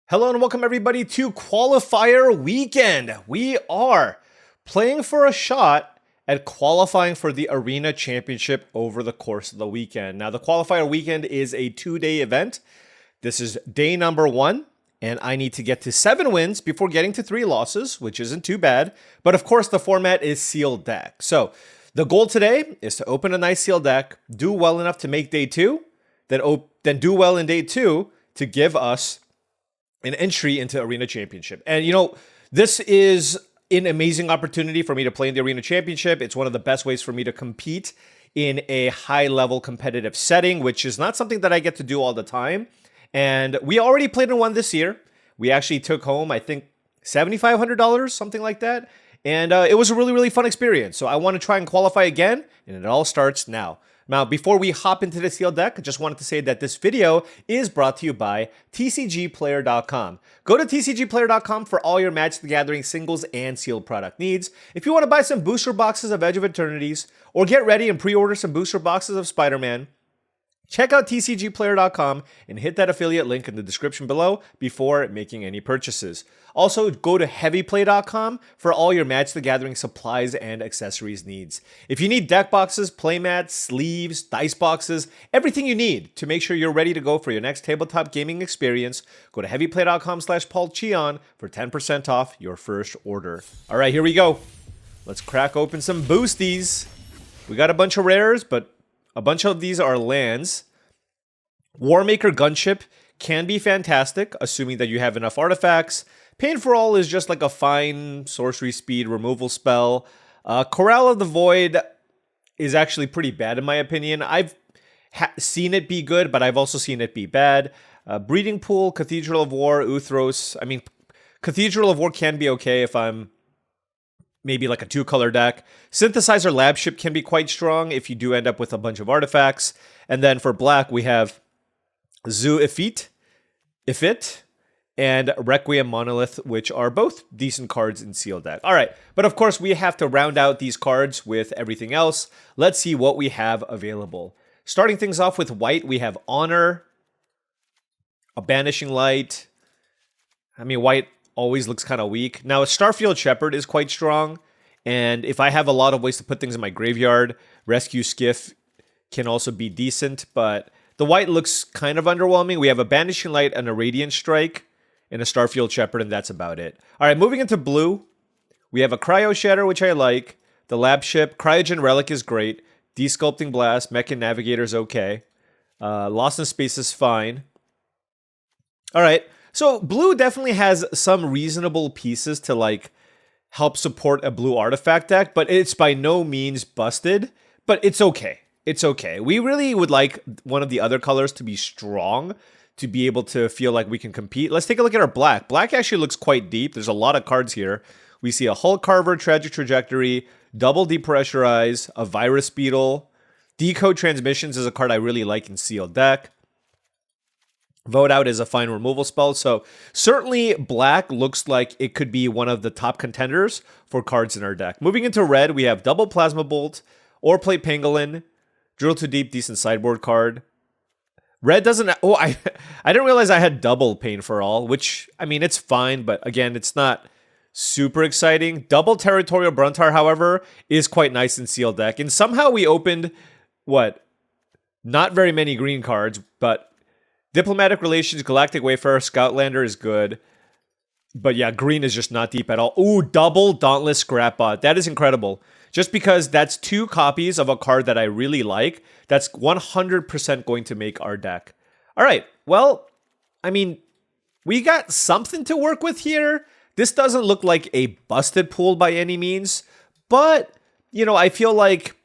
Hello and welcome everybody to Qualifier Weekend. We are playing for a shot at qualifying for the Arena Championship over the course of the weekend. Now, the Qualifier Weekend is a 2-day event. This is day number 1, and I need to get to 7 wins before getting to 3 losses, which isn't too bad. But of course, the format is sealed deck. So the goal today is to open a nice sealed deck, do well enough to make day 2, then do well in day 2 to give us an entry into Arena Championship. And you know, this is an amazing opportunity for me to play in the Arena Championship. It's one of the best ways for me to compete in a high-level competitive setting, which is not something that I get to do all the time. And we already played in one this year. We actually took home, I think, $7,500, something like that. And it was a really, really fun experience. So I want to try and qualify again, and it all starts now. Now, before we hop into the sealed deck, I just wanted to say that this video is brought to you by TCGplayer.com. Go to TCGplayer.com for all your Magic the Gathering singles and sealed product needs. If you want to buy some booster boxes of Edge of Eternities, or get ready and pre-order some booster boxes of Spider-Man, check out TCGplayer.com and hit that affiliate link in the description below before making any purchases. Also, go to heavyplay.com for all your Magic the Gathering supplies and accessories needs. If you need deck boxes, playmats, sleeves, dice boxes, everything you need to make sure you're ready to go for your next tabletop gaming experience, go to heavyplay.com/paulcheon for 10% off your first order. All right, here we go. Let's crack open some boosties. We got a bunch of rares, but a bunch of these are lands. Warmaker Gunship can be fantastic, assuming that you have enough artifacts. Pain for All is just like a fine sorcery speed removal spell. Corral of the Void is actually pretty bad in my opinion. I've seen it be good, but I've also seen it be bad. Breeding Pool, Cathedral of War, Uthros. I mean, Cathedral of War can be okay if I'm maybe like a 2-color deck. Synthesizer Lab Ship can be quite strong if you do end up with a bunch of artifacts. And then for black, we have Zoo Ifit, and Requiem Monolith, which are both decent cards in sealed deck. All right, but of course, we have to round out these cards with everything else. Let's see what we have available. Starting things off with white, we have Honor, a Banishing Light. I mean, white always looks kind of weak. Now, a Starfield Shepherd is quite strong, and if I have a lot of ways to put things in my graveyard, Rescue Skiff can also be decent, but the white looks kind of underwhelming. We have a Banishing Light and a Radiant Strike, and a Starfield Shepherd, and that's about it. All right, moving into blue, we have a Cryo Shatter, which I like, the Lab Ship, Cryogen Relic is great, Desculpting Blast, Mechan Navigator is okay, Lost in Space is fine. All right, so blue definitely has some reasonable pieces to like help support a blue artifact deck, but it's by no means busted, but it's okay. It's okay. We really would like one of the other colors to be strong to be able to feel like we can compete. Let's take a look at our black. Black actually looks quite deep. There's a lot of cards here. We see a Hull Carver, Tragic Trajectory, Double Depressurize, a Virus Beetle. Decode Transmissions is a card I really like in sealed deck. Vote Out is a fine removal spell. So certainly black looks like it could be one of the top contenders for cards in our deck. Moving into red, we have Double Plasma Bolt, Oreplate Pangolin, Drill Too Deep, decent sideboard card. Red doesn't... Oh, I didn't realize I had double Pain for All, which, I mean, it's fine, but again, it's not super exciting. Double Territorial Bruntar, however, is quite nice in sealed deck. And somehow we opened, what? Not very many green cards, but Diplomatic Relations, Galactic Wayfarer, Scoutlander is good. But yeah, green is just not deep at all. Ooh, double Dauntless Scrapbot. That is incredible. Just because that's 2 copies of a card that I really like, that's 100% going to make our deck. All right, well, I mean, we got something to work with here. This doesn't look like a busted pool by any means, but, you know, I feel like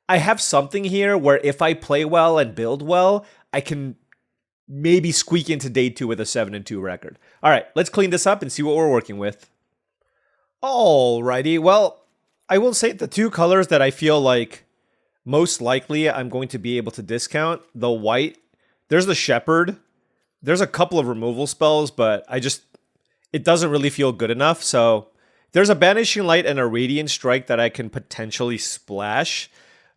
I have something here where if I play well and build well, I can maybe squeak into day 2 with a 7-2 record. All right, let's clean this up and see what we're working with. Alrighty, well, I will say the 2 colors that I feel like most likely I'm going to be able to discount, the white, there's the Shepherd, there's a couple of removal spells, but it doesn't really feel good enough, so there's a Banishing Light and a Radiant Strike that I can potentially splash,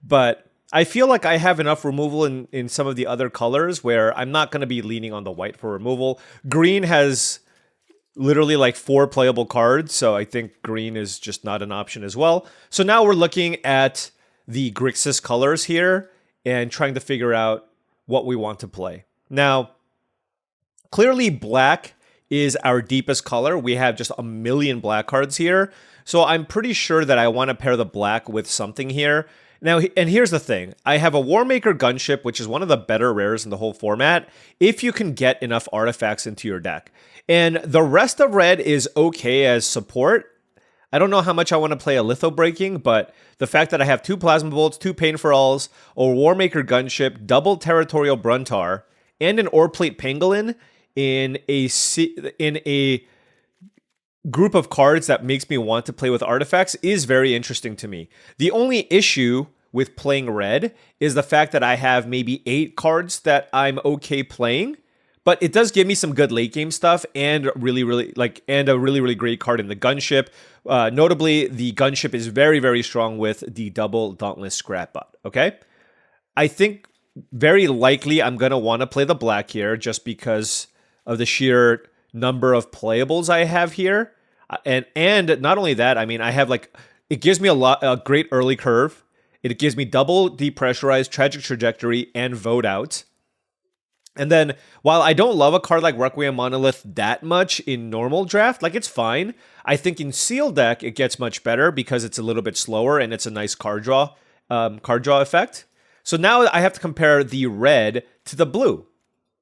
but I feel like I have enough removal in some of the other colors where I'm not going to be leaning on the white for removal. Green has literally like 4 playable cards, so I think green is just not an option as well. So now we're looking at the Grixis colors here and trying to figure out what we want to play. Now, clearly black is our deepest color. We have just a million black cards here. So I'm pretty sure that I want to pair the black with something here. Now, and here's the thing. I have a Warmaker Gunship, which is one of the better rares in the whole format, if you can get enough artifacts into your deck. And the rest of red is okay as support. I don't know how much I want to play a Litho Breaking, but the fact that I have 2 Plasma Bolts, 2 Pain for Alls, a Warmaker Gunship, double Territorial Bruntar, and an Oreplate Pangolin in a group of cards that makes me want to play with artifacts is very interesting to me. The only issue with playing red is the fact that I have maybe 8 cards that I'm okay playing, but it does give me some good late game stuff and a really great card in the Gunship. Notably, the Gunship is very, very strong with the double Dauntless Scrapbot. Okay, I think very likely I'm gonna want to play the black here just because of the sheer number of playables I have here. And not only that, I mean, I have like, it gives me a great early curve. It gives me double depressurized, tragic trajectory, and vote out. And then while I don't love a card like Requiem Monolith that much in normal draft, like it's fine. I think in sealed deck, it gets much better because it's a little bit slower and it's a nice card draw effect. So now I have to compare the red to the blue.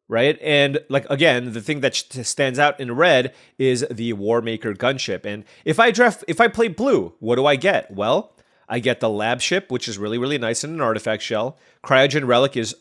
Right? And like, again, the thing that stands out in red is the Warmaker Gunship. And if I play blue, what do I get? Well, I get the Lab Ship, which is really, really nice in an artifact shell. Cryogen Relic is,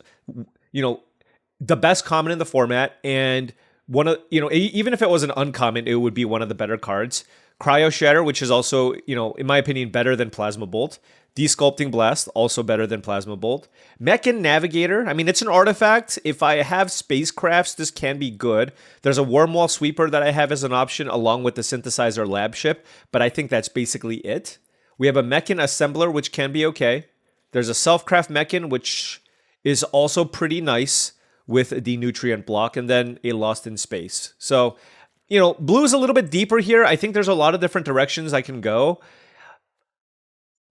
the best common in the format. And one of, even if it was an uncommon, it would be one of the better cards. Cryo Shatter, which is also, in my opinion, better than Plasma Bolt. Desculpting Blast, also better than Plasma Bolt. Mechan Navigator, I mean, it's an artifact. If I have spacecrafts, this can be good. There's a Wormwall Sweeper that I have as an option, along with the Synthesizer Lab Ship, but I think that's basically it. We have a Mechan Assembler, which can be okay. There's a Selfcraft Mechan, which is also pretty nice with the Nutrient Block, and then a Lost in Space. So, blue is a little bit deeper here. I think there's a lot of different directions I can go.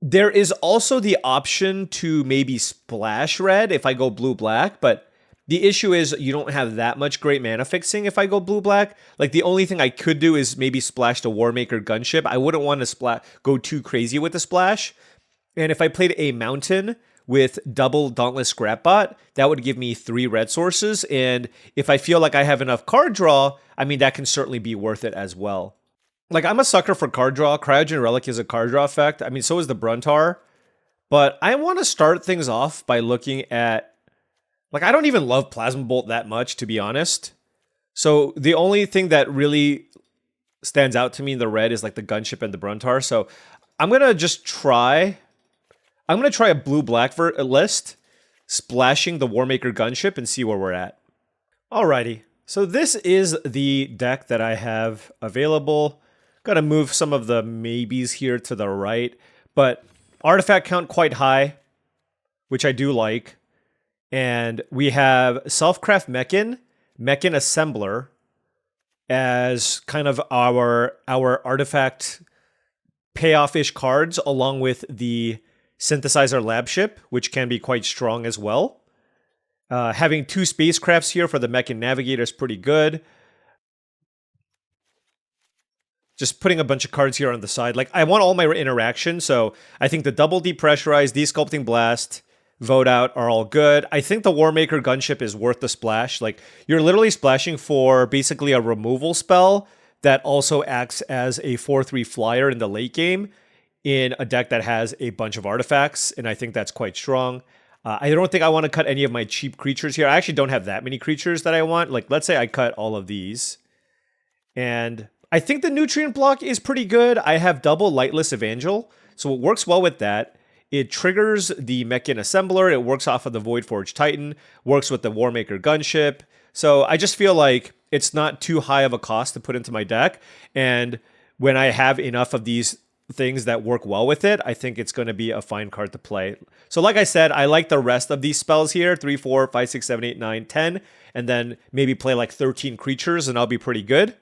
There is also the option to maybe splash red if I go blue-black, but the issue is you don't have that much great mana fixing if I go blue-black. Like, the only thing I could do is maybe splash the Warmaker Gunship. I wouldn't want to go too crazy with the splash. And if I played a Mountain with double Dauntless Scrapbot, that would give me 3 red sources. And if I feel like I have enough card draw, I mean, that can certainly be worth it as well. Like, I'm a sucker for card draw. Cryogen Relic is a card draw effect. I mean, so is the Bruntar. But I want to start things off by looking at... Like, I don't even love Plasma Bolt that much, to be honest. So the only thing that really stands out to me in the red is, like, the Gunship and the Bruntar. So I'm going to just try... I'm going to try a blue-black list, splashing the Warmaker Gunship, and see where we're at. Alrighty. So this is the deck that I have available. Got to move some of the maybes here to the right, but artifact count quite high, which I do like. And we have Selfcraft Mechan Assembler as kind of our artifact payoff-ish cards, along with the Synthesizer Lab Ship, which can be quite strong as well. Having 2 spacecrafts here for the Mechan Navigator is pretty good. Just putting a bunch of cards here on the side. Like, I want all my interaction, so I think the double depressurized, desculpting blast, vote out are all good. I think the Warmaker Gunship is worth the splash. Like, you're literally splashing for basically a removal spell that also acts as a 4/3 flyer in the late game in a deck that has a bunch of artifacts, and I think that's quite strong. I don't think I want to cut any of my cheap creatures here. I actually don't have that many creatures that I want. Like, let's say I cut all of these. And I think the Nutrient Block is pretty good. I have double Lightless Evangel, so it works well with that. It triggers the Mechan Assembler. It works off of the Voidforge Titan. Works with the Warmaker Gunship. So I just feel like it's not too high of a cost to put into my deck. And when I have enough of these things that work well with it, I think it's going to be a fine card to play. So like I said, I like the rest of these spells here, 3, 4, 5, 6, 7, 8, 9, 10, and then maybe play like 13 creatures and I'll be pretty good.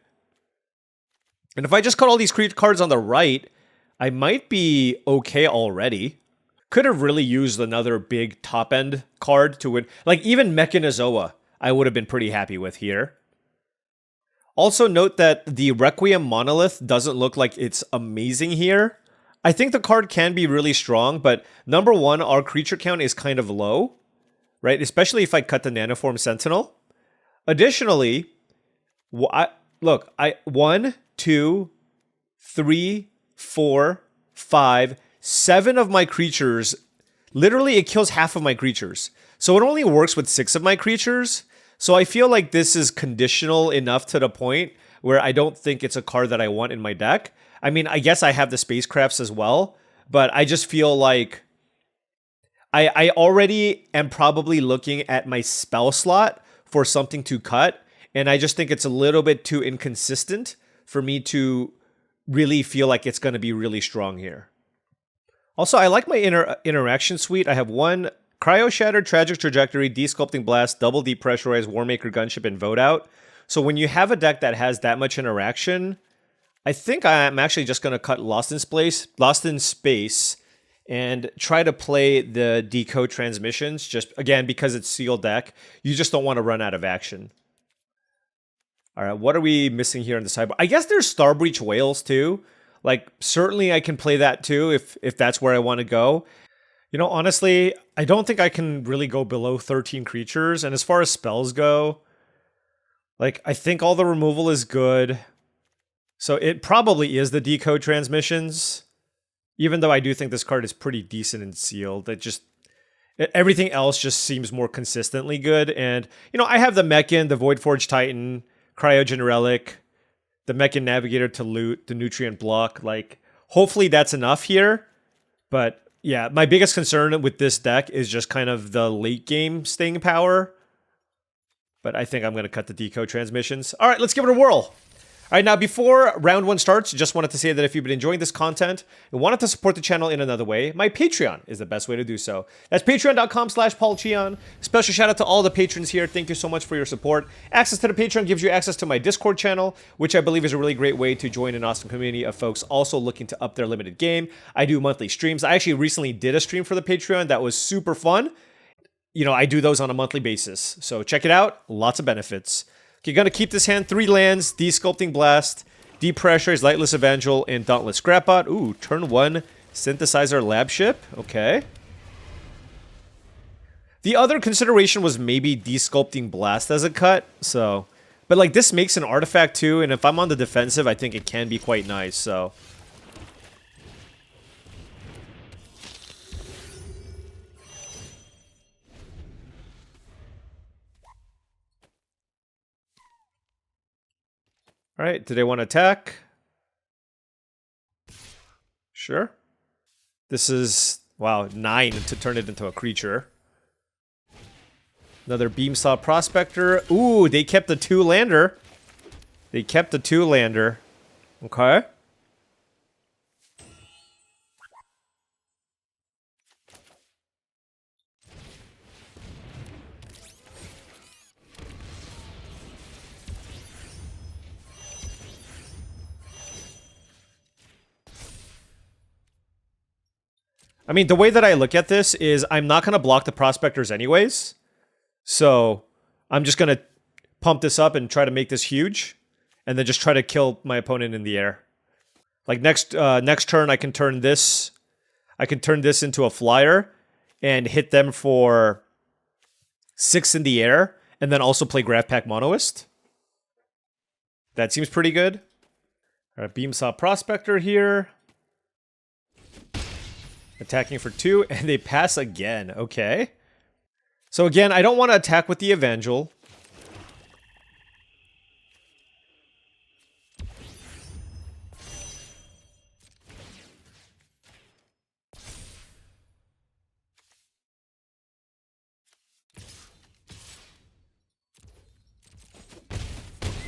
And if I just cut all these cards on the right, I might be okay already. Could have really used another big top-end card to win. Like, even Mechanizoa, I would have been pretty happy with here. Also note that the Requiem Monolith doesn't look like it's amazing here. I think the card can be really strong, but number one, our creature count is kind of low, right? Especially if I cut the Nanoform Sentinel. Additionally, look, 1, 2, 3, 4, 5, 7 of my creatures, literally it kills half of my creatures. So it only works with 6 of my creatures. So I feel like this is conditional enough to the point where I don't think it's a card that I want in my deck. I mean, I guess I have the spacecrafts as well, but I just feel like I already am probably looking at my spell slot for something to cut, and I just think it's a little bit too inconsistent for me to really feel like it's going to be really strong here. Also, I like my interaction suite. I have 1 Cryo Shatter, Tragic Trajectory, Desculpting Blast, Double Depressurize, Warmaker Gunship, and Vote Out. So when you have a deck that has that much interaction, I think I'm actually just going to cut Lost in Space, and try to play the Decode Transmissions, just, again, because it's sealed deck. You just don't want to run out of action. All right, what are we missing here on the sideboard? I guess there's Starbreach Whales, too. Like, certainly I can play that too if that's where I want to go. You know, honestly, I don't think I can really go below 13 creatures. And as far as spells go, like, I think all the removal is good. So it probably is the Decode Transmissions. Even though I do think this card is pretty decent and sealed. Everything else just seems more consistently good. And, you know, I have the Mechan, the Voidforge Titan, Cryogen Relic, the Mechan Navigator to loot, the Nutrient Block. Like, hopefully that's enough here. But yeah, my biggest concern with this deck is just kind of the late game staying power. But I think I'm going to cut the Decode Transmissions. All right, let's give it a whirl. All right, now before round 1 starts, just wanted to say that if you've been enjoying this content and wanted to support the channel in another way, my Patreon is the best way to do so. That's patreon.com/paulcheon. Special shout out to all the patrons here. Thank you so much for your support. Access to the Patreon gives you access to my Discord channel, which I believe is a really great way to join an awesome community of folks also looking to up their limited game. I do monthly streams. I actually recently did a stream for the Patreon that was super fun. You know, I do those on a monthly basis. So check it out. Lots of benefits. You're going to keep this hand 3 lands, Desculpting Blast, Depressurize, Lightless Evangel, and Dauntless Scrapbot. Ooh, turn 1, Synthesizer Lab Ship. Okay. The other consideration was maybe Desculpting Blast as a cut, so... But, like, this makes an artifact, too, and if I'm on the defensive, I think it can be quite nice, so... Alright, do they want to attack? Sure. This is, wow, 9 to turn it into a creature. Another Beamsaw Prospector. Ooh, they kept the 2-lander. They kept the 2-lander. Okay. I mean, the way that I look at this is I'm not going to block the Prospectors anyways. So I'm just going to pump this up and try to make this huge. And then just try to kill my opponent in the air. Like next turn, I can turn this. I can turn this into a flyer and hit them for 6 in the air. And then also play Graph Pack Monoist. That seems pretty good. All right, Beamsaw Prospector here. Attacking for 2, and they pass again. Okay. So again, I don't want to attack with the Evangel.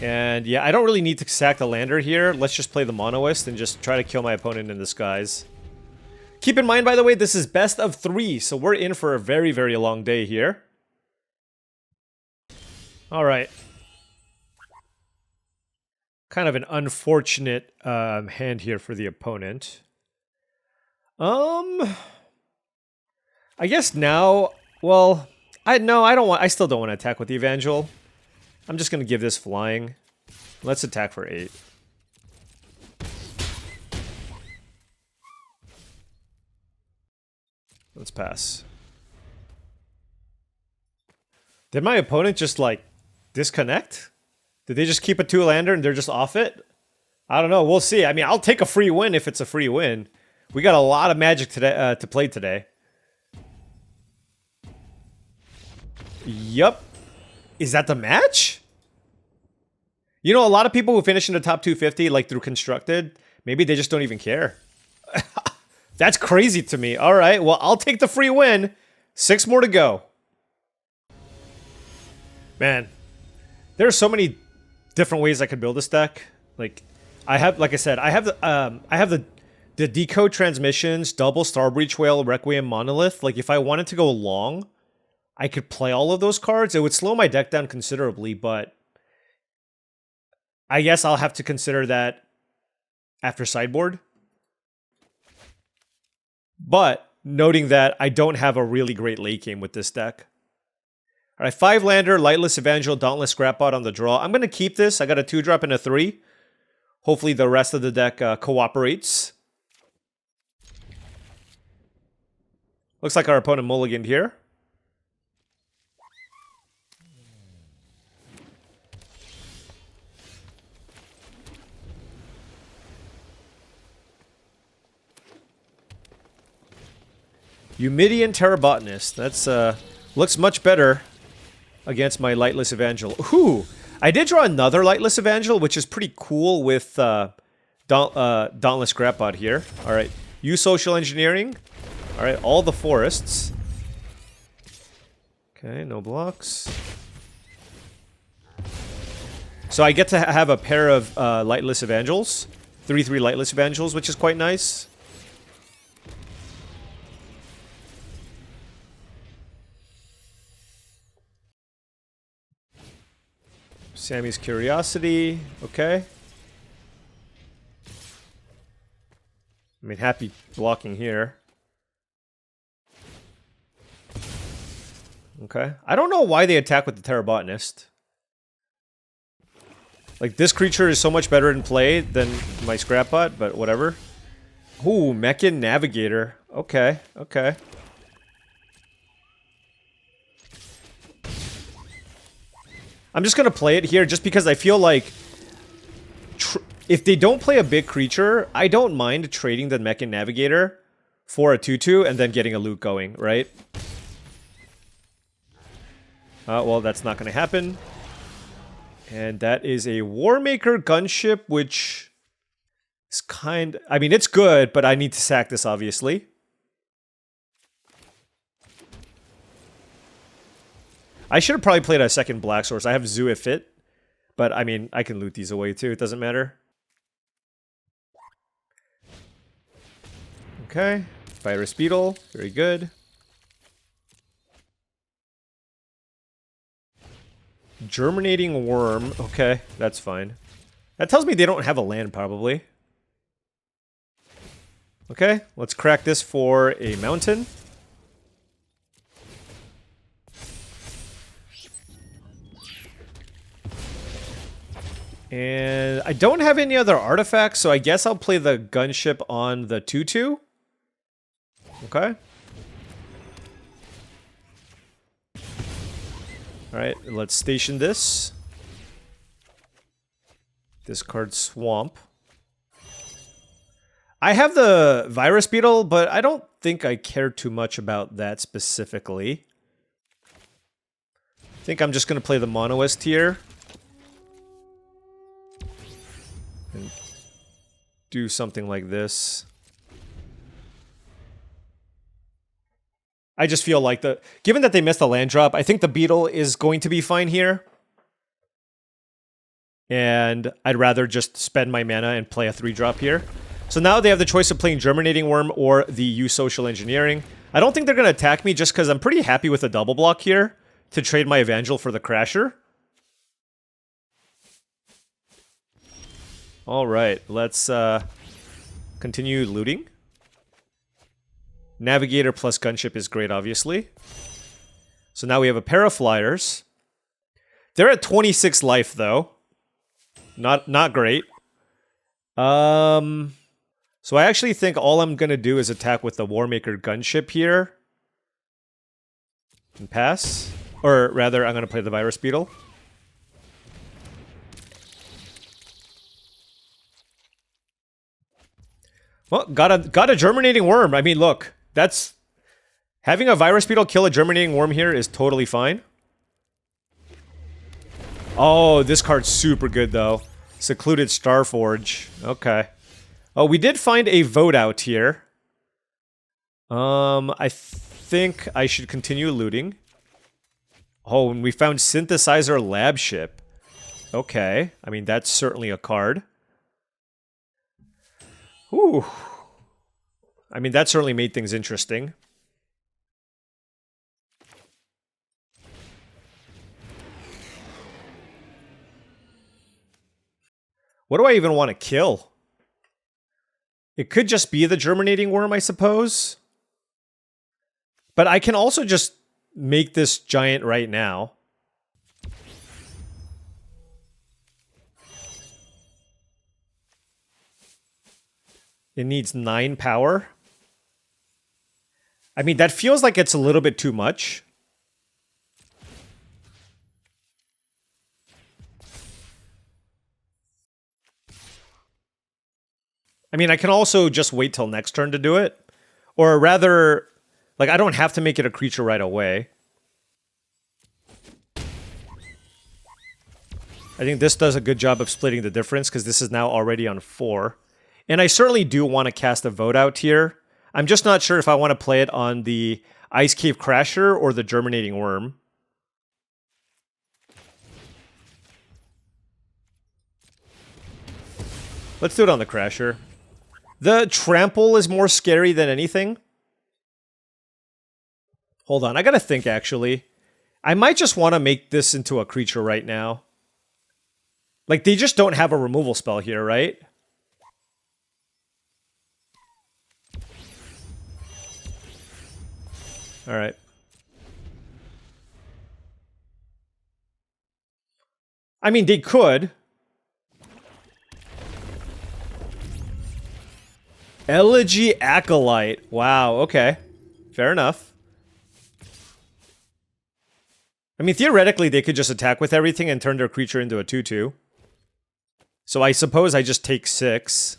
And yeah, I don't really need to sack the lander here. Let's just play the Monoist and just try to kill my opponent in disguise. Keep in mind, by the way, this is best of 3, so we're in for a very, very long day here. Alright. Kind of an unfortunate hand here for the opponent. I guess now, well, I still don't want to attack with the Evangel. I'm just going to give this flying. Let's attack for 8. Let's pass. Did my opponent just, like, disconnect? Did they just keep a 2-lander and they're just off it? I don't know. We'll see. I mean, I'll take a free win if it's a free win. We got a lot of Magic today to play today. Yup. Is that the match? You know, a lot of people who finish in the top 250, like through Constructed, maybe they just don't even care. That's crazy to me. All right, well, I'll take the free win. 6 more to go. Man, there are so many different ways I could build this deck. Like I said, I have the Decode Transmissions, double Starbreach Whale, Requiem Monolith. Like, if I wanted to go long, I could play all of those cards. It would slow my deck down considerably, but I guess I'll have to consider that after sideboard. But noting that I don't have a really great late game with this deck. All right, 5-lander, Lightless Evangel, Dauntless Scrapbot on the draw. I'm going to keep this. I got a 2-drop and a 3. Hopefully the rest of the deck cooperates. Looks like our opponent mulliganed here. Eumidian Terrabotanist. That's looks much better against my Lightless Evangel. Ooh, I did draw another Lightless Evangel, which is pretty cool with Dauntless Scrapbot here. All right, use Social Engineering. All right, all the forests. Okay, no blocks. So I get to have a pair of Lightless Evangels. 3/3 Lightless Evangels, which is quite nice. Sammy's Curiosity, okay. I mean, happy blocking here. Okay. I don't know why they attack with the Terrabotanist. Like, this creature is so much better in play than my Scrapbot, but whatever. Ooh, Mechan Navigator. Okay, okay. I'm just going to play it here just because I feel like if they don't play a big creature, I don't mind trading the Mechan Navigator for a 2/2 and then getting a loot going, right? Well, that's not going to happen. And that is a Warmaker Gunship, which is I mean, it's good, but I need to sack this, obviously. I should have probably played a second Black Source. I have Zuifit, but I mean, I can loot these away too. It doesn't matter. Okay, Virus Beetle, very good. Germinating Worm, okay, that's fine. That tells me they don't have a land, probably. Okay, let's crack this for a mountain. And I don't have any other artifacts, so I guess I'll play the Gunship on the 2/2. Okay. Alright, let's station this. Discard Swamp. I have the Virus Beetle, but I don't think I care too much about that specifically. I think I'm just going to play the Monoist here. And do something like this. I just feel like given that they missed the land drop, I think the Beetle is going to be fine here. And I'd rather just spend my mana and play a 3-drop here. So now they have the choice of playing Germinating Worm or the Use Social Engineering. I don't think they're going to attack me just because I'm pretty happy with the double block here to trade my Evangel for the Crasher. Alright, let's continue looting. Navigator plus Gunship is great, obviously. So now we have a pair of Flyers. They're at 26 life, though. Not great. So I actually think all I'm going to do is attack with the Warmaker Gunship here. And pass. Or rather, I'm going to play the Virus Beetle. Well, got a Germinating Worm. I mean, look, that's... Having a Virus Beetle kill a Germinating Worm here is totally fine. Oh, this card's super good, though. Secluded Starforge. Okay. Oh, we did find a vote out here. I think I should continue looting. Oh, and we found Synthesizer Lab Ship. Okay. I mean, that's certainly a card. Ooh. I mean, that certainly made things interesting. What do I even want to kill? It could just be the Germinating Worm, I suppose. But I can also just make this giant right now. It needs 9 power. I mean, that feels like it's a little bit too much. I mean, I can also just wait till next turn to do it. Or rather, like, I don't have to make it a creature right away. I think this does a good job of splitting the difference, because this is now already on 4. And I certainly do want to cast a vote out here. I'm just not sure if I want to play it on the Ice Cave Crasher or the Germinating Worm. Let's do it on the Crasher. The Trample is more scary than anything. Hold on, I gotta think, actually. I might just want to make this into a creature right now. Like, they just don't have a removal spell here, right? Alright. I mean, they could. Elegy Acolyte. Wow, okay. Fair enough. I mean, theoretically, they could just attack with everything and turn their creature into a 2/2. So I suppose I just take 6.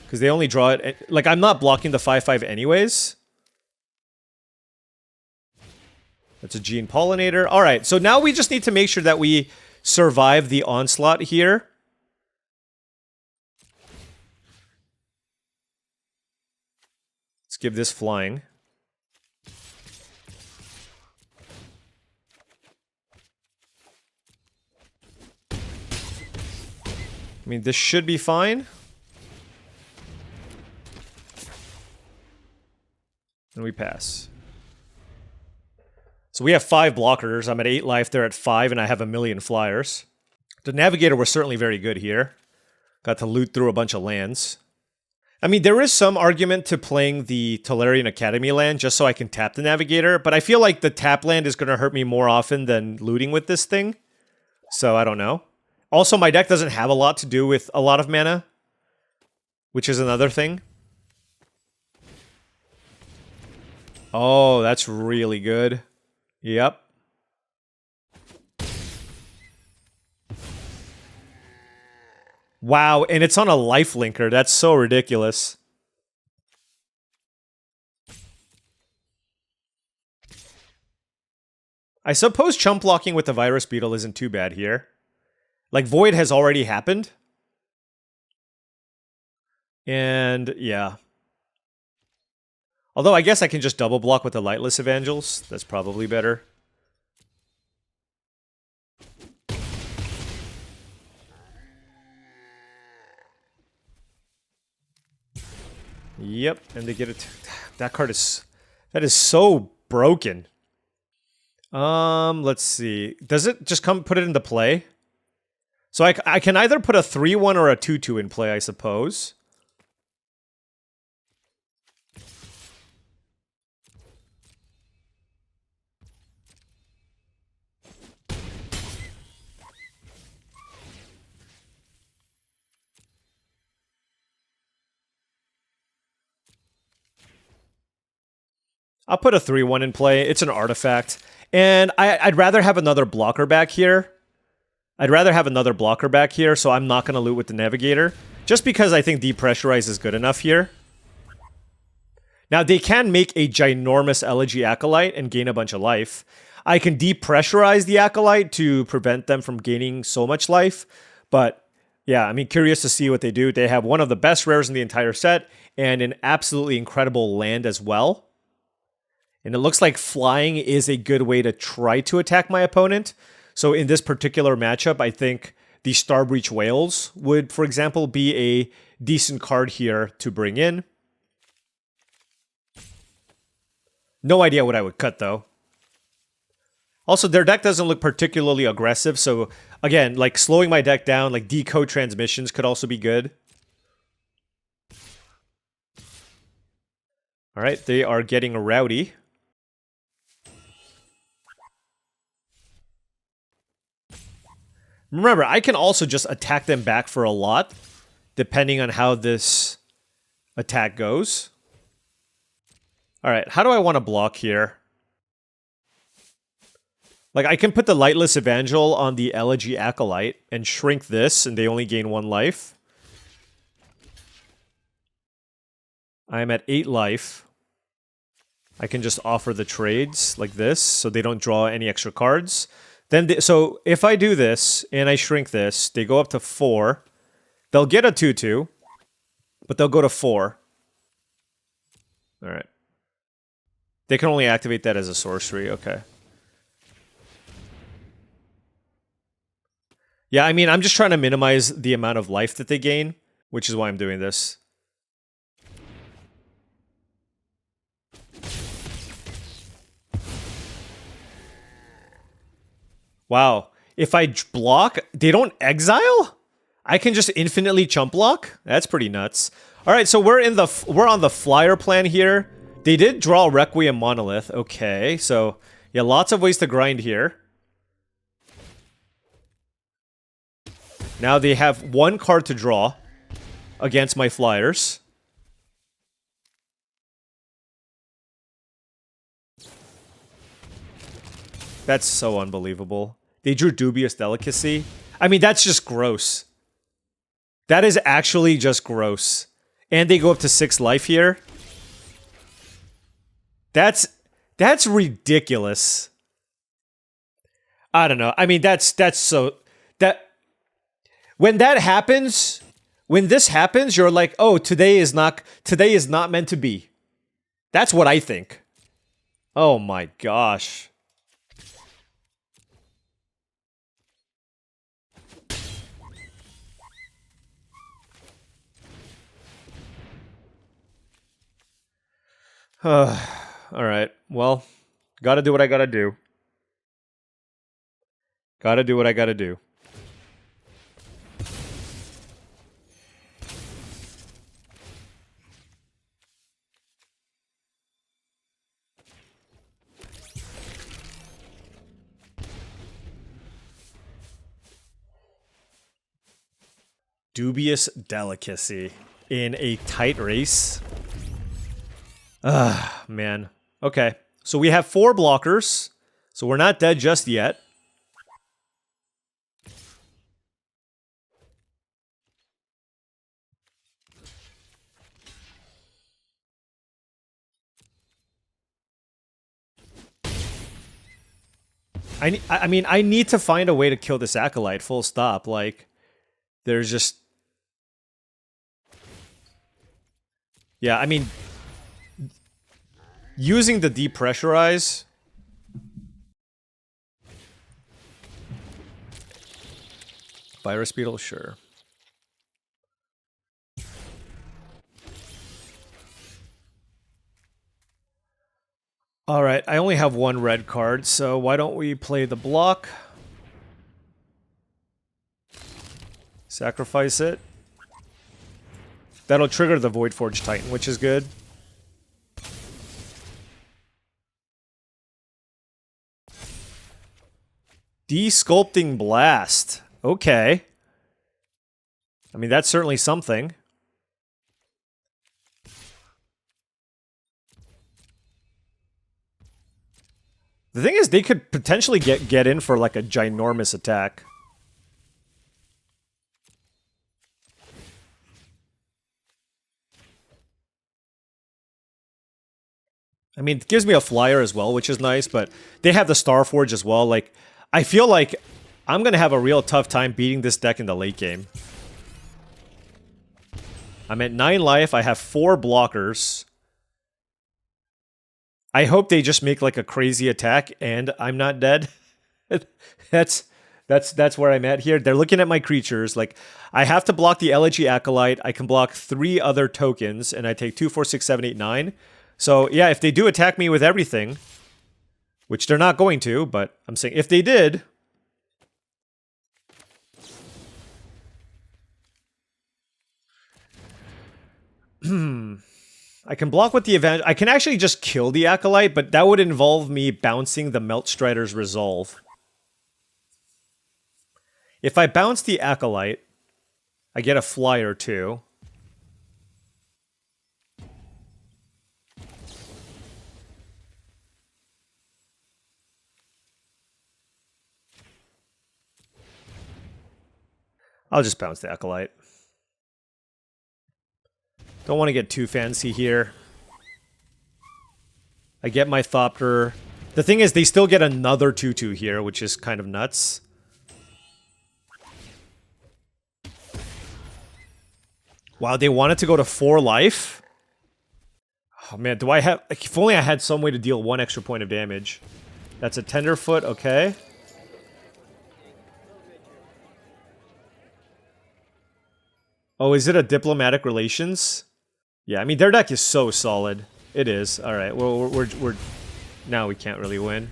Because they only draw it... Like, I'm not blocking the 5/5 anyways. That's a Gene Pollinator. Alright, so now we just need to make sure that we survive the onslaught here. Let's give this flying. I mean, this should be fine. And we pass. So we have 5 blockers. I'm at 8 life, they're at 5, and I have a million flyers. The Navigator was certainly very good here. Got to loot through a bunch of lands. I mean, there is some argument to playing the Tolarian Academy land just so I can tap the Navigator, but I feel like the tap land is going to hurt me more often than looting with this thing. So I don't know. Also, my deck doesn't have a lot to do with a lot of mana, which is another thing. Oh, that's really good. Yep. Wow, and it's on a lifelinker. That's so ridiculous. I suppose chump blocking with the Virus Beetle isn't too bad here. Like, Void has already happened. And, yeah. Although, I guess I can just double block with the Lightless Evangels. That's probably better. Yep, and they get it. That card is... That is so broken. Let's see. Does it just put it into play? So I can either put a 3-1 or a 2-2 in play, I suppose. I'll put a 3-1 in play. It's an artifact. And I'd rather have another blocker back here. So I'm not going to loot with the Navigator. Just because I think Depressurize is good enough here. Now, they can make a ginormous Elegy Acolyte and gain a bunch of life. I can depressurize the Acolyte to prevent them from gaining so much life. But, yeah, I mean, curious to see what they do. They have one of the best rares in the entire set and an absolutely incredible land as well. And it looks like flying is a good way to try to attack my opponent. So in this particular matchup, I think the Starbreach Whales would, for example, be a decent card here to bring in. No idea what I would cut, though. Also, their deck doesn't look particularly aggressive, so again, like slowing my deck down, like decode transmissions could also be good. All right, they are getting rowdy. Remember, I can also just attack them back for a lot, depending on how this attack goes. All right, how do I want to block here? Like, I can put the Lightless Evangel on the Elegy Acolyte and shrink this, and they only gain 1 life. I'm at 8 life. I can just offer the trades like this, so they don't draw any extra cards. Then, so if I do this, and I shrink this, they go up to 4. They'll get a 2-2, but they'll go to 4. Alright. They can only activate that as a sorcery, okay. Yeah, I mean, I'm just trying to minimize the amount of life that they gain, which is why I'm doing this. Wow. If I block, they don't exile? I can just infinitely chump block? That's pretty nuts. All right, so we're on the flyer plan here. They did draw Requiem Monolith. Okay, so yeah, lots of ways to grind here. Now they have 1 card to draw against my flyers. That's so unbelievable. They drew Dubious Delicacy. I mean, that's just gross. That is actually just gross. And they go up to 6 life here. That's ridiculous. I don't know. I mean, that's so... When that happens, when this happens, you're like, oh, today is not meant to be. That's what I think. Oh my gosh. Alright, well, gotta do what I gotta do. Gotta do what I gotta do. Dubious Delicacy in a tight race. Man. Okay. So we have 4 blockers. So we're not dead just yet. I mean, I need to find a way to kill this Acolyte, full stop. Like, there's just... Yeah, I mean... Using the depressurize... Virus Beetle, sure. All right, I only have one red card, so why don't we play the block? Sacrifice it. That'll trigger the Voidforge Titan, which is good. Desculpting Blast. Okay. I mean, that's certainly something. The thing is, they could potentially get in for like a ginormous attack. I mean, it gives me a flyer as well, which is nice, but they have the Starforge as well. Like, I feel like I'm going to have a real tough time beating this deck in the late game. I'm at 9 life. I have 4 blockers. I hope they just make like a crazy attack and I'm not dead. That's where I'm at here. They're looking at my creatures. Like, I have to block the Elegy Acolyte. I can block 3 other tokens, and I take 2, 4, 6, 7, 8, 9. So, yeah, if they do attack me with everything, which they're not going to, but I'm saying if they did... I can block with the advantage. I can actually just kill the Acolyte, but that would involve me bouncing the Meltstrider's Resolve. If I bounce the Acolyte, I get a flyer too. I'll just bounce the Acolyte. Don't want to get too fancy here. I get my Thopter. The thing is, they still get another 2/2 here, which is kind of nuts. Wow, they wanted to go to 4 life? Oh man, do I have... If only I had some way to deal 1 extra point of damage. That's a Tenderfoot, okay. Oh, is it a Diplomatic Relations? Yeah, I mean, their deck is so solid. It is. Alright, well, we're... Now we can't really win.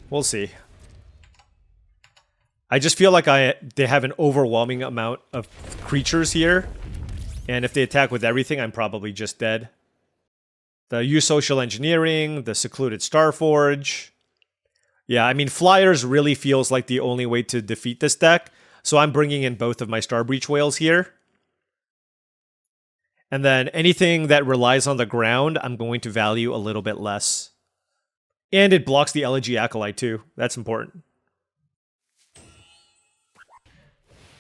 We'll see. I just feel like they have an overwhelming amount of creatures here. And if they attack with everything, I'm probably just dead. The use social engineering, the secluded Starforge. Yeah, I mean, flyers really feels like the only way to defeat this deck. So I'm bringing in both of my Starbreach Whales here. And then anything that relies on the ground, I'm going to value a little bit less. And it blocks the Elegy Acolyte too. That's important.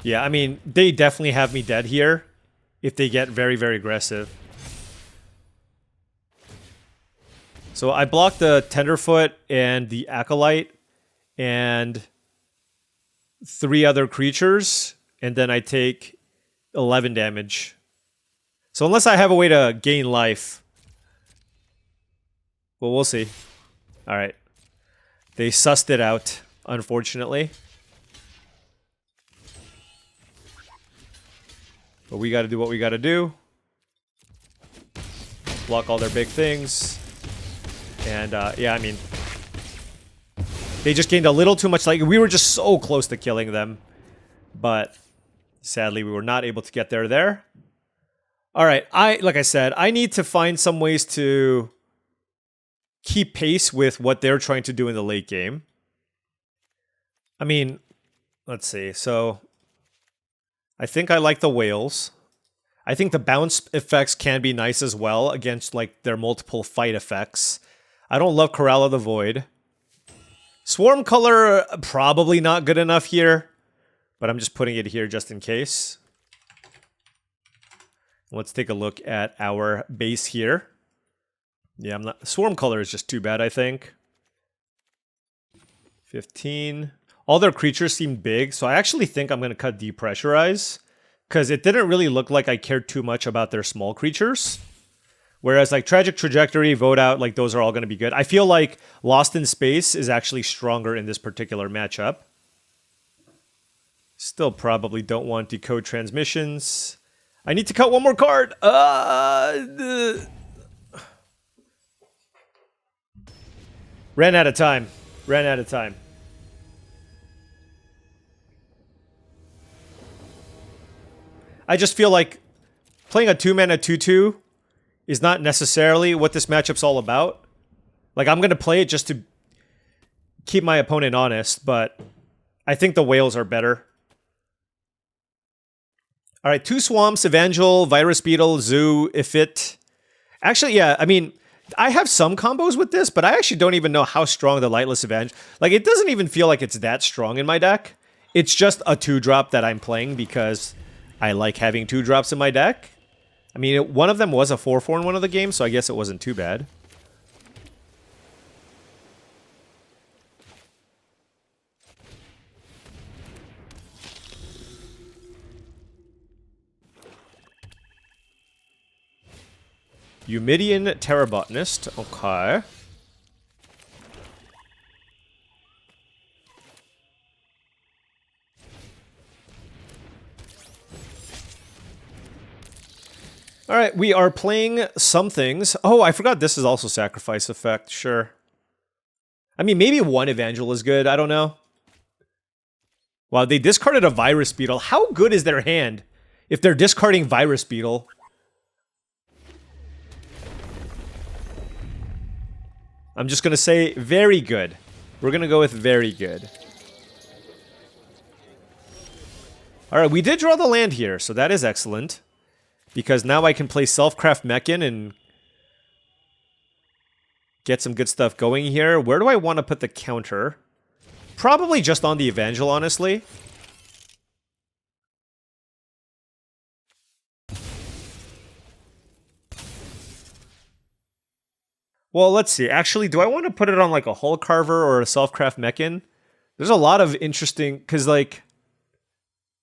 Yeah, I mean, they definitely have me dead here if they get very, very aggressive. So I block the Tenderfoot and the Acolyte and 3 other creatures, and then I take 11 damage. So unless I have a way to gain life, well, we'll see. Alright. They sussed it out, unfortunately. But we gotta do what we gotta do. Block all their big things. And, yeah, I mean... They just gained a little too much, like, we were just so close to killing them. But, sadly, we were not able to get there. Alright, like I said, I need to find some ways to keep pace with what they're trying to do in the late game. I mean, let's see, so... I think I like the whales. I think the bounce effects can be nice as well against like their multiple fight effects. I don't love Corral of the Void. Swarm color, probably not good enough here, but I'm just putting it here just in case. Let's take a look at our base here. Yeah, Swarm color is just too bad, I think. 15. All their creatures seem big, so I actually think I'm going to cut Depressurize, because it didn't really look like I cared too much about their small creatures, Whereas like Tragic Trajectory, Vote Out, like those are all going to be good. I feel like Lost in Space is actually stronger in this particular matchup. Still probably don't want Decode Transmissions. I need to cut one more card. Ran out of time. Ran out of time. I just feel like playing a 2-mana 2/2 is not necessarily what this matchup's all about. Like, I'm going to play it just to keep my opponent honest, but I think the whales are better. All right, 2 Swamps, Evangel, Virus Beetle, Zoo, Ifit. Actually, yeah, I mean, I have some combos with this, but I actually don't even know how strong the Lightless Evangel... Like, it doesn't even feel like it's that strong in my deck. It's just a 2-drop that I'm playing because I like having 2-drops in my deck. I mean, one of them was a 4/4 in one of the games, so I guess it wasn't too bad. Eumidian Terrabotanist. Okay. All right, we are playing some things. Oh, I forgot this is also Sacrifice Effect. Sure. I mean, maybe one Evangel is good. I don't know. Wow, they discarded a Virus Beetle. How good is their hand if they're discarding Virus Beetle? I'm just going to say very good. We're going to go with very good. All right, we did draw the land here, so that is excellent. Because now I can play Selfcraft Mechan and get some good stuff going here. Where do I want to put the counter? Probably just on the Evangel, honestly. Well, let's see. Actually, do I want to put it on like a Hull Carver or a Selfcraft Mechan? There's a lot of interesting... Because, like,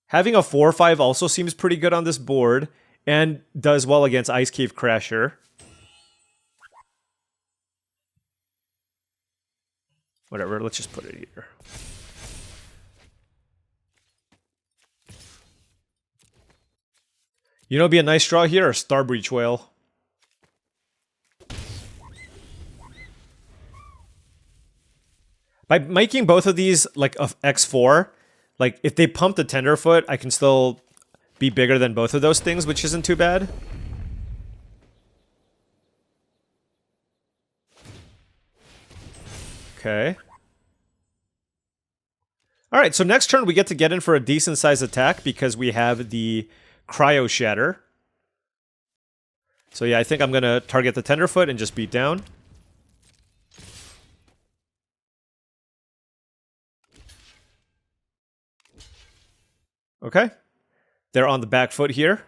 having a 4/5 also seems pretty good on this board. And does well against Ice Cave Crasher. Whatever, let's just put it here. You know what'd be a nice draw here? A Starbreach Whale. By making both of these, like, of X4, like, if they pump the Tenderfoot, I can still be bigger than both of those things, which isn't too bad. Okay. Alright, so next turn we get to get in for a decent sized attack because we have the Cryo Shatter. So yeah, I think I'm going to target the Tenderfoot and just beat down. Okay. They're on the back foot here.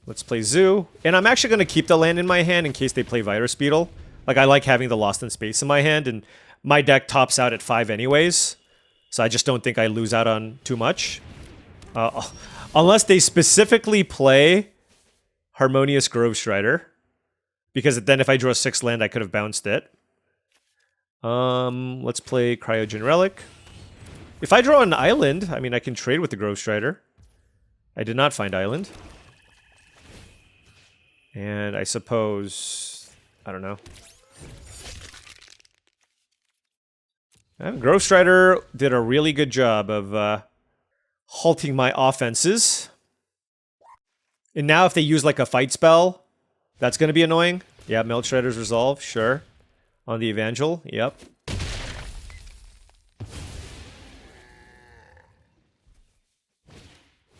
Let's play Zoo. And I'm actually going to keep the land in my hand in case they play Virus Beetle. Like, I like having the Lost in Space in my hand, and my deck tops out at 5 anyways. So I just don't think I lose out on too much. Unless they specifically play Harmonious Grove Strider. Because then if I draw a 6th land, I could have bounced it. Let's play Cryogen Relic. If I draw an island, I mean, I can trade with the Grove Strider. I did not find island. And I suppose... I don't know. Grove Strider did a really good job of halting my offenses. And now if they use like a fight spell, that's going to be annoying. Yeah, Meld Shredder's Resolve, sure. On the Evangel, yep.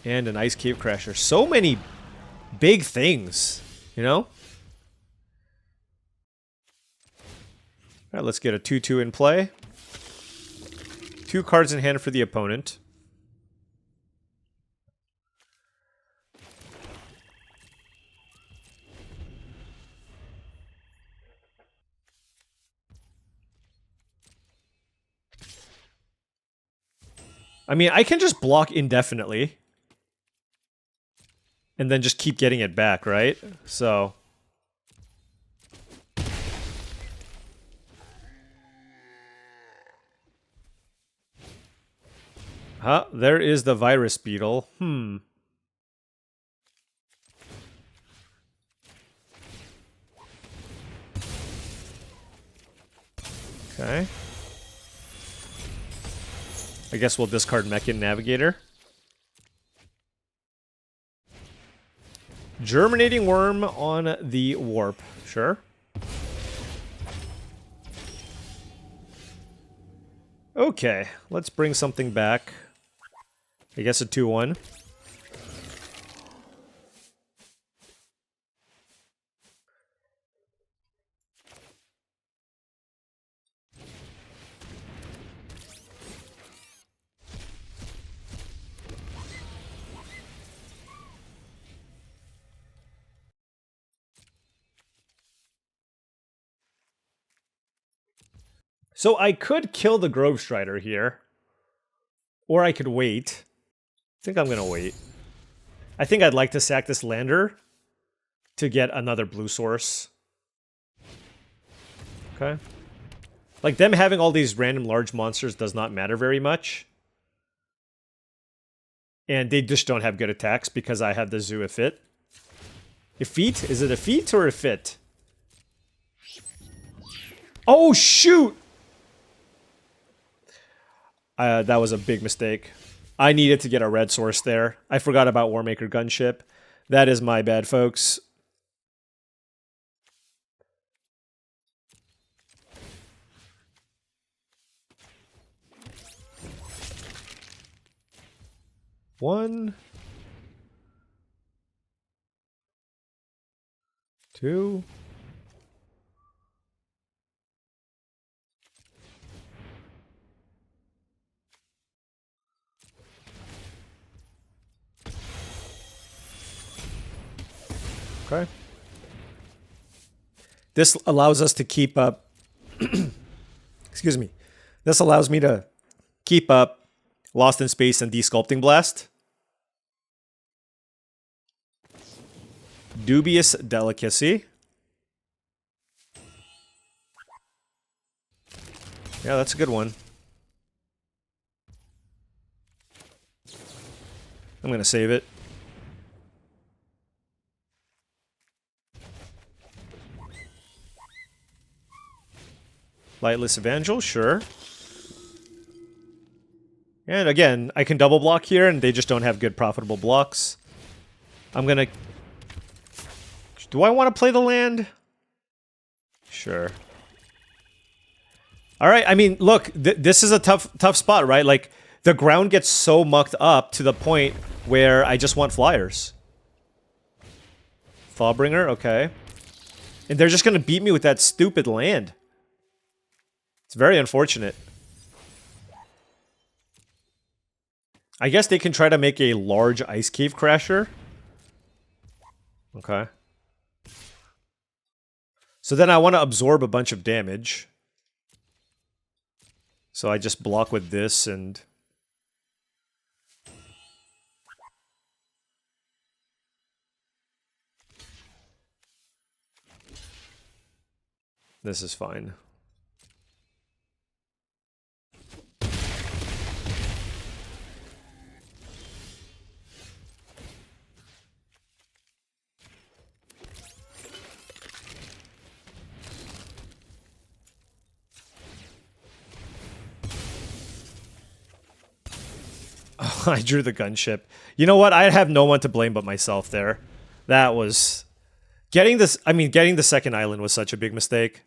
And an Ice Cave Crasher. So many big things, you know? Alright, let's get a 2/2 in play. 2 cards in hand for the opponent. I mean, I can just block indefinitely. and then just keep getting it back, right? So... Huh, there is the virus beetle. Okay. I guess we'll discard Mechan Navigator. Germinating Worm on the Warp. Sure. Okay, let's bring something back. I guess a 2-1. So I could kill the Grove Strider here. Or I could wait. I think I'm going to wait. I think I'd like to sack this lander to get another blue source. Okay. Like, them having all these random large monsters does not matter very much. And they just don't have good attacks because I have the Zoo Effit. Effete? Is it Effete or Effit? Oh, shoot! That was a big mistake. I needed to get a red source there. I forgot about Warmaker Gunship. That is my bad, folks. One. 2. Okay. This allows us to keep up... Excuse me. This allows me to keep up Lost in Space and Desculpting Blast. Dubious Delicacy. Yeah, that's a good one. I'm going to save it. Lightless Evangel, sure. And again, I can double block here, and they just don't have good profitable blocks. I'm gonna... Do I want to play the land? Sure. Alright, I mean, look, this is a tough spot, right? Like, the ground gets so mucked up to the point where I just want flyers. Thawbringer, okay. And they're just gonna beat me with that stupid land. It's very unfortunate. I guess they can try to make a large Ice Cave Crasher. Okay. So then I want to absorb a bunch of damage. So I just block with this and... This is fine. I drew the gunship. You know what? I have no one to blame but myself there. That was... Getting this... I mean, getting the second island was such a big mistake.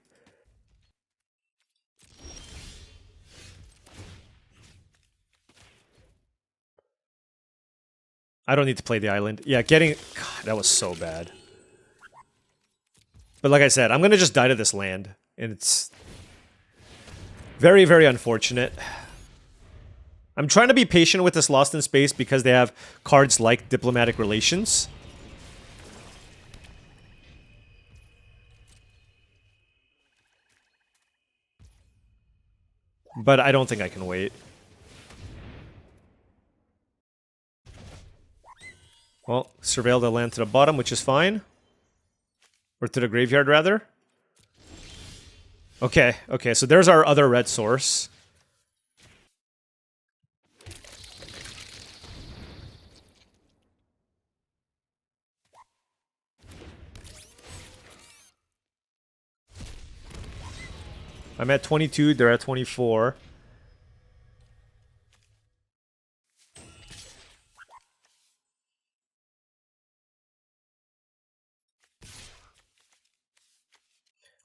I don't need to play the island. Yeah, getting... God, that was so bad. But like I said, I'm going to just die to this land. And it's... very, very unfortunate. I'm trying to be patient with this Lost in Space because they have cards like Diplomatic Relations. But I don't think I can wait. Well, surveil the land to the bottom, which is fine. Or to the graveyard, rather. Okay, okay, so there's our other red source. I'm at 22, they're at 24.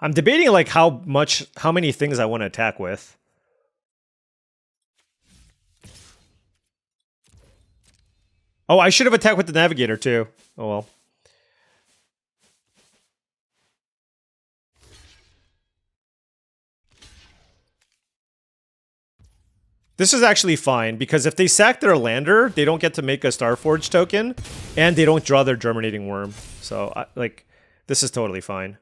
I'm debating like how many things I want to attack with. Oh, I should have attacked with the navigator too. Oh well. This is actually fine, because if they sack their lander, they don't get to make a Starforge token, and they don't draw their Germinating Worm. So, this is totally fine.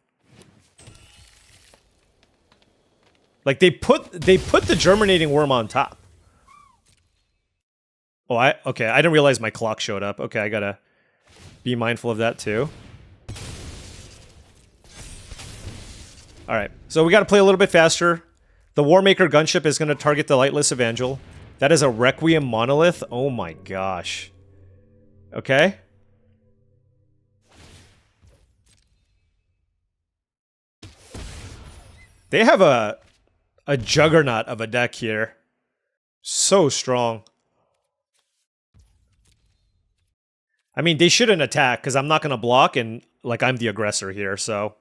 Like, they put the Germinating Worm on top. Oh, okay, I didn't realize my clock showed up. Okay, I gotta be mindful of that too. Alright, so we gotta play a little bit faster. The Warmaker Gunship is going to target the Lightless Evangel. That is a Requiem Monolith. Oh my gosh. Okay. They have a juggernaut of a deck here. So strong. I mean, they shouldn't attack, because I'm not going to block, and, like, I'm the aggressor here, so...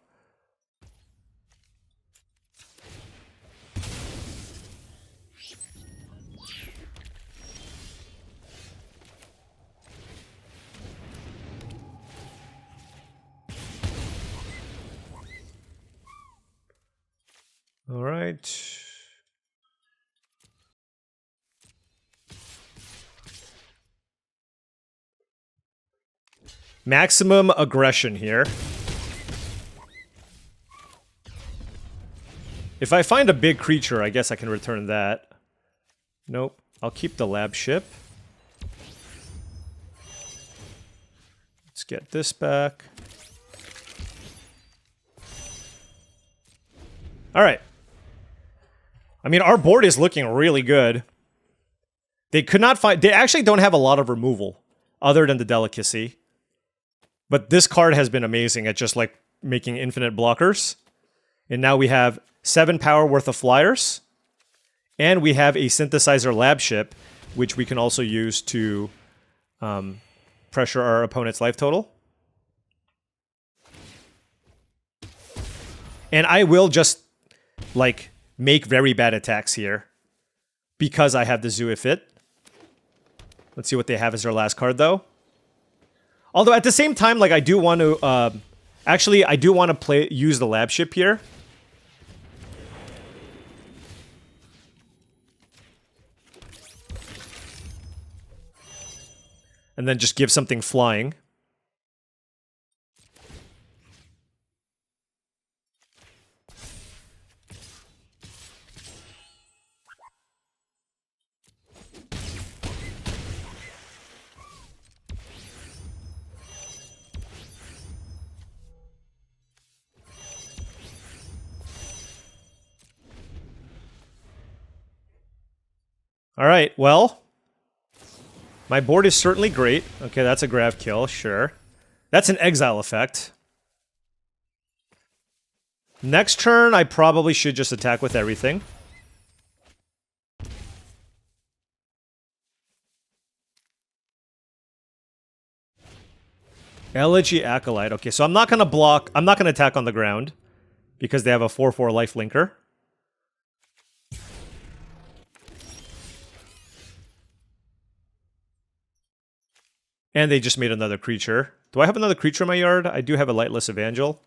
All right. Maximum aggression here. If I find a big creature, I guess I can return that. Nope. I'll keep the lab ship. Let's get this back. All right. I mean, our board is looking really good. They could not find... They actually don't have a lot of removal, other than the Delicacy. But this card has been amazing at just, like, making infinite blockers. And now we have 7 power worth of flyers. And we have a Synthesizer Lab Ship, which we can also use to pressure our opponent's life total. And I will just, like, make very bad attacks here, because I have the Zuifit. Let's see what they have as their last card, though. Although, at the same time, like, I do want to... actually, I do want to use the lab ship here. And then just give something flying. All right, well, my board is certainly great. Okay, that's a grav kill, sure. That's an exile effect. Next turn, I probably should just attack with everything. Elegy Acolyte. Okay, so I'm not going to block. I'm not going to attack on the ground, because they have a 4/4 life linker. And they just made another creature. Do I have another creature in my yard? I do have a Lightless Evangel.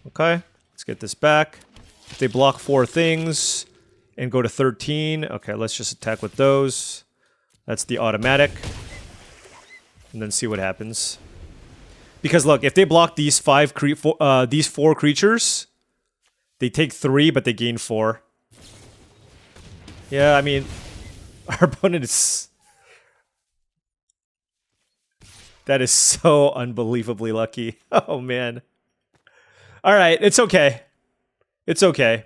Okay, let's get this back. If they block 4 things and go to 13. Okay, let's just attack with those. That's the automatic. And then see what happens. Because look, if they block these 4 creatures, they take 3, but they gain 4. Yeah, I mean, our opponent is... That is so unbelievably lucky. Oh, man. All right, it's okay. It's okay.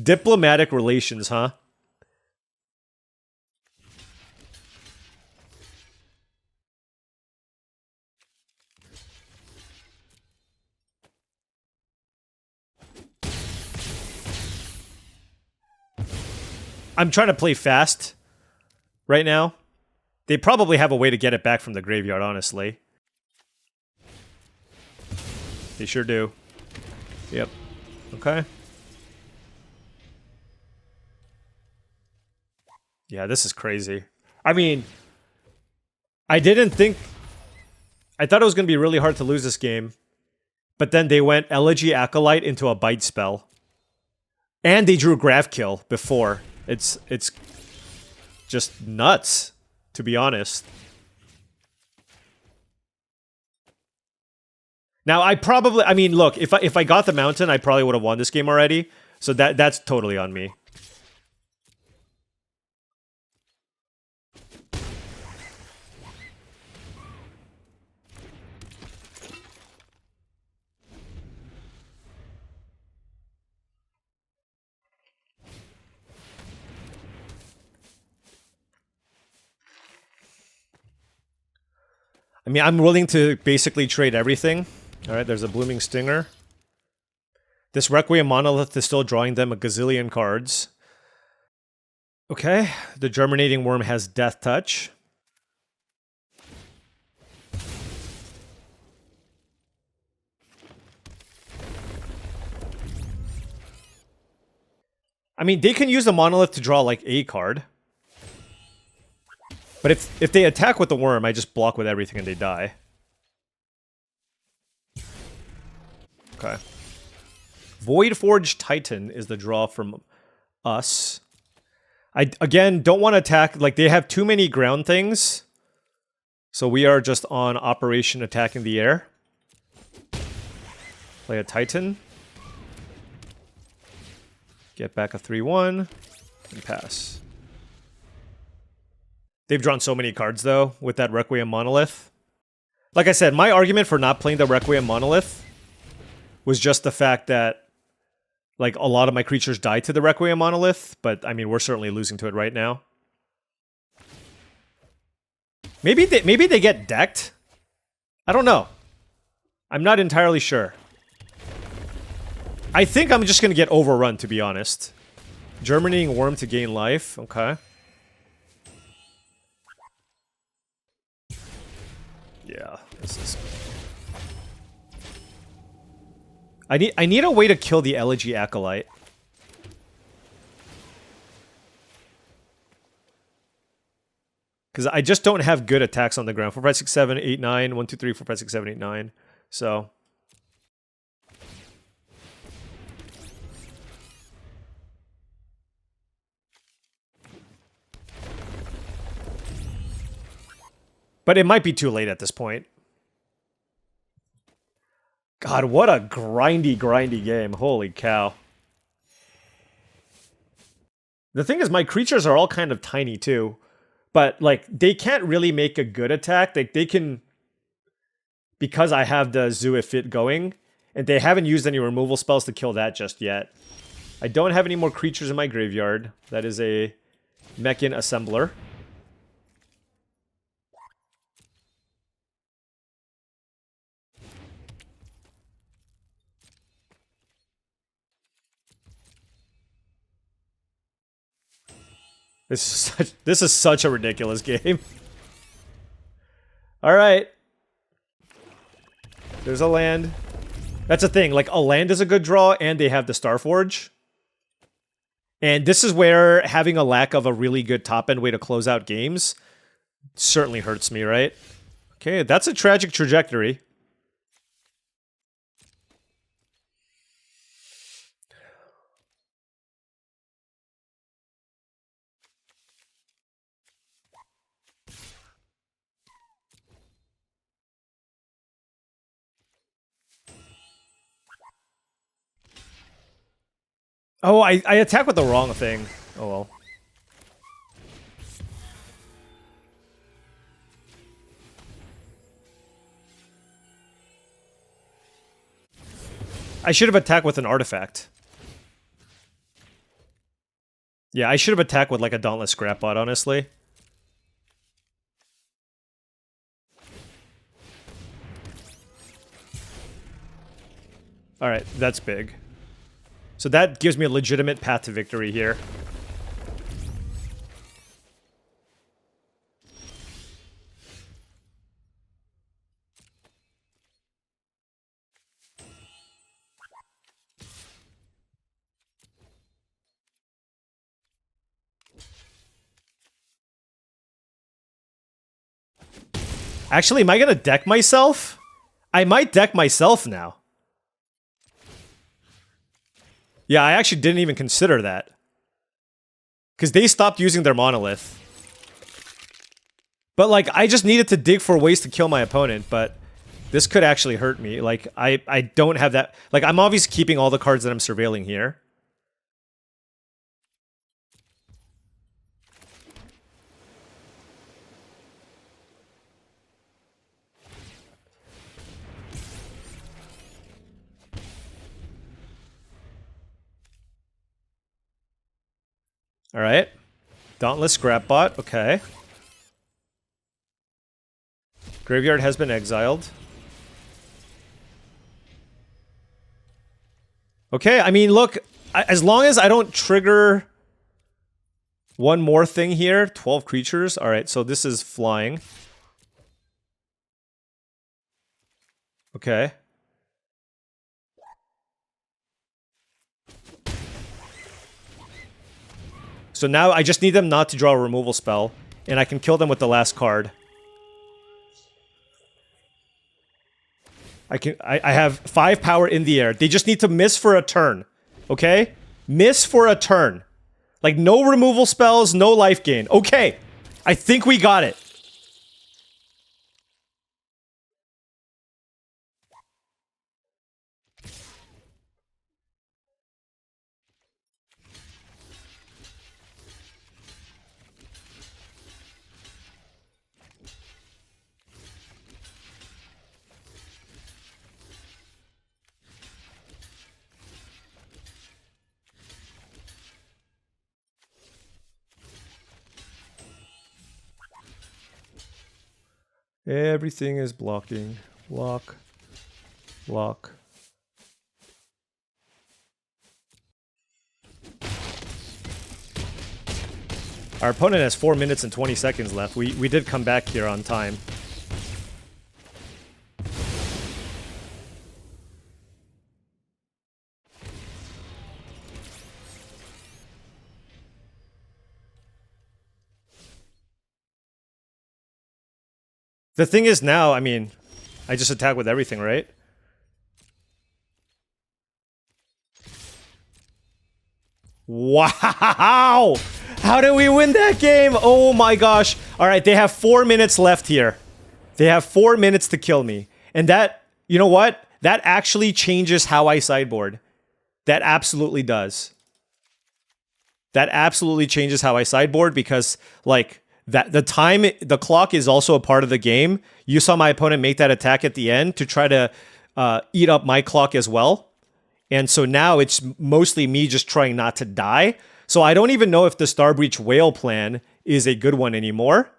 Diplomatic relations, huh? I'm trying to play fast right now. They probably have a way to get it back from the graveyard, honestly. They sure do. Yep. Okay. Yeah, this is crazy. I mean, I didn't think... I thought it was going to be really hard to lose this game. But then they went Elegy Acolyte into a bite spell. And they drew Graph Kill before. It's just nuts, to be honest. Now, I mean, look, if I got the mountain, I probably would have won this game already. So that's totally on me. I mean, I'm willing to basically trade everything. All right, there's a Blooming Stinger. This Requiem Monolith is still drawing them a gazillion cards. Okay, the Germinating Worm has Death Touch. I mean, they can use the Monolith to draw, like, a card. But if they attack with the Worm, I just block with everything and they die. Okay. Voidforged Titan is the draw from us. I, again, don't want to attack. Like, they have too many ground things. So we are just on Operation Attack in the Air. Play a Titan. Get back a 3-1. And pass. They've drawn so many cards, though, with that Requiem Monolith. Like I said, my argument for not playing the Requiem Monolith was just the fact that, like, a lot of my creatures died to the Requiem Monolith, but, I mean, we're certainly losing to it right now. Maybe they get decked? I don't know. I'm not entirely sure. I think I'm just going to get overrun, to be honest. Germinating Worm to gain life. Okay. Yeah, this is... I need a way to kill the Elegy Acolyte. Because I just don't have good attacks on the ground. 4, 5, 6, 7, 8, 9. 1, 2, 3, 4, 5, 6, 7, 8, 9. So... But it might be too late at this point. God, what a grindy game. Holy cow. The thing is, my creatures are all kind of tiny too. But, like, they can't really make a good attack. Like, they can... Because I have the Zuifit going, and they haven't used any removal spells to kill that just yet. I don't have any more creatures in my graveyard. That is a Mechan Assembler. This is such a ridiculous game. Alright. There's a land. That's the thing, like, a land is a good draw, and they have the Starforge. And this is where having a lack of a really good top-end way to close out games certainly hurts me, right? Okay, that's a tragic trajectory. Oh, I attack with the wrong thing. Oh well. I should have attacked with an artifact. Yeah, I should have attacked with like a Dauntless Scrapbot, honestly. Alright, that's big. So that gives me a legitimate path to victory here. Actually, am I gonna deck myself? I might deck myself now. Yeah, I actually didn't even consider that. Because they stopped using their monolith. But, like, I just needed to dig for ways to kill my opponent, but this could actually hurt me. Like, I don't have that... Like, I'm obviously keeping all the cards that I'm surveilling here. Alright. Dauntless Scrapbot, okay. Graveyard has been exiled. Okay, I mean, look, as long as I don't trigger one more thing here, 12 creatures. Alright, so this is flying. Okay. So now I just need them not to draw a removal spell, and I can kill them with the last card. I have 5 power in the air. They just need to miss for a turn. Okay? Miss for a turn. Like, no removal spells, no life gain. Okay. I think we got it. Everything is blocking. Block. Block. Our opponent has 4 minutes and 20 seconds left. We did come back here on time. The thing is now, I mean, I just attack with everything, right? Wow! How did we win that game? Oh my gosh. Alright, they have 4 minutes left here. They have 4 minutes to kill me. And that, you know what? That actually changes how I sideboard. That absolutely does. That absolutely changes how I sideboard because, like, the clock is also a part of the game. You saw my opponent make that attack at the end to try to eat up my clock as well. And so now it's mostly me just trying not to die. So I don't even know if the Starbreach Whale plan is a good one anymore.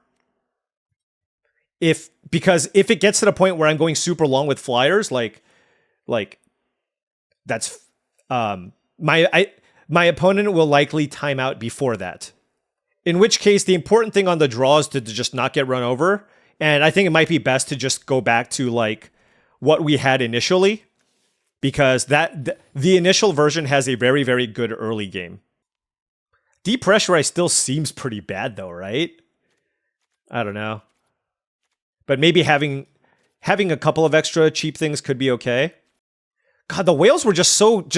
Because if it gets to the point where I'm going super long with flyers, like that's my opponent will likely time out before that. In which case, the important thing on the draw is to just not get run over. And I think it might be best to just go back to, like, what we had initially. Because the initial version has a very, very good early game. Depressurize still seems pretty bad, though, right? I don't know. But maybe having a couple of extra cheap things could be okay. God, the whales were just so...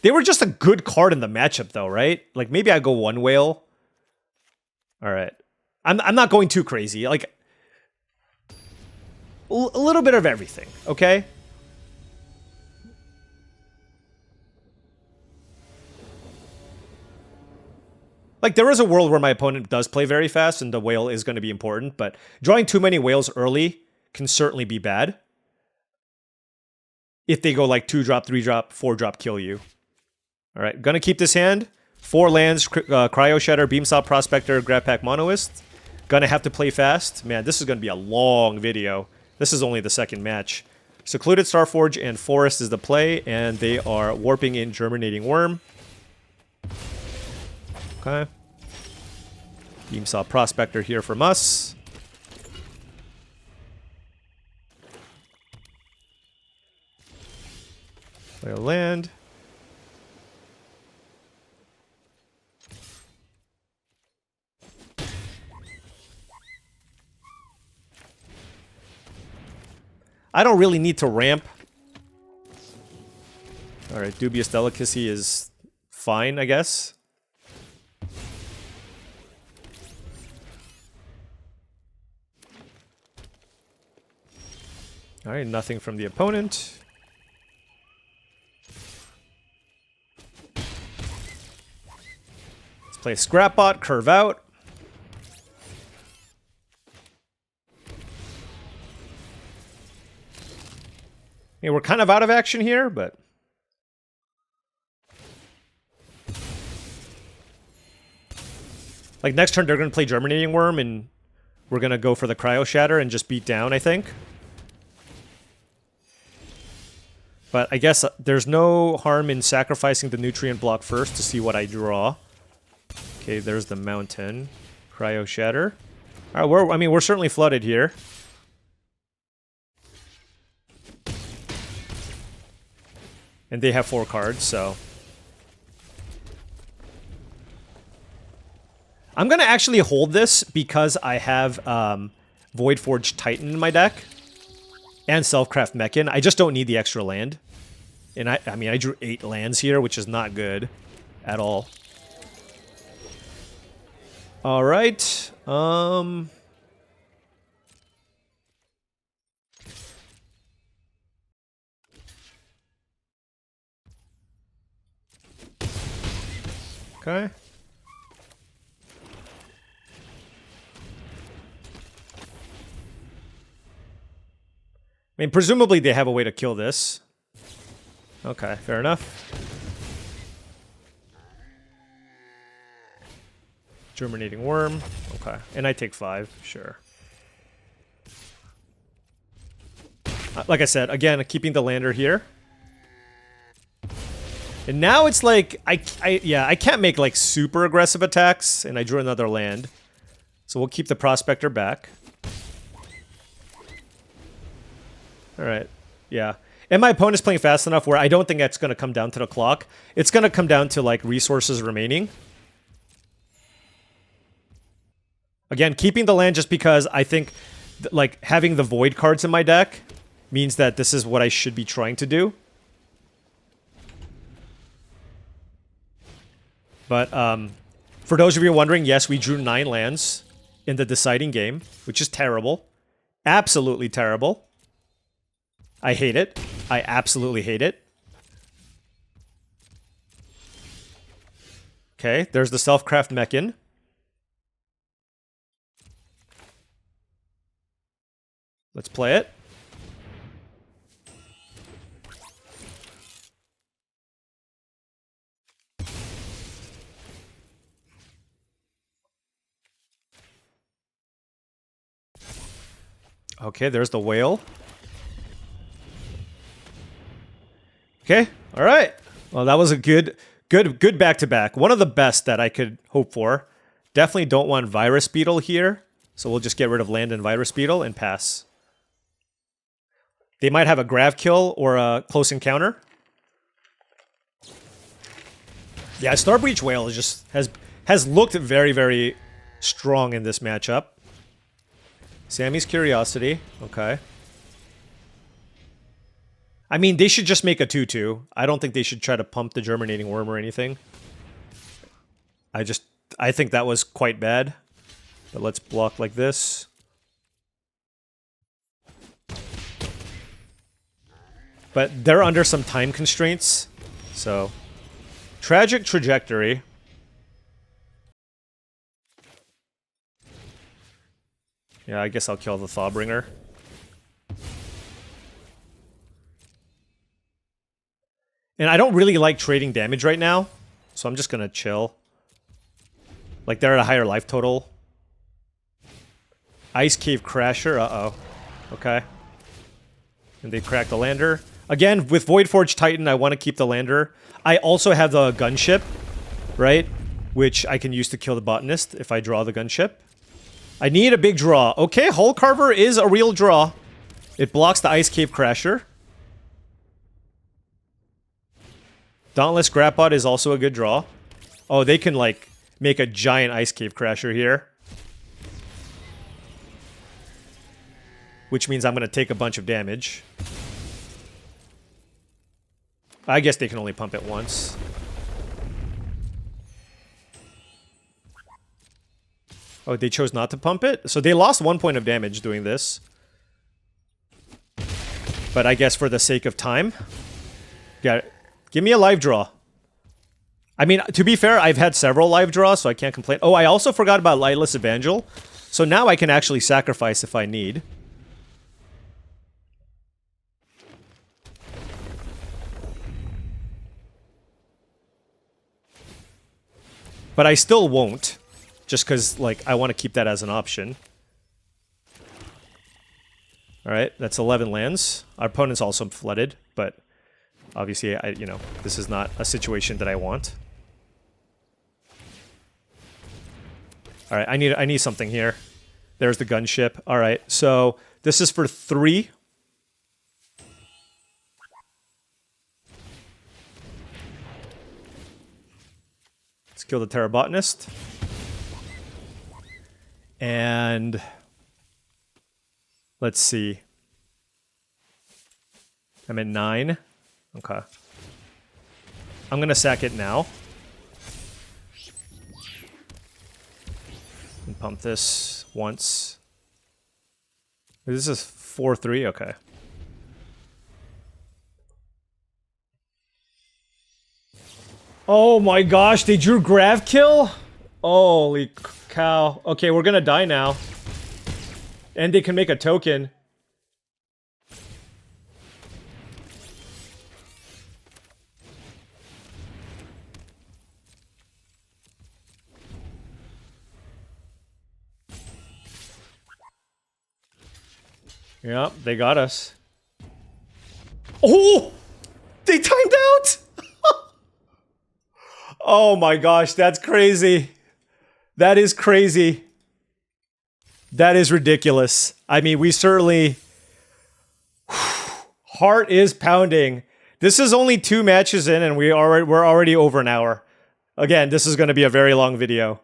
They were just a good card in the matchup, though, right? Like, maybe I go one whale... All right. I'm not going too crazy. Like, a little bit of everything, okay? Like, there is a world where my opponent does play very fast and the whale is going to be important, but drawing too many whales early can certainly be bad. if they go like 2-drop, 3-drop, 4-drop, kill you. All right, gonna keep this hand. 4 lands, Cryo Shatter, Beamsaw Prospector, Grab Pack Monoist. Gonna have to play fast. Man, this is gonna be a long video. This is only the second match. Secluded Starforge and Forest is the play, and they are warping in Germinating Worm. Okay. Beamsaw Prospector here from us. Play a land. I don't really need to ramp. Alright, Dubious Delicacy is fine, I guess. Alright, nothing from the opponent. Let's play Scrapbot, curve out. I mean, we're kind of out of action here, but... Like, next turn they're going to play Germinating Worm, and we're going to go for the Cryo Shatter and just beat down, I think. But I guess there's no harm in sacrificing the Nutrient block first to see what I draw. Okay, there's the Mountain. Cryo Shatter. Alright, we're certainly flooded here. And they have 4 cards, so... I'm going to actually hold this because I have Voidforged Titan in my deck. And Selfcraft Mechan. I just don't need the extra land. And I mean, I drew 8 lands here, which is not good at all. Alright. Okay. I mean, presumably they have a way to kill this. Okay, fair enough. Germinating Worm. Okay, and I take 5, sure. Like I said, again, keeping the lander here. And now it's like, I can't make like super aggressive attacks, and I drew another land. So we'll keep the Prospector back. Alright, yeah. And my opponent's playing fast enough where I don't think that's going to come down to the clock. It's going to come down to like resources remaining. Again, keeping the land just because I think like having the Void cards in my deck means that this is what I should be trying to do. But for those of you wondering, yes, we drew 9 lands in the deciding game, which is terrible. Absolutely terrible. I hate it. I absolutely hate it. Okay, there's the Selfcraft Mechan. Let's play it. Okay, there's the whale. Okay, all right. Well, that was a good back-to-back. One of the best that I could hope for. Definitely don't want Virus Beetle here, so we'll just get rid of land and Virus Beetle and pass. They might have a Grav Kill or a Close Encounter. Yeah, Starbreach Whale is just has looked very, very strong in this matchup. Sammy's Curiosity, okay. I mean, they should just make a 2/2. I don't think they should try to pump the Germinating Worm or anything. I think that was quite bad. But let's block like this. But they're under some time constraints, so... Tragic Trajectory. Yeah, I guess I'll kill the Thawbringer. And I don't really like trading damage right now, so I'm just gonna chill. Like, they're at a higher life total. Ice Cave Crasher, uh-oh. Okay. And they cracked the lander. Again, with Voidforge Titan, I want to keep the lander. I also have the gunship, right? Which I can use to kill the botanist if I draw the gunship. I need a big draw. Okay, Hull Carver is a real draw. It blocks the Ice Cave Crasher. Dauntless Grapbot is also a good draw. Oh, they can, like, make a giant Ice Cave Crasher here. Which means I'm going to take a bunch of damage. I guess they can only pump it once. Oh, they chose not to pump it? So they lost 1 point of damage doing this. But I guess for the sake of time... Yeah, give me a live draw. I mean, to be fair, I've had several live draws, so I can't complain. Oh, I also forgot about Lightless Evangel. So now I can actually sacrifice if I need. But I still won't. Just because, like, I want to keep that as an option. Alright, that's 11 lands. Our opponent's also flooded, but obviously, you know, this is not a situation that I want. Alright, I need something here. There's the gunship. Alright, so this is for 3. Let's kill the Terra Botanist. And let's see. I'm at 9. Okay. I'm gonna sack it now. And pump this once. This is 4-3, okay. Oh my gosh, they drew Grav Kill? Holy cow. Okay, we're gonna die now. And they can make a token. Yep, they got us. Oh! They timed out! Oh my gosh, that's crazy. That is crazy. That is ridiculous. I mean, we certainly... Heart is pounding. This is only 2 matches in and we're already over an hour. Again, this is going to be a very long video.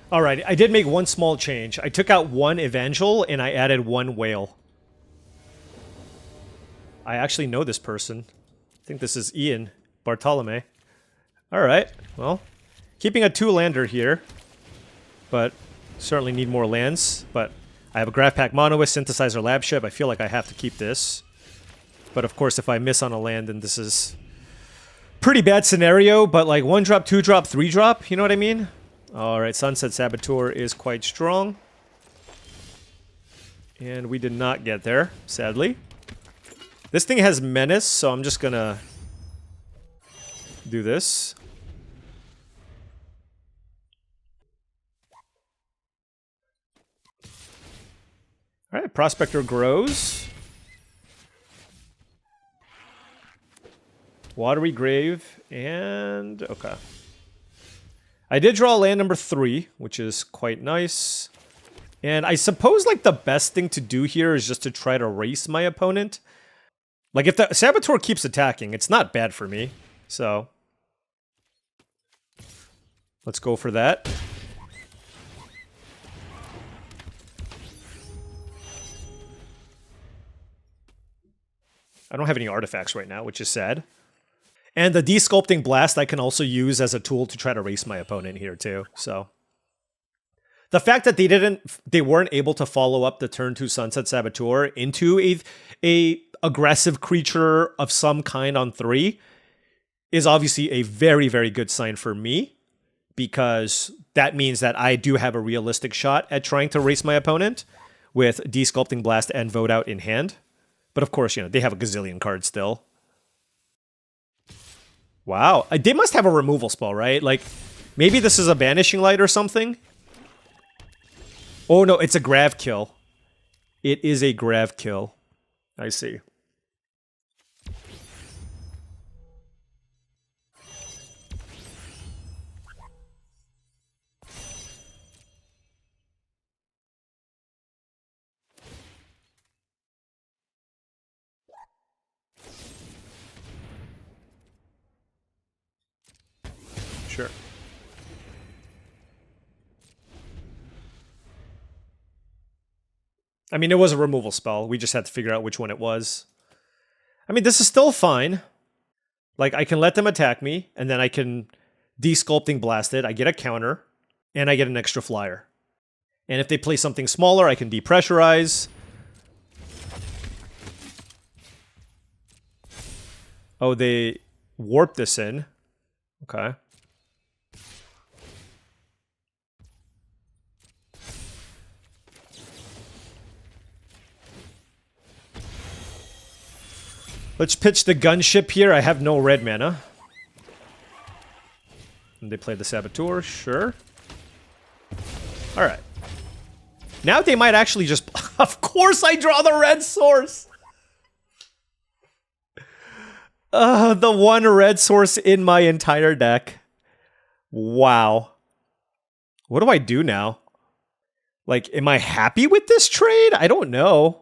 Alright, I did make one small change. I took out 1 Evangel and I added 1 Whale. I actually know this person. I think this is Ian Bartolome. Alright, well, keeping a 2-lander here, but certainly need more lands. But I have a Graph Pack Monolith, Synthesizer Lab Ship. I feel like I have to keep this. But of course, if I miss on a land, then this is pretty bad scenario. But like 1-drop, 2-drop, 3-drop, you know what I mean? Alright, Sunset Saboteur is quite strong. And we did not get there, sadly. This thing has Menace, so I'm just gonna do this. Alright, Prospector grows. Watery Grave, and... okay. I did draw land number 3, which is quite nice. And I suppose, like, the best thing to do here is just to try to race my opponent. Like, if the Saboteur keeps attacking, it's not bad for me. So... let's go for that. I don't have any artifacts right now, which is sad. And the Desculpting Blast I can also use as a tool to try to race my opponent here too, so. The fact that they weren't able to follow up the turn 2 Sunset Saboteur into a aggressive creature of some kind on 3 is obviously a very, very good sign for me, because that means that I do have a realistic shot at trying to race my opponent with Desculpting Blast and Vote Out in hand. But of course, you know, they have a gazillion cards still. Wow. They must have a removal spell, right? Like, maybe this is a Banishing Light or something? Oh, no, it's a Grav kill. It is a Grav kill. I see. Sure. I mean, it was a removal spell. We just had to figure out which one it was. I mean, this is still fine. Like, I can let them attack me, and then I can Desculpting Blast it. I get a counter, and I get an extra flyer. And if they play something smaller, I can depressurize. Oh, they warped this in. Okay. Let's pitch the gunship here. I have no red mana. And they play the Saboteur, sure. Alright. Now they might actually just... Of course I draw the red source! The one red source in my entire deck. Wow. What do I do now? Like, am I happy with this trade? I don't know.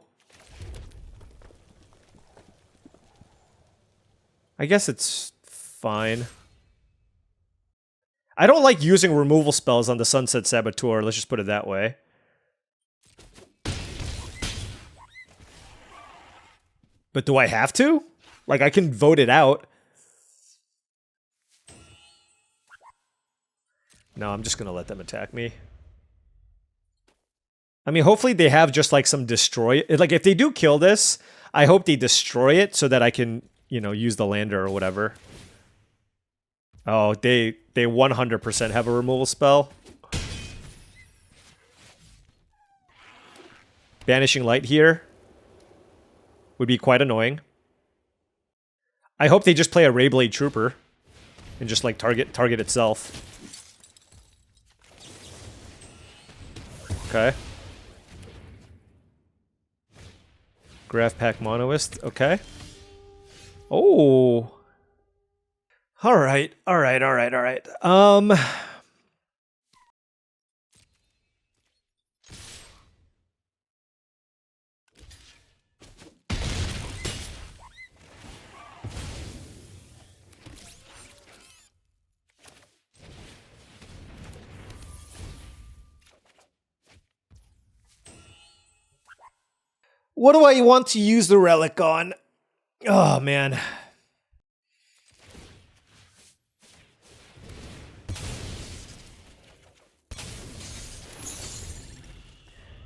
I guess it's fine. I don't like using removal spells on the Sunset Saboteur, let's just put it that way. But do I have to? Like, I can vote it out. No, I'm just gonna let them attack me. I mean, hopefully they have just like some destroy... Like, if they do kill this, I hope they destroy it so that I can... you know, use the lander or whatever. Oh, they 100% have a removal spell. Banishing Light here would be quite annoying. I hope they just play a Rayblade Trooper and just like target itself. Okay. Graph Pack Monoist, okay. Oh. Alright. What do I want to use the relic on? Oh, man.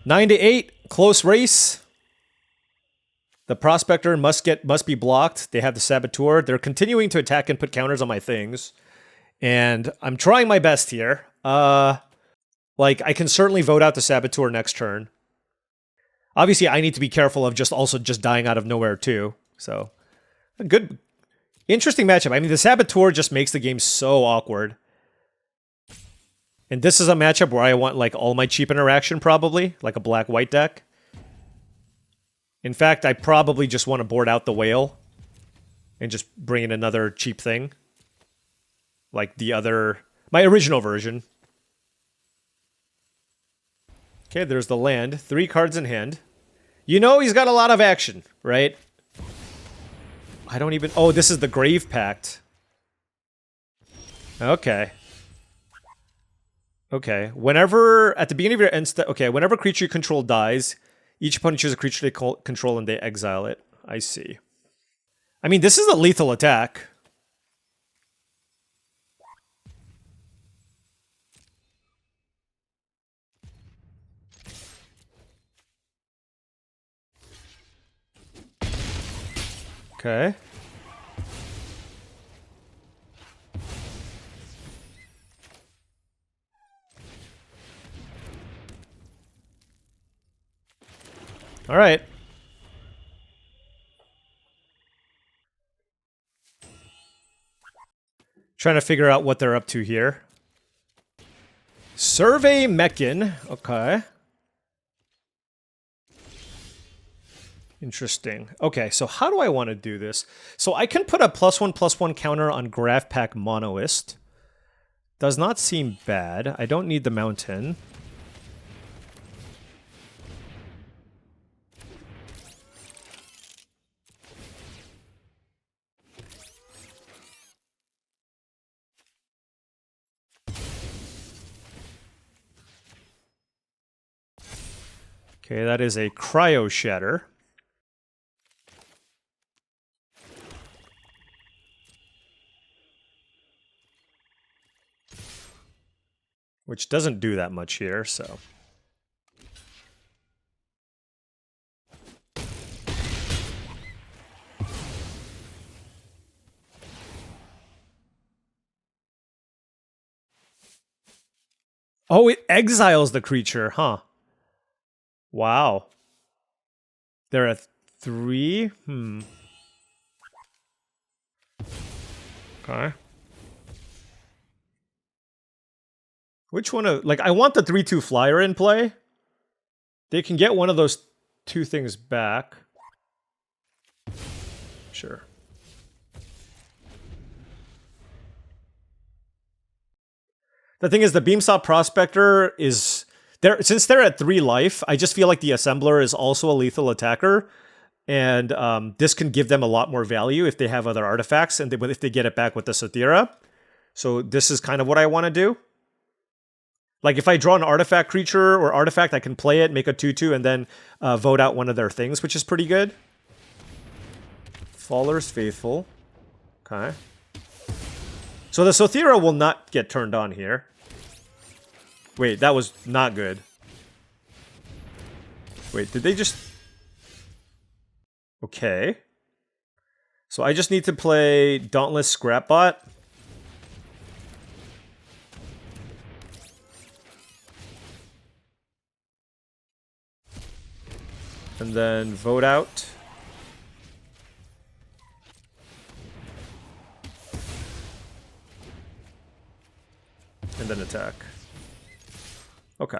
Nine to 8, close race. The Prospector must be blocked. They have the Saboteur. They're continuing to attack and put counters on my things. And I'm trying my best here. Like, I can certainly vote out the Saboteur next turn. Obviously, I need to be careful of just dying out of nowhere, too. So, a good, interesting matchup. I mean, the Saboteur just makes the game so awkward. And this is a matchup where I want, like, all my cheap interaction, probably. Like a black-white deck. In fact, I probably just want to board out the Whale. And just bring in another cheap thing. Like my original version. Okay, there's the land. 3 cards in hand. You know he's got a lot of action, right? I don't even... Oh, this is the Grave Pact. Okay. Okay. Whenever... At the beginning of your end step... Okay, whenever creature you control dies, each opponent chooses a creature they control and they exile it. I see. I mean, this is a lethal attack. Okay. All right. Trying to figure out what they're up to here. Survey Mechan. Okay. Interesting. Okay, so how do I want to do this? So I can put a +1/+1 counter on Graph Pack Monoist. Does not seem bad. I don't need the mountain. Okay, that is a Cryo Shatter. Which doesn't do that much here, so... Oh, it exiles the creature, huh? Wow. They're at 3? Okay. Which one of... Like, I want the 3/2 flyer in play. They can get one of those 2 things back. Sure. The thing is, the Beamsaw Prospector is... Since they're at 3 life, I just feel like the Assembler is also a lethal attacker. And this can give them a lot more value if they have other artifacts, and if they get it back with the Sathira. So this is kind of what I want to do. Like, if I draw an artifact creature or artifact, I can play it, make a 2/2, and then vote out one of their things, which is pretty good. Faller's Faithful. Okay. So the Sathira will not get turned on here. Wait, that was not good. Wait, did they just... Okay. So I just need to play Dauntless Scrapbot. And then vote out. And then attack. Okay.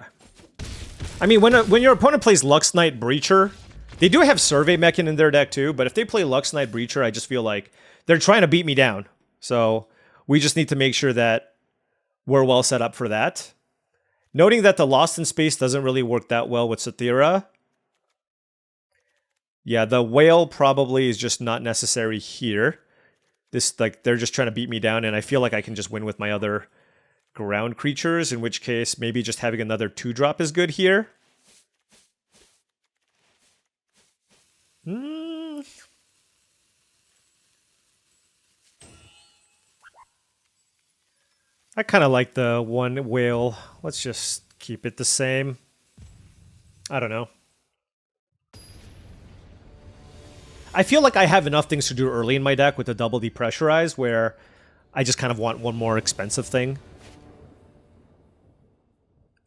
I mean, when your opponent plays Lux Knight Breacher, they do have Survey Mechan in their deck too, but if they play Lux Knight Breacher, I just feel like they're trying to beat me down. So we just need to make sure that we're well set up for that. Noting that the Lost in Space doesn't really work that well with Sathira. Yeah, the Whale probably is just not necessary here. This, like, they're just trying to beat me down, and I feel like I can just win with my other ground creatures, in which case maybe just having another 2-drop is good here. I kind of like the 1 whale. Let's just keep it the same. I don't know. I feel like I have enough things to do early in my deck with the double depressurize, where I just kind of want one more expensive thing.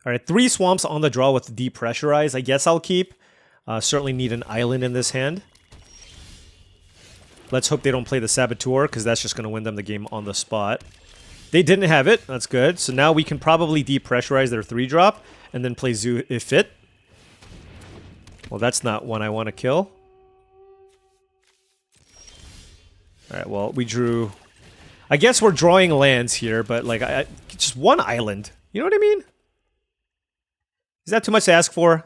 Alright, 3 swamps on the draw with depressurize. I guess I'll keep. Certainly need an island in this hand. Let's hope they don't play the Saboteur, because that's just going to win them the game on the spot. They didn't have it. That's good. So now we can probably depressurize their 3-drop, and then play Zoo if fit. Well, that's not one I want to kill. Alright, well, we drew... I guess we're drawing lands here, but, like, just 1 island. You know what I mean? Is that too much to ask for?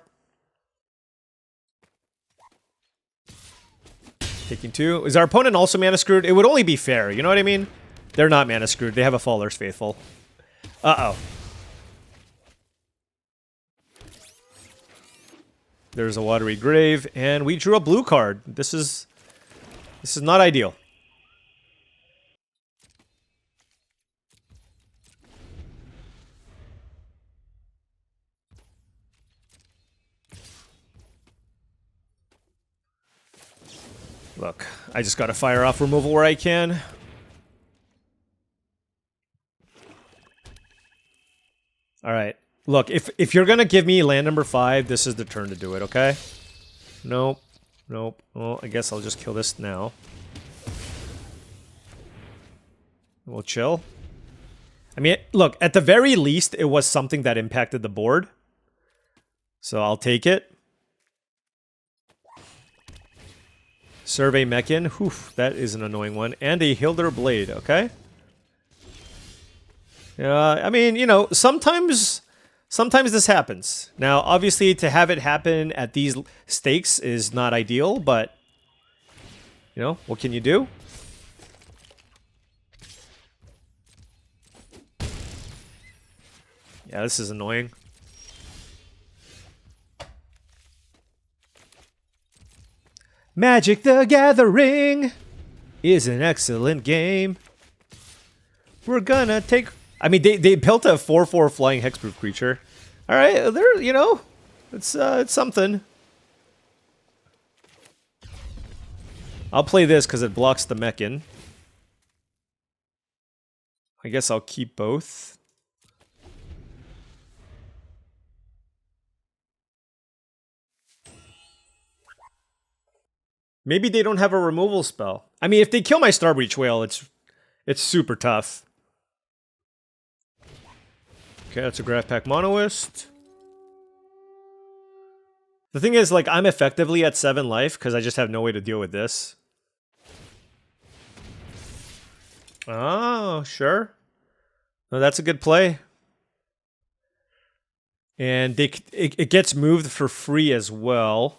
Taking 2. Is our opponent also mana screwed? It would only be fair, you know what I mean? They're not mana screwed. They have a Faller's Faithful. Uh-oh. There's a Watery Grave, and we drew a blue card. This is not ideal. Look, I just gotta fire off removal where I can. Alright. Look, if you're gonna give me land number 5, this is the turn to do it, okay? Nope. Nope. Well, I guess I'll just kill this now. We'll chill. I mean, look, at the very least, it was something that impacted the board. So I'll take it. Survey Mechan. Oof, that is an annoying one. And a Hilder Blade, okay? I mean, you know, sometimes this happens. Now, obviously, to have it happen at these stakes is not ideal, but, you know, what can you do? Yeah, this is annoying. Magic the Gathering is an excellent game. We're gonna take... I mean, they built a 4/4 flying hexproof creature. All right, they're, you know, it's something. I'll play this because it blocks the Mechan. I guess I'll keep both. Maybe they don't have a removal spell. I mean, if they kill my Starbreach Whale, it's super tough. Okay, that's a Graph Pack Monoist. The thing is, like, I'm effectively at 7 life because I just have no way to deal with this. Oh, sure. No, that's a good play. And it gets moved for free as well.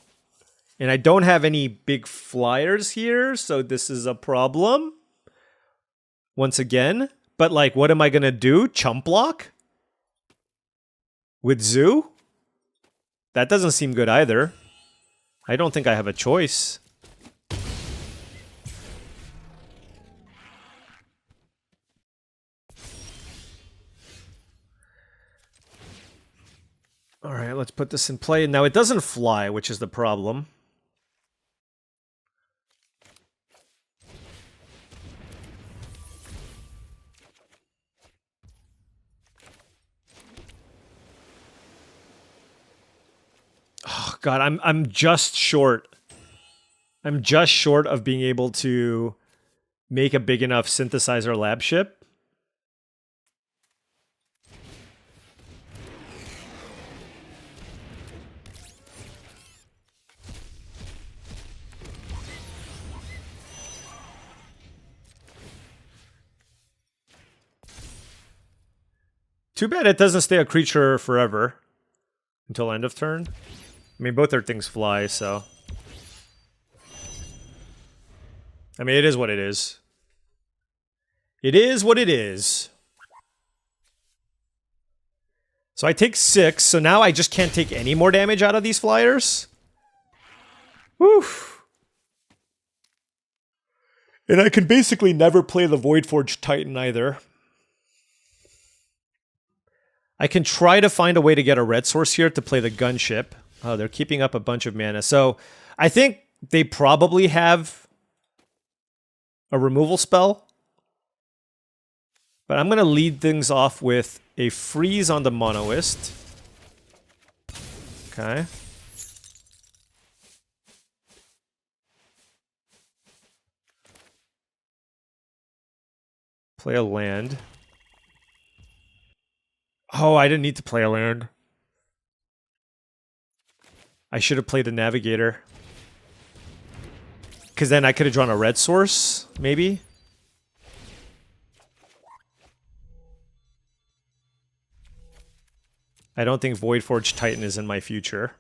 And I don't have any big flyers here, so this is a problem. Once again. But, like, what am I going to do? Chump block? With Zoo? That doesn't seem good either. I don't think I have a choice. Alright, let's put this in play. Now, it doesn't fly, which is the problem. Oh god, I'm just short. I'm just short of being able to make a big enough synthesizer lab ship. Too bad it doesn't stay a creature forever. Until end of turn. I mean, both their things fly, so... I mean, it is what it is. It is what it is. So I take 6, so now I just can't take any more damage out of these flyers. Woof. And I can basically never play the Voidforged Titan either. I can try to find a way to get a red source here to play the gunship. Oh, they're keeping up a bunch of mana. So I think they probably have a removal spell. But I'm going to lead things off with a freeze on the Monoist. Okay. Play a land. Oh, I didn't need to play a land. I should have played the Navigator. Because then I could have drawn a red source, maybe? I don't think Voidforged Titan is in my future.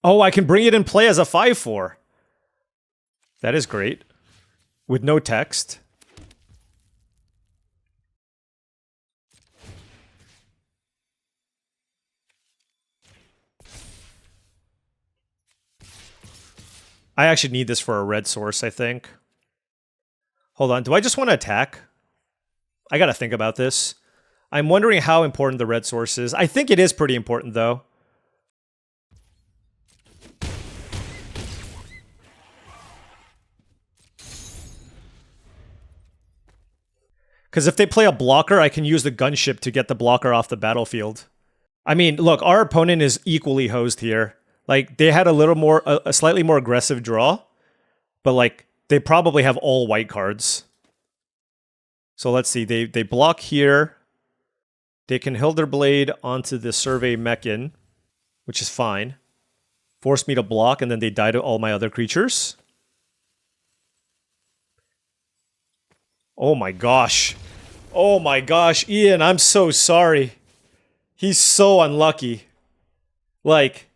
Oh, I can bring it in play as a 5/4. That is great. With no text. I actually need this for a red source, I think. Hold on, do I just want to attack? I gotta think about this. I'm wondering how important the red source is. I think it is pretty important, though. Because if they play a blocker, I can use the gunship to get the blocker off the battlefield. I mean, look, our opponent is equally hosed here. Like, they had a little more, a slightly more aggressive draw, but, like, they probably have all white cards. So let's see. They block here. They can Hilderblade onto the Survey Mechan, which is fine. Force me to block, and then they die to all my other creatures. Oh my gosh. Oh my gosh, Ian, I'm so sorry. He's so unlucky. Like,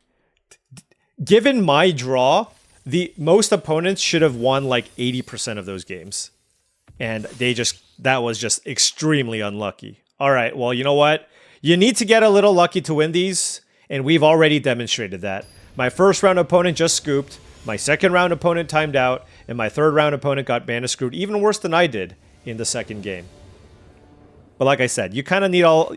given my draw, the most opponents should have won like 80% of those games. And that was just extremely unlucky. All right, well, you know what? You need to get a little lucky to win these, and we've already demonstrated that. My first round opponent just scooped, my second round opponent timed out, and my third round opponent got mana screwed even worse than I did in the second game. But like I said, you kind of need all,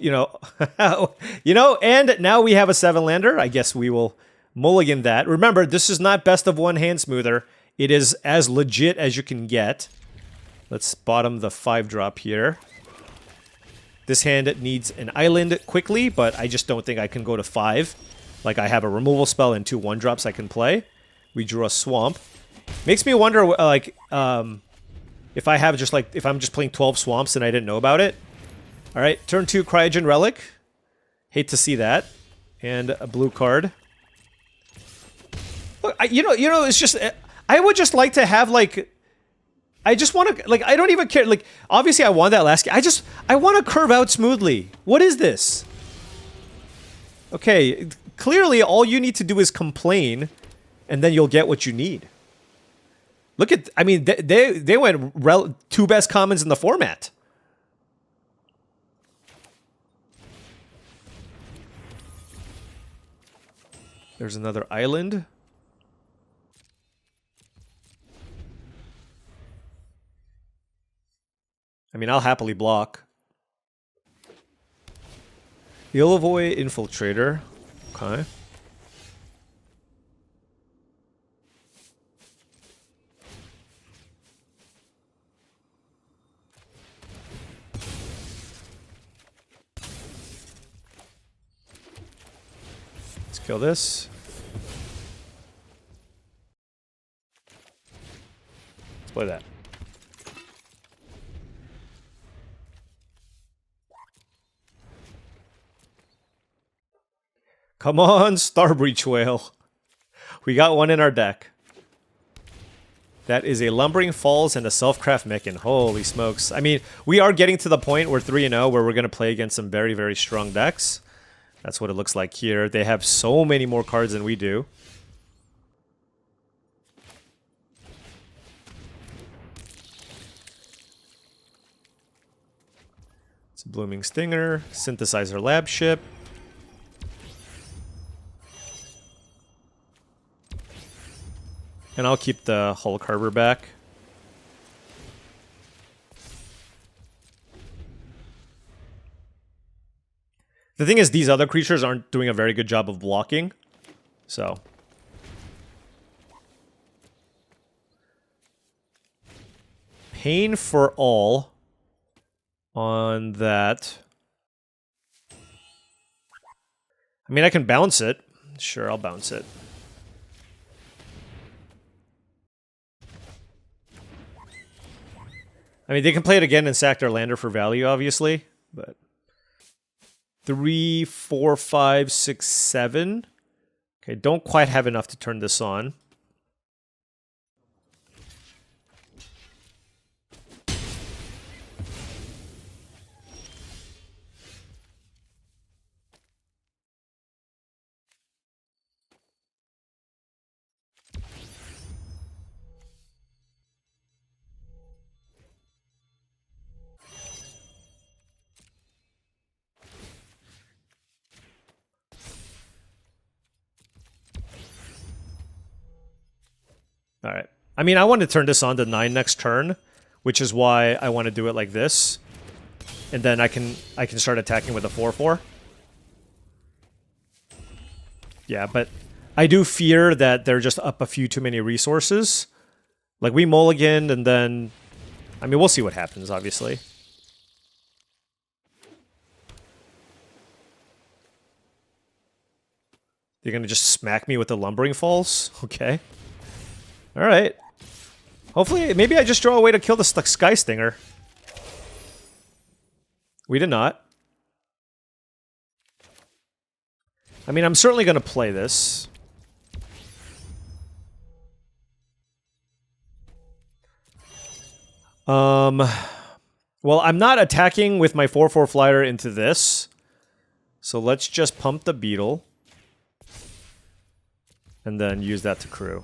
and now we have a 7-lander. I guess we will mulligan that. Remember, this is not best of one hand smoother. It is as legit as you can get. Let's bottom the 5-drop here. This hand needs an island quickly, but I just don't think I can go to 5. Like, I have a removal spell and 2 1-drops I can play. We drew a swamp. Makes me wonder, like, if I have just, like, if I'm just playing 12 swamps and I didn't know about it. All right, turn 2 Cryogen Relic. Hate to see that. And a blue card. Look, it's just, I would just like to have, like, I just want to, like, I don't even care. Like, obviously I won that last game. I want to curve out smoothly. What is this? Okay, clearly all you need to do is complain, and then you'll get what you need. Look at, I mean, they went 2 best commons in the format. There's another island. I mean, I'll happily block. Ilovoy Infiltrator. Okay. Let's kill this. Let's play that. Come on, Starbreach Whale. We got one in our deck. That is a Lumbering Falls and a Selfcraft Mechan. Holy smokes. I mean, we are getting to the point where 3-0 where we're going to play against some very, very strong decks. That's what it looks like here. They have so many more cards than we do. It's a Blooming Stinger, Synthesizer Lab Ship. And I'll keep the Hulk Harbor back. The thing is, these other creatures aren't doing a very good job of blocking. So. Pain for all on that. I mean, I can bounce it. Sure, I'll bounce it. I mean, they can play it again and sack their lander for value, obviously, but 3, 4, 5, 6, 7. Okay, don't quite have enough to turn this on. All right. I mean, I want to turn this on to 9 next turn, which is why I want to do it like this. And then I can start attacking with a 4/4. Yeah, but I do fear that they're just up a few too many resources. Like, we mulliganed, and then... I mean, we'll see what happens, obviously. You're going to just smack me with the Lumbering Falls? Okay. Alright. Hopefully, maybe I just draw a way to kill the Sky Stinger. We did not. I mean, I'm certainly going to play this. Well, I'm not attacking with my 4/4 flyer into this. So let's just pump the beetle. And then use that to crew.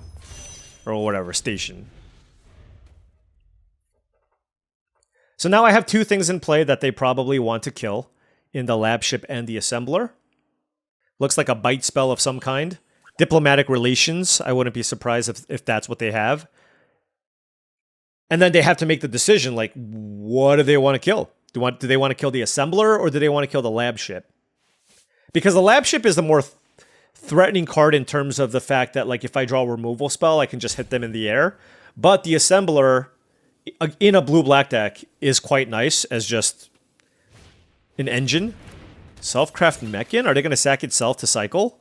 Or whatever, station. So now I have two things in play that they probably want to kill in the lab ship and the assembler. Looks like a bite spell of some kind. Diplomatic relations. I wouldn't be surprised if that's what they have. And then they have to make the decision, like, what do they want to kill? Do they want to kill the assembler, or do they want to kill the lab ship? Because the lab ship is the more threatening card in terms of the fact that, like, if I draw a removal spell, I can just hit them in the air. But the assembler, in a blue-black deck, is quite nice as just an engine. Self-craft Mechan? Are they going to sack itself to cycle?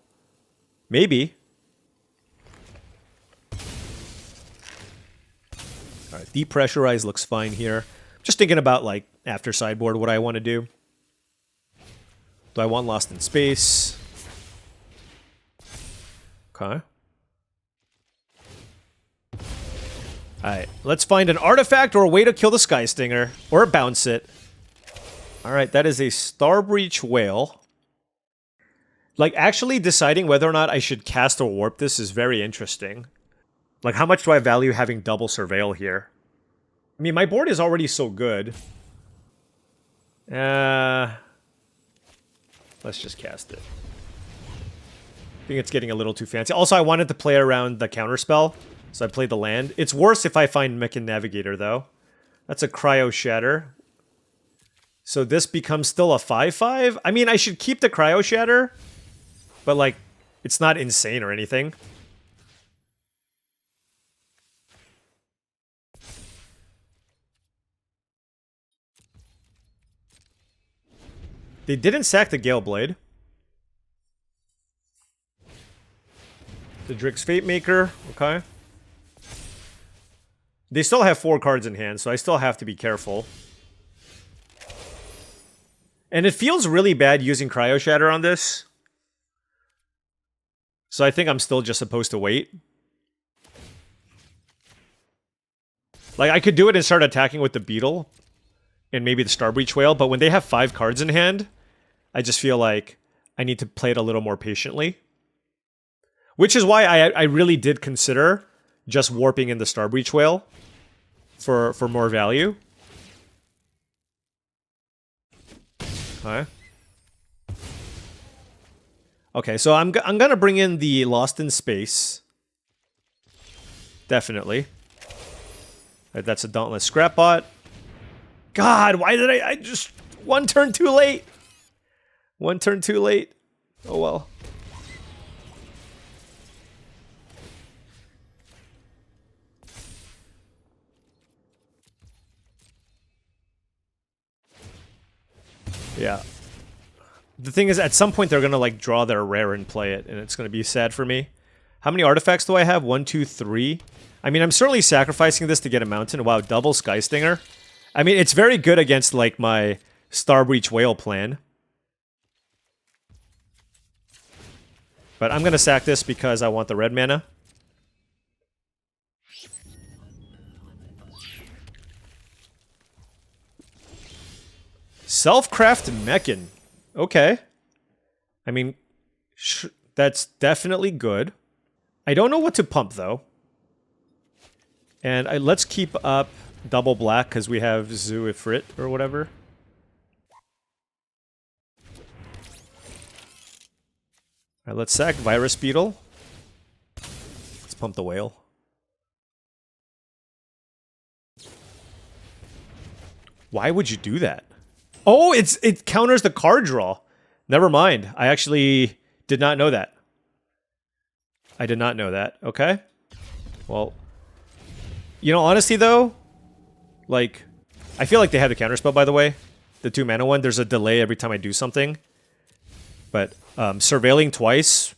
Maybe. Alright, depressurize looks fine here. Just thinking about, like, after sideboard, what I want to do. Do I want Lost in Space? Okay. Alright, let's find an artifact or a way to kill the Sky Stinger. Or bounce it. Alright, that is a Starbreach Whale. Like, actually deciding whether or not I should cast or warp this is very interesting. Like, how much do I value having double Surveil here? I mean, my board is already so good. Let's just cast it. I think it's getting a little too fancy. Also, I wanted to play around the counterspell, so I played the land. It's worse if I find Mechan Navigator, though. That's a Cryo Shatter. So this becomes still a 5/5? I mean, I should keep the Cryo Shatter, but, like, it's not insane or anything. They didn't sack the Gale Blade. The Drix Fatemaker, okay. They still have 4 cards in hand, so I still have to be careful. And it feels really bad using Cryo Shatter on this. So I think I'm still just supposed to wait. Like, I could do it and start attacking with the Beetle. And maybe the Starbreach Whale, but when they have 5 cards in hand, I just feel like I need to play it a little more patiently. Which is why I really did consider just warping in the Starbreach Whale for more value. Okay. Okay, so I'm gonna bring in the Lost in Space. Definitely. That's a Dauntless Scrapbot. God, why did I just... One turn too late! One turn too late. Oh well. Yeah. The thing is, at some point they're gonna, like, draw their rare and play it, and it's gonna be sad for me. How many artifacts do I have? 1, 2, 3. I mean, I'm certainly sacrificing this to get a mountain. Wow, double Sky Stinger. I mean, it's very good against, like, my Starbreach Whale plan. But I'm gonna sack this because I want the red mana. Self-craft Mechan. Okay. I mean, that's definitely good. I don't know what to pump, though. And let's keep up double black, because we have Zu Ifrit, or whatever. Alright, let's sack Virus Beetle. Let's pump the whale. Why would you do that? Oh, it counters the card draw. Never mind. I actually did not know that. I did not know that. Okay. Well, you know, honestly, though, like, I feel like they have the counterspell, by the way. The 2-mana one. There's a delay every time I do something. But surveilling twice...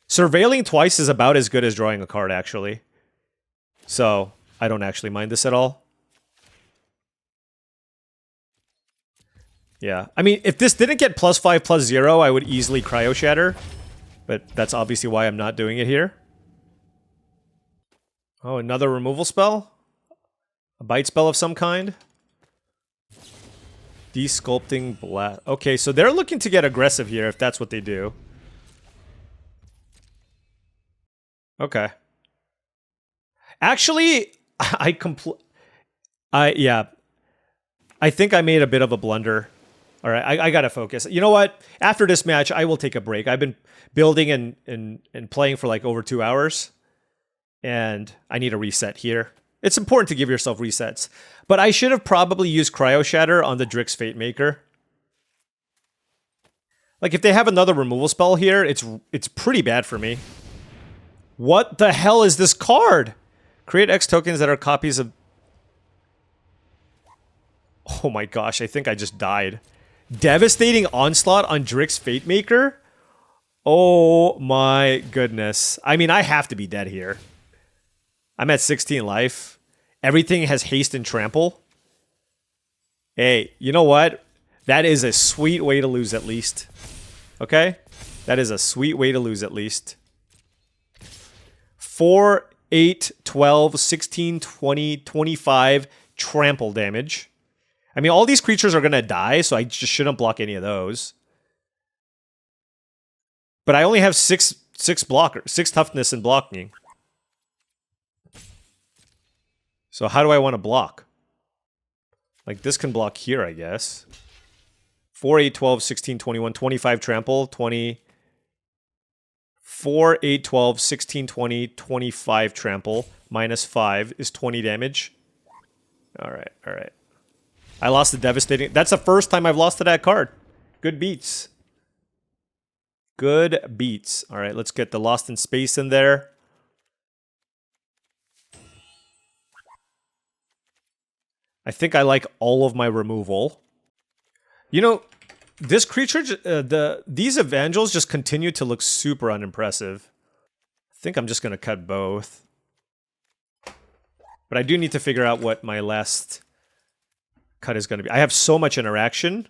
Surveilling twice is about as good as drawing a card, actually. So, I don't actually mind this at all. Yeah. I mean, if this didn't get +5/+0, I would easily Cryo Shatter. But that's obviously why I'm not doing it here. Oh, another removal spell? A bite spell of some kind? Desculpting Blast. Okay, so they're looking to get aggressive here if that's what they do. Okay. Actually, yeah. I think I made a bit of a blunder. All right, I gotta focus. You know what? After this match, I will take a break. I've been building and playing for like over 2 hours, and I need a reset here. It's important to give yourself resets, but I should have probably used Cryo Shatter on the Drix Fate Maker. Like if they have another removal spell here, it's pretty bad for me. What the hell is this card? Create X tokens that are copies of... Oh my gosh, I think I just died. Devastating Onslaught on Drix Fate Maker? Oh my goodness. I mean, I have to be dead here. I'm at 16 life. Everything has haste and trample. Hey, you know what? That is a sweet way to lose at least. Okay? That is a sweet way to lose at least. 4, 8, 12, 16, 20, 25 trample damage. I mean, all these creatures are going to die, so I just shouldn't block any of those. But I only have 6 toughness and blocking. So how do I want to block? Like, this can block here, I guess. 4, 8, 12, 16, 21, 25 trample, 20... 4, 8, 12, 16, 20, 25 trample, minus 5 is 20 damage. Alright, alright. I lost the devastating... That's the first time I've lost to that card. Good beats. Good beats. Alright, let's get the Lost in Space in there. I think I like all of my removal. You know, this creature, these Evangels just continue to look super unimpressive. I think I'm just going to cut both. But I do need to figure out what my last cut is going to be. I have so much interaction.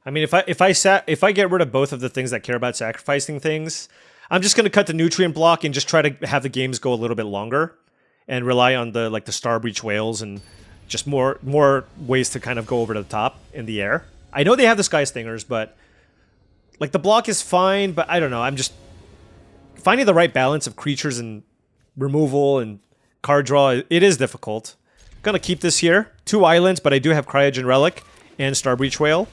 I mean, if I get rid of both of the things that care about sacrificing things, I'm just going to cut the nutrient block and just try to have the games go a little bit longer and rely on the Starbreach Whales and just more ways to kind of go over the top in the air. I know they have the Sky Stingers, but like the block is fine, but I don't know. I'm just finding the right balance of creatures and removal and card draw. It is difficult. Gonna keep this here. 2 islands, but I do have Cryogen Relic and Starbreach Whale.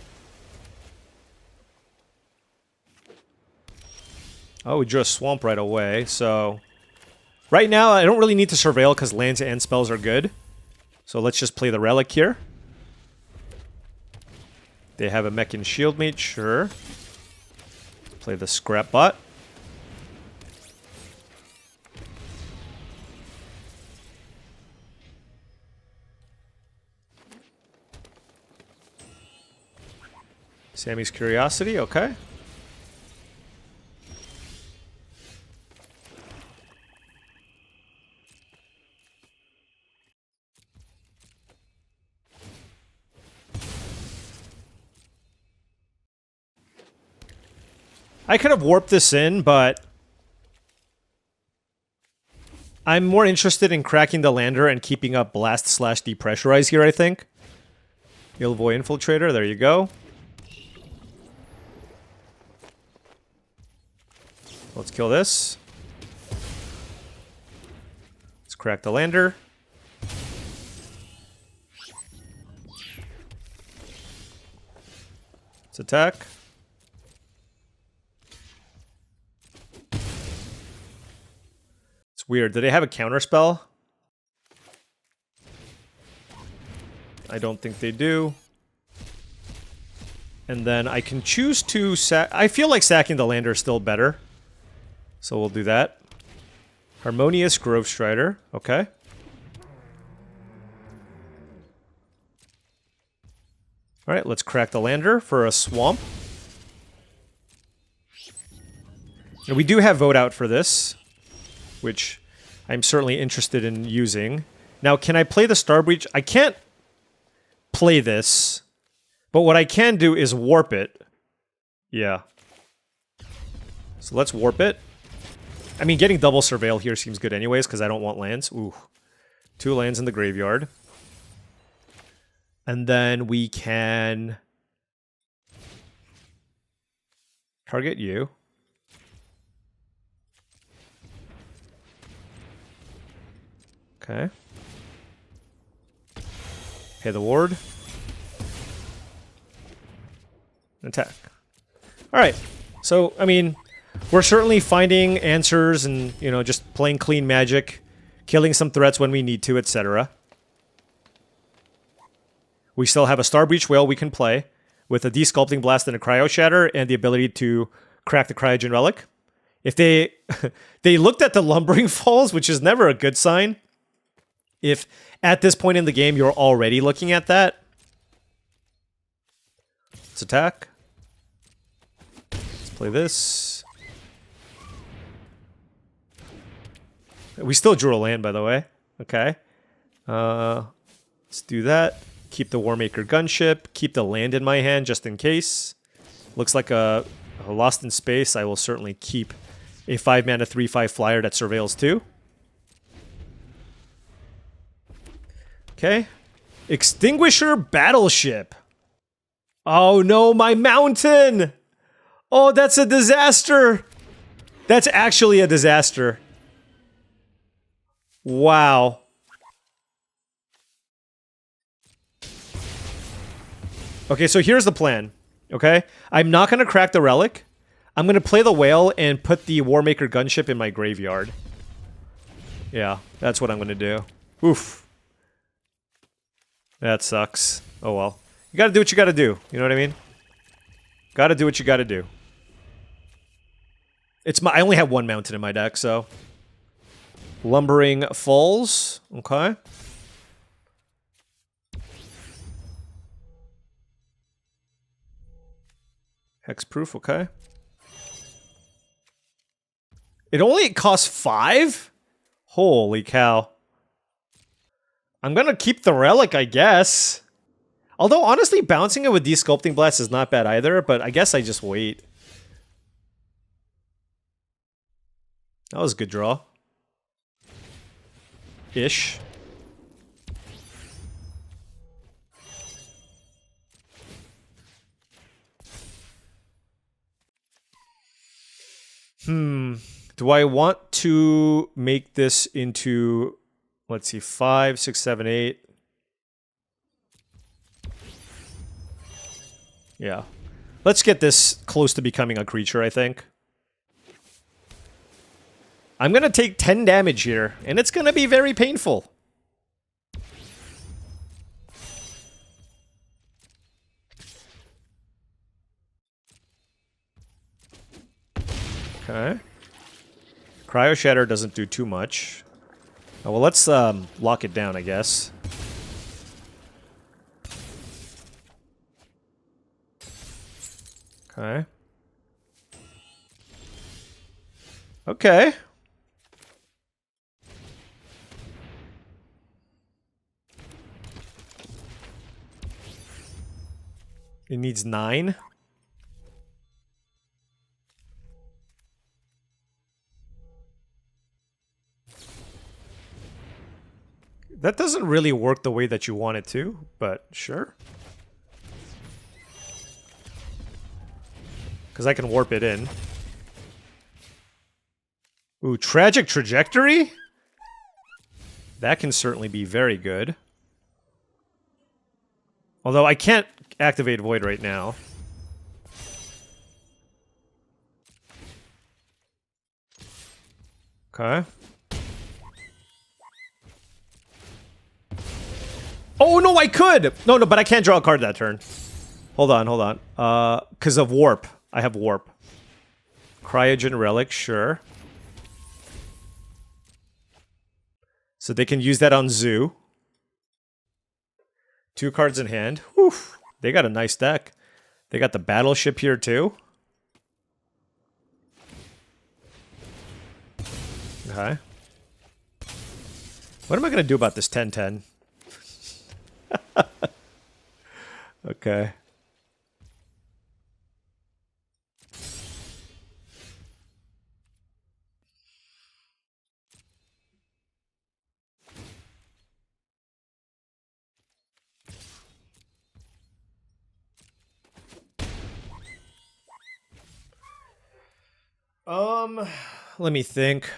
Oh, we drew a Swamp right away, so... Right now, I don't really need to Surveil because lands and spells are good. So let's just play the Relic here. They have a Mech and Shieldmate, sure. Play the Scrap Bot. Sammy's Curiosity, okay. I could have warped this in, but I'm more interested in cracking the lander and keeping up Blast/Depressurize here, I think. Ilvoy Infiltrator, there you go. Let's kill this. Let's crack the lander. Let's attack. It's weird. Do they have a counterspell? I don't think they do. And then I can choose to sack... I feel like sacking the lander is still better. So we'll do that. Harmonious Grove Strider. Okay. Alright, let's crack the lander for a swamp. And we do have Vote Out for this, which I'm certainly interested in using. Now, can I play the Starbreach? I can't play this. But what I can do is warp it. Yeah. So let's warp it. I mean, getting double surveil here seems good anyways, because I don't want lands. Ooh. 2 lands in the graveyard. And then we can target you. Okay. Pay the ward. Attack. Alright. So, I mean, we're certainly finding answers and, you know, just playing clean Magic, killing some threats when we need to, etc. We still have a Star Breach Whale we can play with a Desculpting Blast and a Cryo Shatter and the ability to crack the Cryogen Relic. If they they looked at the Lumbering Falls, which is never a good sign. If at this point in the game you're already looking at that. Let's attack. Let's play this. We still drew a land, by the way. Okay. Let's do that. Keep the Warmaker Gunship. Keep the land in my hand just in case. Looks like a Lost in Space. I will certainly keep a 5-mana 3/5 flyer that surveils too. Okay. Extinguisher Battleship. Oh no, my mountain! Oh, that's a disaster! That's actually a disaster. Wow. Okay, so here's the plan, okay? I'm not going to crack the Relic. I'm going to play the Whale and put the Warmaker Gunship in my graveyard. Yeah, that's what I'm going to do. Oof. That sucks. Oh well. You got to do what you got to do. You know what I mean? Got to do what you got to do. I only have 1 mountain in my deck, so... Lumbering Falls. Okay. Hexproof, okay. It only costs 5? Holy cow. I'm gonna keep the Relic, I guess. Although, honestly, bouncing it with Desculpting Blast is not bad either, but I guess I just wait. That was a good draw. Ish. Do I want to make this into, let's see, 5, 6, 7, 8? Yeah. Let's get this close to becoming a creature, I think. I'm gonna take 10 damage here, and it's gonna be very painful. Okay. Cryo Shatter doesn't do too much. Oh, well, let's lock it down, I guess. Okay. Okay. It needs 9. That doesn't really work the way that you want it to, but sure. Because I can warp it in. Ooh, Tragic Trajectory? That can certainly be very good. Although I can't activate Void right now. Okay. Oh, no, I could! No, but I can't draw a card that turn. Hold on. Because of Warp. I have Warp. Cryogen Relic, sure. So they can use that on Zoo. 2 cards in hand. Whew. They got a nice deck. They got the Battleship here, too. Okay. What am I going to do about this 10-10? Okay. Let me think.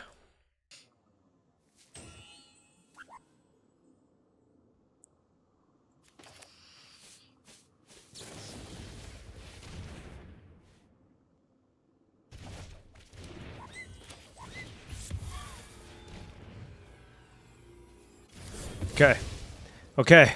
Okay. Okay.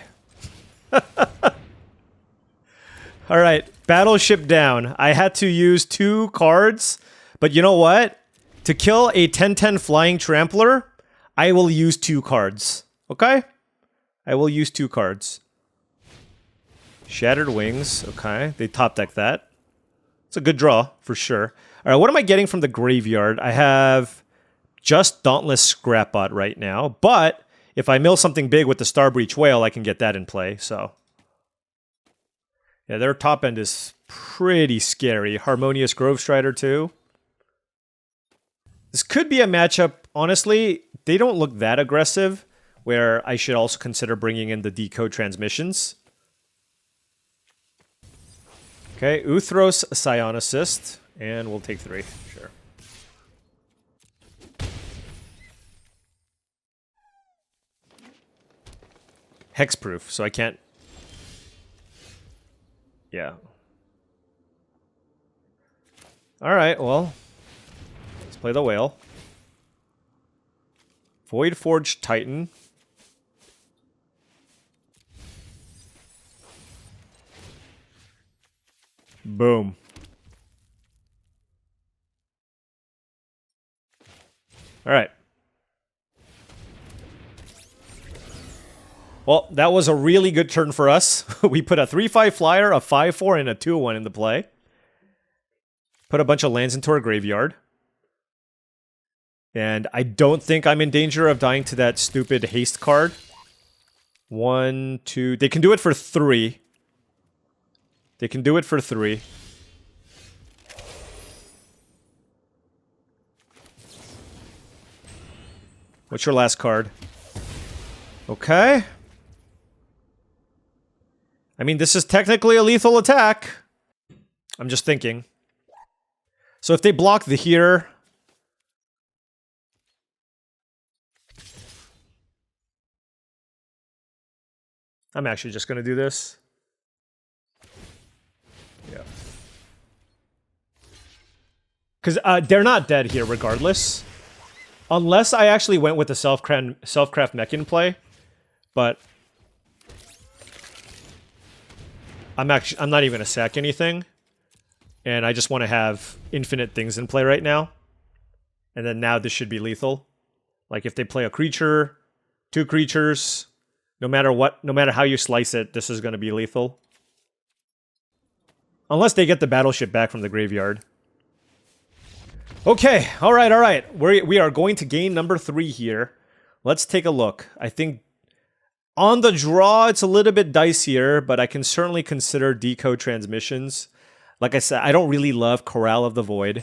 All right. Battleship down. I had to use 2 cards, but you know what? To kill a 10/10 flying trampler, I will use 2 cards. Okay? I will use 2 cards. Shattered Wings. Okay. They top deck that. It's a good draw, for sure. All right, what am I getting from the graveyard? I have just Dauntless Scrapbot right now, but if I mill something big with the Starbreach Whale, I can get that in play, so. Yeah, their top end is pretty scary. Harmonious Grove Strider, too. This could be a matchup, honestly, they don't look that aggressive, where I should also consider bringing in the Decode Transmissions. Okay, Uthros Scion Assist, and we'll take 3, sure. Hexproof, so I can't... Yeah. Alright, well, let's play the whale. Void Forge Titan. Boom. Alright. Well, that was a really good turn for us. We put a 3/5 flyer, a 5/4, and a 2/1 into play. Put a bunch of lands into our graveyard. And I don't think I'm in danger of dying to that stupid haste card. 1, 2... They can do it for 3. They can do it for 3. What's your last card? Okay. I mean, this is technically a lethal attack. I'm just thinking. So if they block the here... I'm actually just going to do this. Yeah. Because they're not dead here regardless. Unless I actually went with the self-craft mech in play. But... I'm not even going to sack anything. And I just want to have infinite things in play right now. And then now this should be lethal. Like if they play a creature, 2 creatures, no matter what, no matter how you slice it, this is going to be lethal. Unless they get the battleship back from the graveyard. Okay, alright. We are going to game number 3 here. Let's take a look. I think on the draw, it's a little bit dicier, but I can certainly consider Decode Transmissions. Like I said, I don't really love Corral of the Void.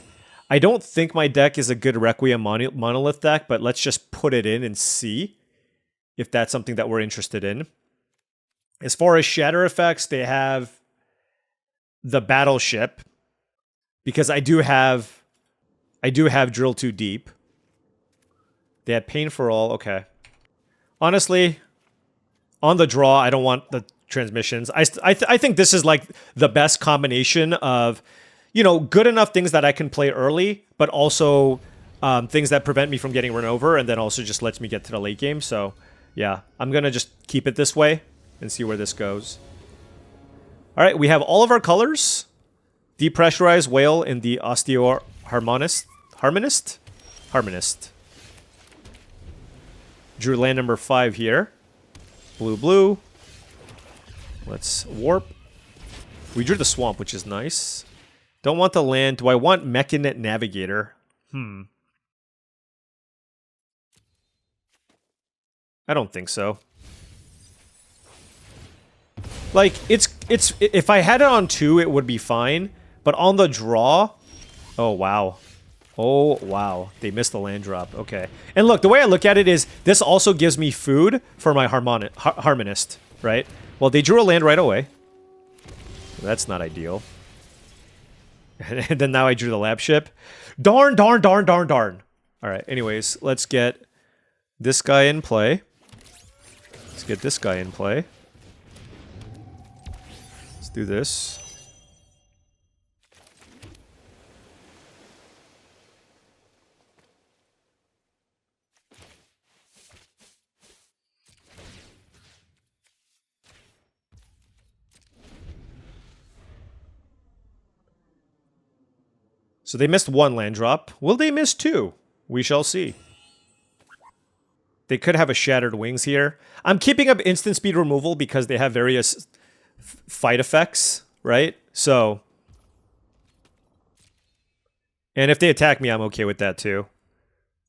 I don't think my deck is a good Requiem Monolith deck, but let's just put it in and see if that's something that we're interested in. As far as Shatter effects, they have the Battleship, because I do have Drill Too Deep. They have Pain for All, okay. Honestly... On the draw, I don't want the transmissions. I think this is like the best combination of, you know, good enough things that I can play early, but also things that prevent me from getting run over, and then also just lets me get to the late game. So, yeah, I'm going to just keep it this way and see where this goes. All right, we have all of our colors. Depressurized Whale in the Osteo Harmonist. Drew land number 5 here. Blue. Let's warp. We drew the swamp, which is nice. Don't want the land. Do I want Mechanet Navigator? I don't think so. Like, it's if I had it on 2, it would be fine. But on the draw... Oh, wow. Oh, wow. They missed the land drop. Okay. And look, the way I look at it is, this also gives me food for my Harmonist, right? Well, they drew a land right away. That's not ideal. And then now I drew the lab ship. Darn, darn, darn, darn, darn. Alright, anyways, let's get this guy in play. Let's get this guy in play. Let's do this. So they missed 1 land drop. Will they miss 2? We shall see. They could have a Shattered Wings here. I'm keeping up instant speed removal because they have various fight effects, right? So... And if they attack me, I'm okay with that too.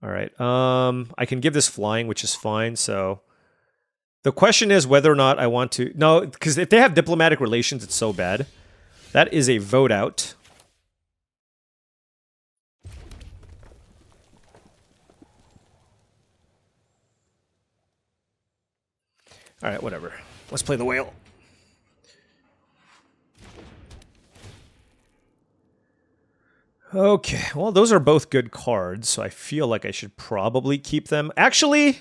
Alright, I can give this flying, which is fine, so... The question is whether or not I want to... No, because if they have diplomatic relations, it's so bad. That is a vote out. Alright, whatever. Let's play the whale. Okay, well, those are both good cards, so I feel like I should probably keep them. Actually,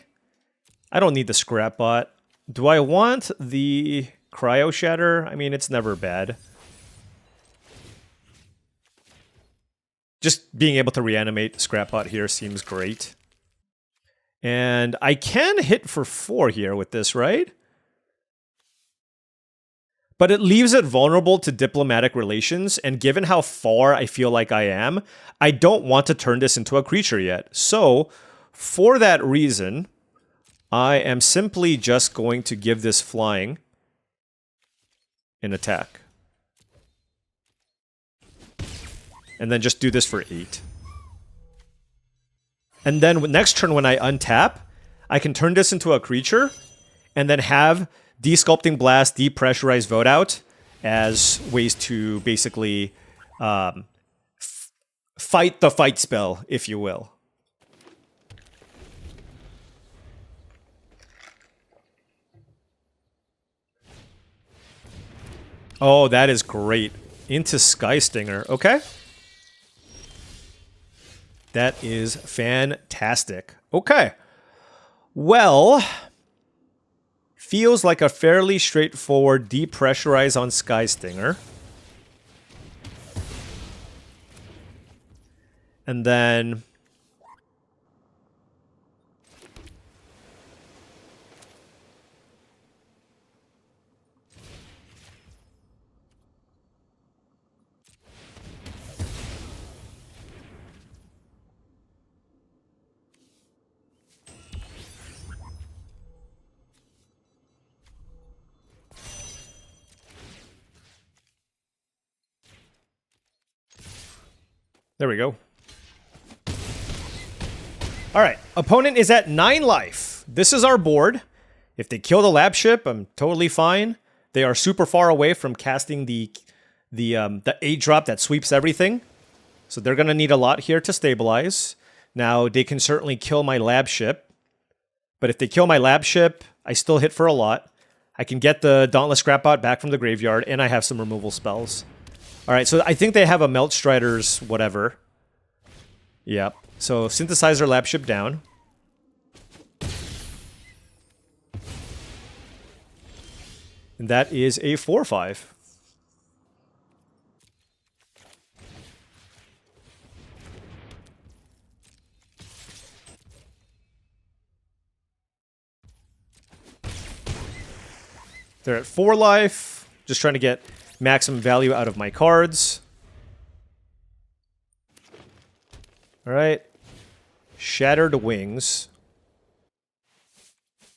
I don't need the Scrap Bot. Do I want the Cryo Shatter? I mean, it's never bad. Just being able to reanimate Scrap Bot here seems great. And I can hit for 4 here with this, right? But it leaves it vulnerable to diplomatic relations, and given how far I feel like I am, I don't want to turn this into a creature yet. So, for that reason, I am simply just going to give this flying an attack. And then just do this for 8. And then next turn when I untap, I can turn this into a creature and then have Desculpting Blast, Depressurize, Vote Out as ways to basically fight the fight spell, if you will. Oh, that is great. Into Sky Stinger. Okay. That is fantastic. Okay. Well, feels like a fairly straightforward depressurize on Sky Stinger. And then... There we go. Alright, opponent is at 9 life. This is our board. If they kill the lab ship, I'm totally fine. They are super far away from casting the 8-drop that sweeps everything. So they're going to need a lot here to stabilize. Now, they can certainly kill my lab ship. But if they kill my lab ship, I still hit for a lot. I can get the Dauntless Scrapbot back from the graveyard, and I have some removal spells. Alright, so I think they have a Melt Strider's whatever. Yep. So, Synthesizer Lab Ship down. And that is a 4/5. They're at 4 life. Just trying to get maximum value out of my cards. Alright. Shattered Wings.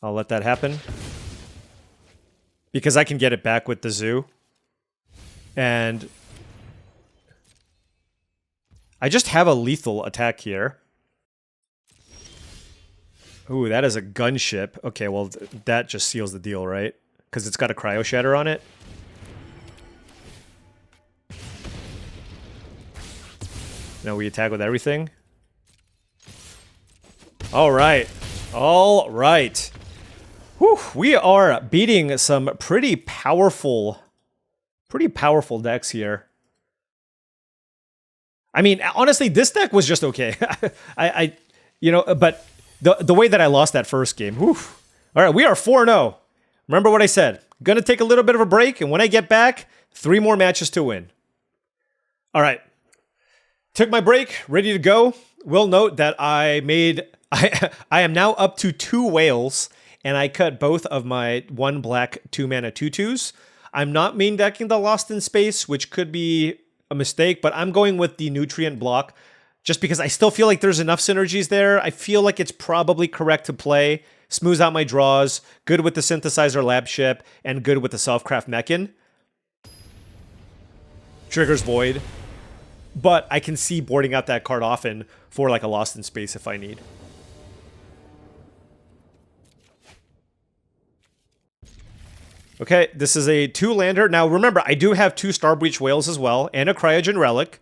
I'll let that happen. Because I can get it back with the zoo. And I just have a lethal attack here. Ooh, that is a gunship. Okay, well, that just seals the deal, right? because it's got a Cryo Shatter on it. Now we attack with everything. All right. All right. Whew, we are beating some pretty powerful decks here. I mean, honestly, this deck was just okay. You know, but the way that I lost that first game. Whew. All right, we are 4-0. Remember what I said. Gonna take a little bit of a break, and when I get back, 3 more matches to win. All right. Took my break, ready to go. Will note that I am now up to 2 whales, and I cut both of my 1 black 2-mana 2/2s. I'm not main decking the Lost in Space, which could be a mistake, but I'm going with the Nutrient block just because I still feel like there's enough synergies there. I feel like it's probably correct to play. Smooths out my draws, good with the Synthesizer Lab Ship, and good with the Selfcraft Mechan. Triggers Void. But I can see boarding out that card often for like a Lost in Space if I need. Okay, this is a 2-lander. Now remember, I do have 2 Starbreach Whales as well, and a Cryogen Relic.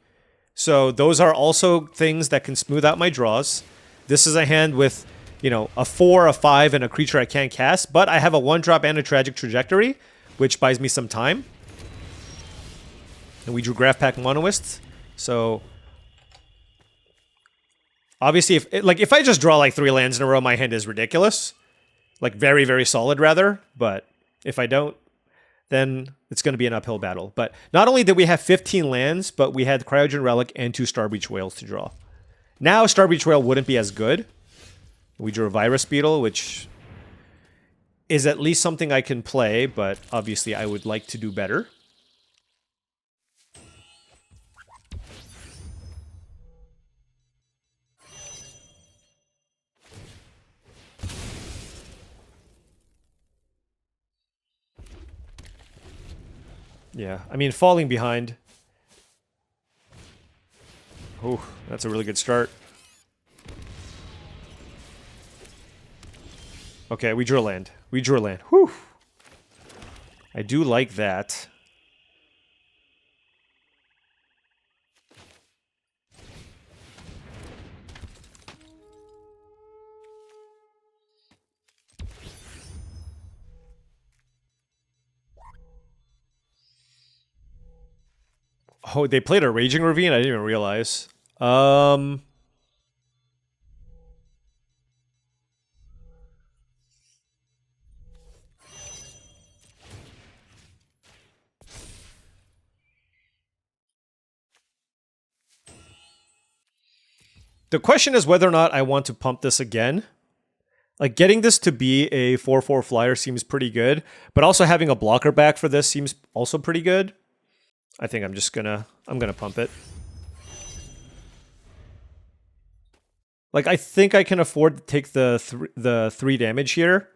So those are also things that can smooth out my draws. This is a hand with, you know, a 4, a 5, and a creature I can't cast, but I have a 1-drop and a Tragic Trajectory, which buys me some time. And we drew Graph Pack Monoist. So obviously, if I just draw like 3 lands in a row, my hand is ridiculous. Like very, very solid rather. But if I don't, then it's going to be an uphill battle. But not only did we have 15 lands, but we had Cryogen Relic and 2 Starbreach Whales to draw. Now Starbreach Whale wouldn't be as good. We drew a Virus Beetle, which is at least something I can play, but obviously I would like to do better. Yeah, I mean, falling behind. Oh, that's a really good start. Okay, we drew a land. We drew a land. Whew. I do like that. Oh, they played a Raging Ravine? I didn't even realize. The question is whether or not I want to pump this again. Like, getting this to be a 4/4 flyer seems pretty good, but also having a blocker back for this seems also pretty good. I think I'm just gonna pump it. Like, I think I can afford to take the 3 damage here.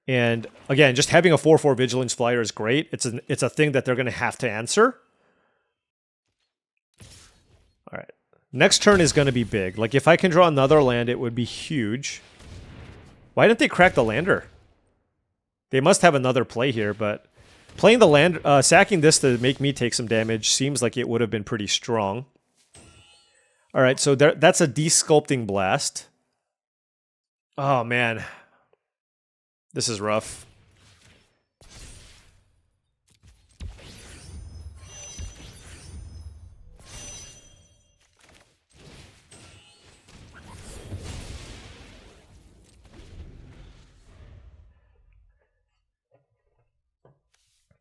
And again, just having a 4/4 Vigilance flyer is great. It's a thing that they're gonna have to answer. All right. Next turn is gonna be big. Like, if I can draw another land, it would be huge. Why didn't they crack the lander? They must have another play here, but playing the land, sacking this to make me take some damage seems like it would have been pretty strong. All right, so that's a Desculpting Blast. Oh, man. This is rough.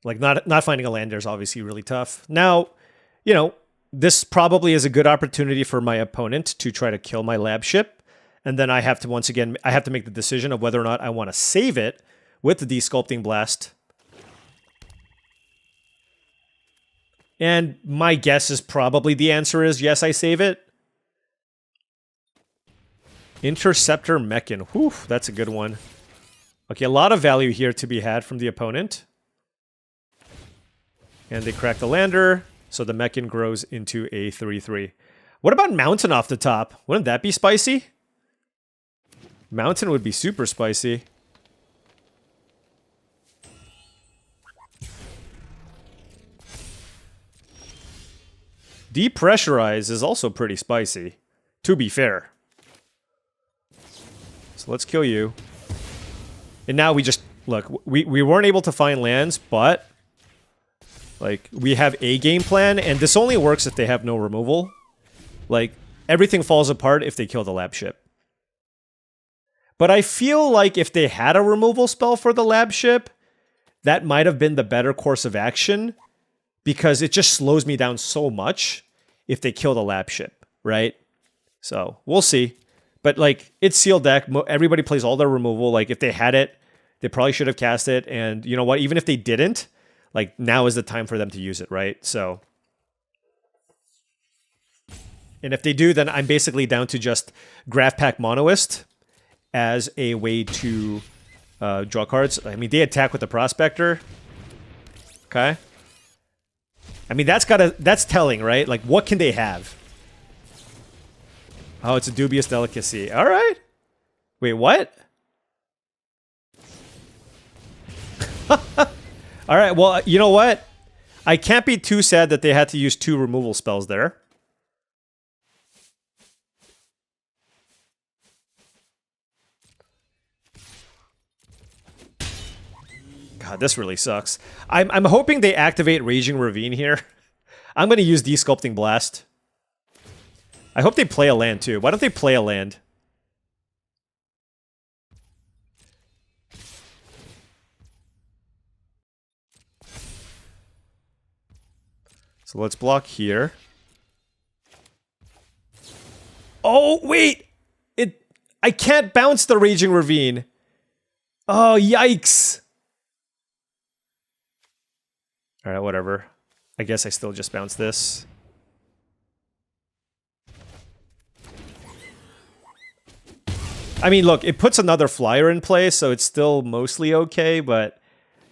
Like, not finding a land there is obviously really tough. Now, you know, this probably is a good opportunity for my opponent to try to kill my lab ship. And then I have to, once again, I have to make the decision of whether or not I want to save it with the Desculpting Blast. And my guess is probably the answer is yes, I save it. Interceptor Mechan. Whew, that's a good one. Okay, a lot of value here to be had from the opponent. And they crack the lander, so the Mechan grows into a 3/3. What about Mountain off the top? Wouldn't that be spicy? Mountain would be super spicy. Depressurize is also pretty spicy, to be fair. So let's kill you. And now we just... Look, we weren't able to find lands, but... Like, we have a game plan, and this only works if they have no removal. Like, everything falls apart if they kill the lab ship. But I feel like if they had a removal spell for the lab ship, that might have been the better course of action, because it just slows me down so much if they kill the lab ship, right? So, we'll see. But, like, it's sealed deck. Everybody plays all their removal. Like, if they had it, they probably should have cast it. And you know what? Even if they didn't, like, now is the time for them to use it, right? So... And if they do, then I'm basically down to just Graph Pack Monoist as a way to draw cards. I mean, they attack with the Prospector. Okay. I mean, that's telling, right? Like, what can they have? Oh, it's a dubious delicacy. All right. Wait, what? All right, well, you know what? I can't be too sad that they had to use 2 removal spells there. God, this really sucks. I'm hoping they activate Raging Ravine here. I'm going to use Desculpting Blast. I hope they play a land too. Why don't they play a land? So let's block here. Oh, wait! I can't bounce the Raging Ravine. Oh, yikes! Alright, whatever. I guess I still just bounce this. I mean, look, it puts another flyer in play, so it's still mostly okay, but...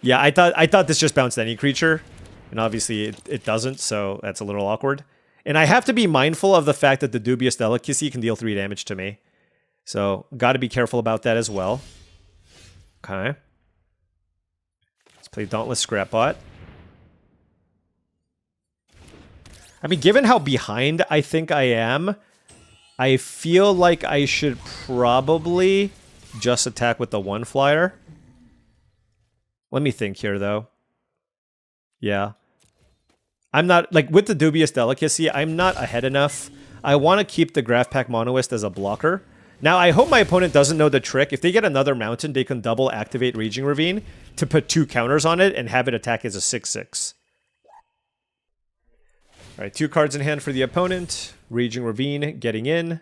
Yeah, I thought this just bounced any creature. And obviously it doesn't, so that's a little awkward. And I have to be mindful of the fact that the Dubious Delicacy can deal 3 damage to me. So, gotta be careful about that as well. Okay. Let's play Dauntless Scrapbot. I mean, given how behind I think I am, I feel like I should probably just attack with the 1 flyer. Let me think here, though. Yeah. I'm not, like, with the Dubious Delicacy, I'm not ahead enough. I want to keep the Graph Pack Monoist as a blocker. Now, I hope my opponent doesn't know the trick. If they get another mountain, they can double activate Raging Ravine to put 2 counters on it and have it attack as a 6/6. Alright, 2 cards in hand for the opponent. Raging Ravine getting in.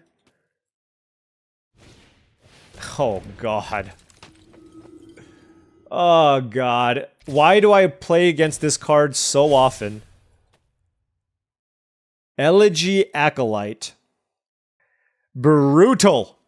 Oh, God. Oh, God. Why do I play against this card so often? Elegy Acolyte. Brutal.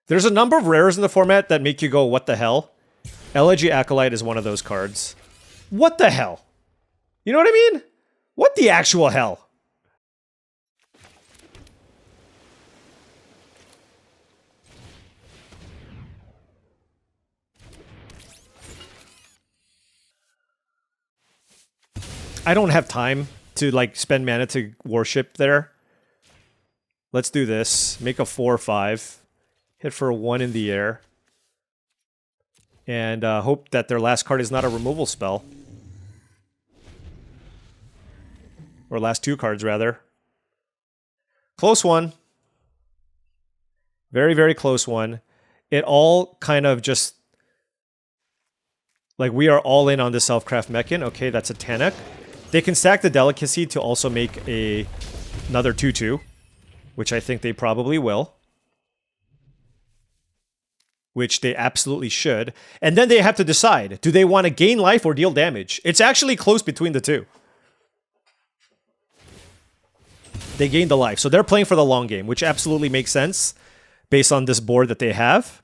There's a number of rares in the format that make you go, what the hell? Elegy Acolyte is one of those cards. What the hell? You know what I mean? What the actual hell? I don't have time to, like, spend mana to worship there. Let's do this. Make a 4/5. Hit for a 1 in the air. And hope that their last card is not a removal spell. Or last 2 cards, rather. Close one. Very, very close one. It all kind of just... Like, we are all in on the Self-Craft Mechan. Okay, that's a Tannock. They can stack the Delicacy to also make another 2/2. Which I think they probably will. Which they absolutely should. And then they have to decide, do they want to gain life or deal damage? It's actually close between the 2. They gain the life. So they're playing for the long game, which absolutely makes sense based on this board that they have.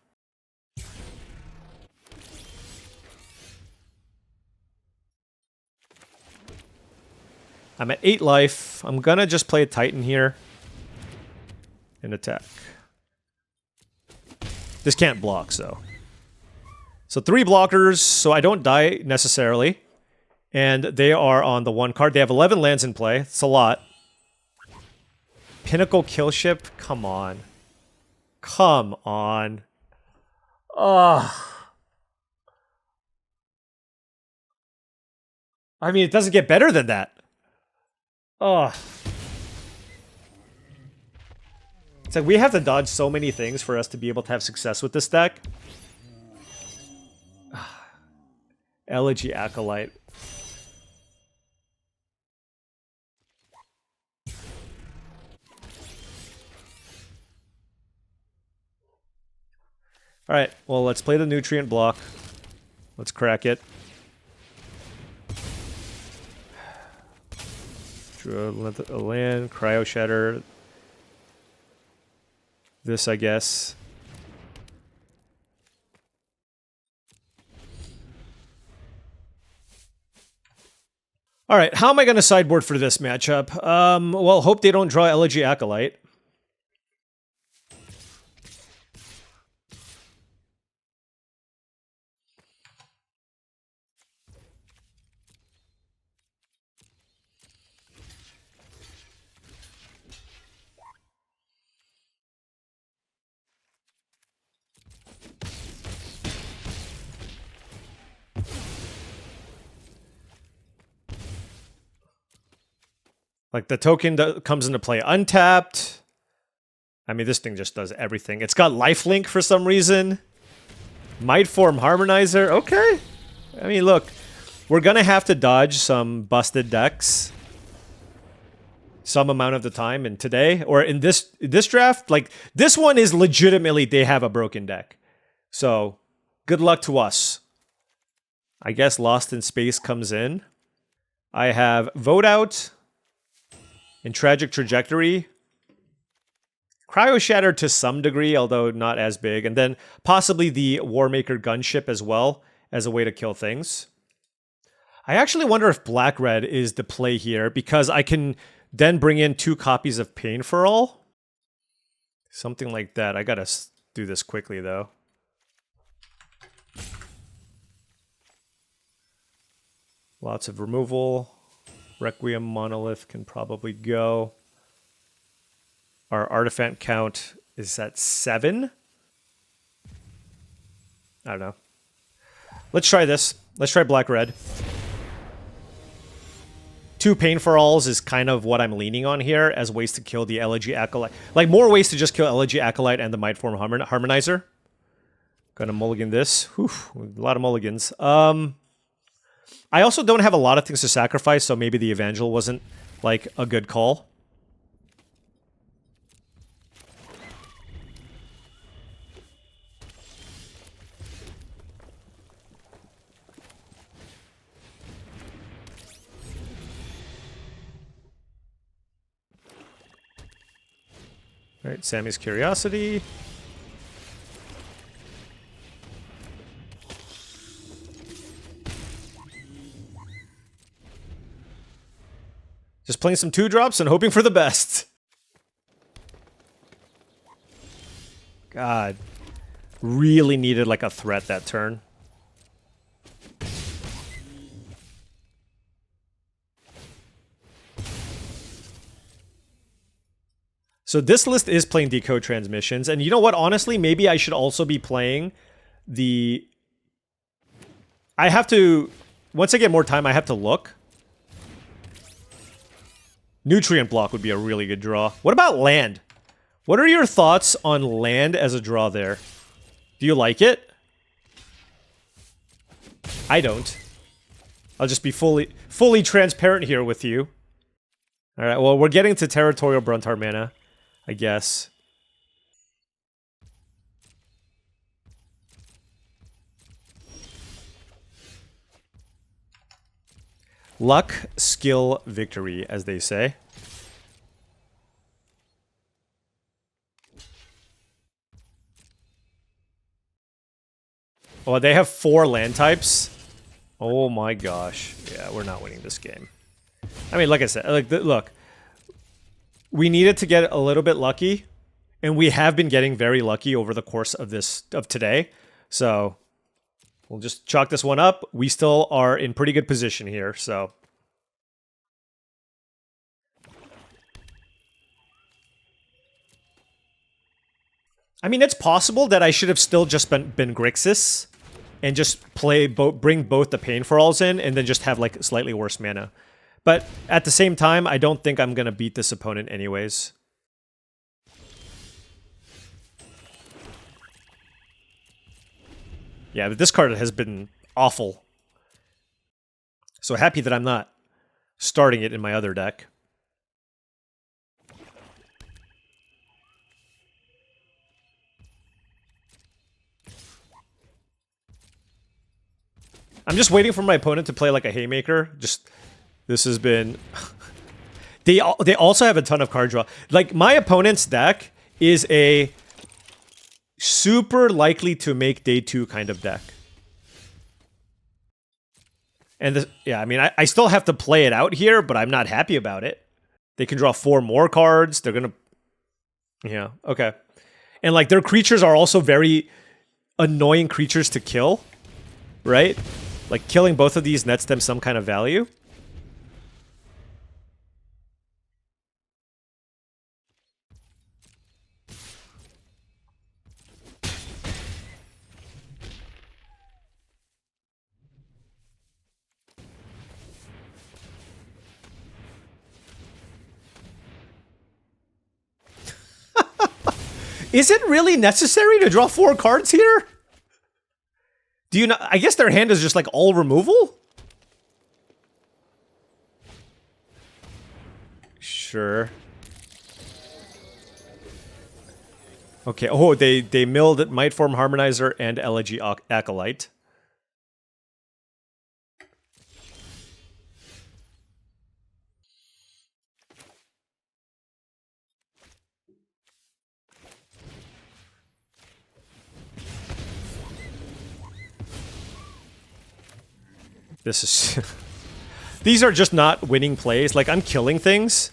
I'm at 8 life. I'm gonna just play a Titan here. And attack. This can't block, so. So 3 blockers, so I don't die necessarily. And they are on the 1 card. They have 11 lands in play. It's a lot. Pinnacle Killship? Come on. Come on. Ugh. I mean, it doesn't get better than that. Ugh. It's like we have to dodge so many things for us to be able to have success with this deck. Elegy Acolyte. Alright, well, let's play the Nutrient block. Let's crack it. Draw a land, Cryo Shatter. This, I guess. Alright, how am I going to sideboard for this matchup? Well, hope they don't draw Elegy Acolyte. Like, the token that comes into play untapped. I mean, this thing just does everything. It's got lifelink for some reason. Mightform Harmonizer. Okay. I mean, look. We're going to have to dodge some busted decks. Some amount of the time. And today, or in this draft, like, this one is legitimately, they have a broken deck. So, good luck to us. I guess Lost in Space comes in. I have Vote Out. In Tragic Trajectory, Cryo Shatter to some degree, although not as big, and then possibly the Warmaker Gunship as well, as a way to kill things. I actually wonder if Black-Red is the play here, because I can then bring in 2 copies of Pain for All. Something like that. I gotta do this quickly, though. Lots of removal. Requiem Monolith can probably go. Our artifact count is at 7. I don't know. Let's try this. Let's try Black-Red. 2 Pain for Alls is kind of what I'm leaning on here as ways to kill the Elegy Acolyte. Like, more ways to just kill Elegy Acolyte and the Mightform Harmonizer. Gonna mulligan this. Whew, a lot of mulligans. I also don't have a lot of things to sacrifice, so maybe the Evangel wasn't, like, a good call. Alright, Sammy's Curiosity. Just playing some 2-drops and hoping for the best. God. Really needed like a threat that turn. So this list is playing Decode Transmissions. And you know what? Honestly, maybe I should also be playing the... I have to... Once I get more time, I have to look. Nutrient Block would be a really good draw. What about land? What are your thoughts on land as a draw there? Do you like it? I don't. I'll just be fully transparent here with you. Alright, well, we're getting to Territorial Bruntar mana, I guess. Luck, skill, victory, as they say. Oh, they have 4 land types? Oh my gosh. Yeah, we're not winning this game. I mean, like I said, look, we needed to get a little bit lucky, and we have been getting very lucky over the course of today. So we'll just chalk this one up. We still are in pretty good position here, so. I mean, it's possible that I should have still just been Grixis and just bring both the Pain for Alls in and then just have like slightly worse mana. But at the same time, I don't think I'm going to beat this opponent anyways. Yeah, but this card has been awful. So happy that I'm not starting it in my other deck. I'm just waiting for my opponent to play like a Haymaker. This has been... They also have a ton of card draw. Like, my opponent's deck is a super likely to make day 2 kind of deck. And yeah, I mean, I still have to play it out here, but I'm not happy about it. They can draw 4 more cards. They're gonna... Yeah, okay. And like, their creatures are also very annoying creatures to kill, right? Like, killing both of these nets them some kind of value. Is it really necessary to draw 4 cards here? Do you not? I guess their hand is just like all removal? Sure. Okay, oh, they milled Mightform Harmonizer and Elegy Acolyte. This is... These are just not winning plays. Like, I'm killing things.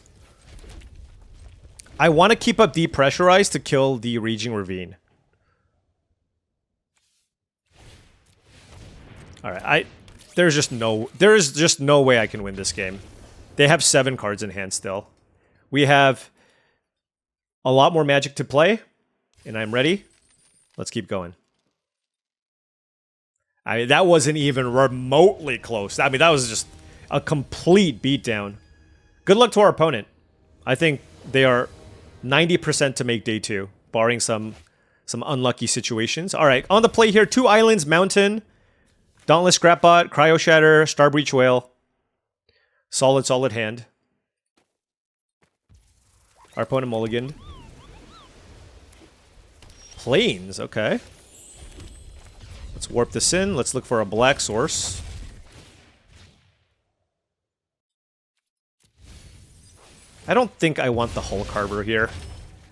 I want to keep up Depressurized to kill the Raging Ravine. Alright, there is just no way I can win this game. They have 7 cards in hand still. We have a lot more Magic to play, and I'm ready. Let's keep going. I mean, that wasn't even remotely close. I mean, that was just a complete beatdown. Good luck to our opponent. I think they are 90% to make day 2, barring some unlucky situations. All right, on the play here, 2 islands, Mountain, Dauntless Scrapbot, Cryo Shatter, Starbreach Whale. Solid hand. Our opponent mulliganed. Plains, okay. Let's warp this in. Let's look for a black source. I don't think I want the Hulk Harbor here.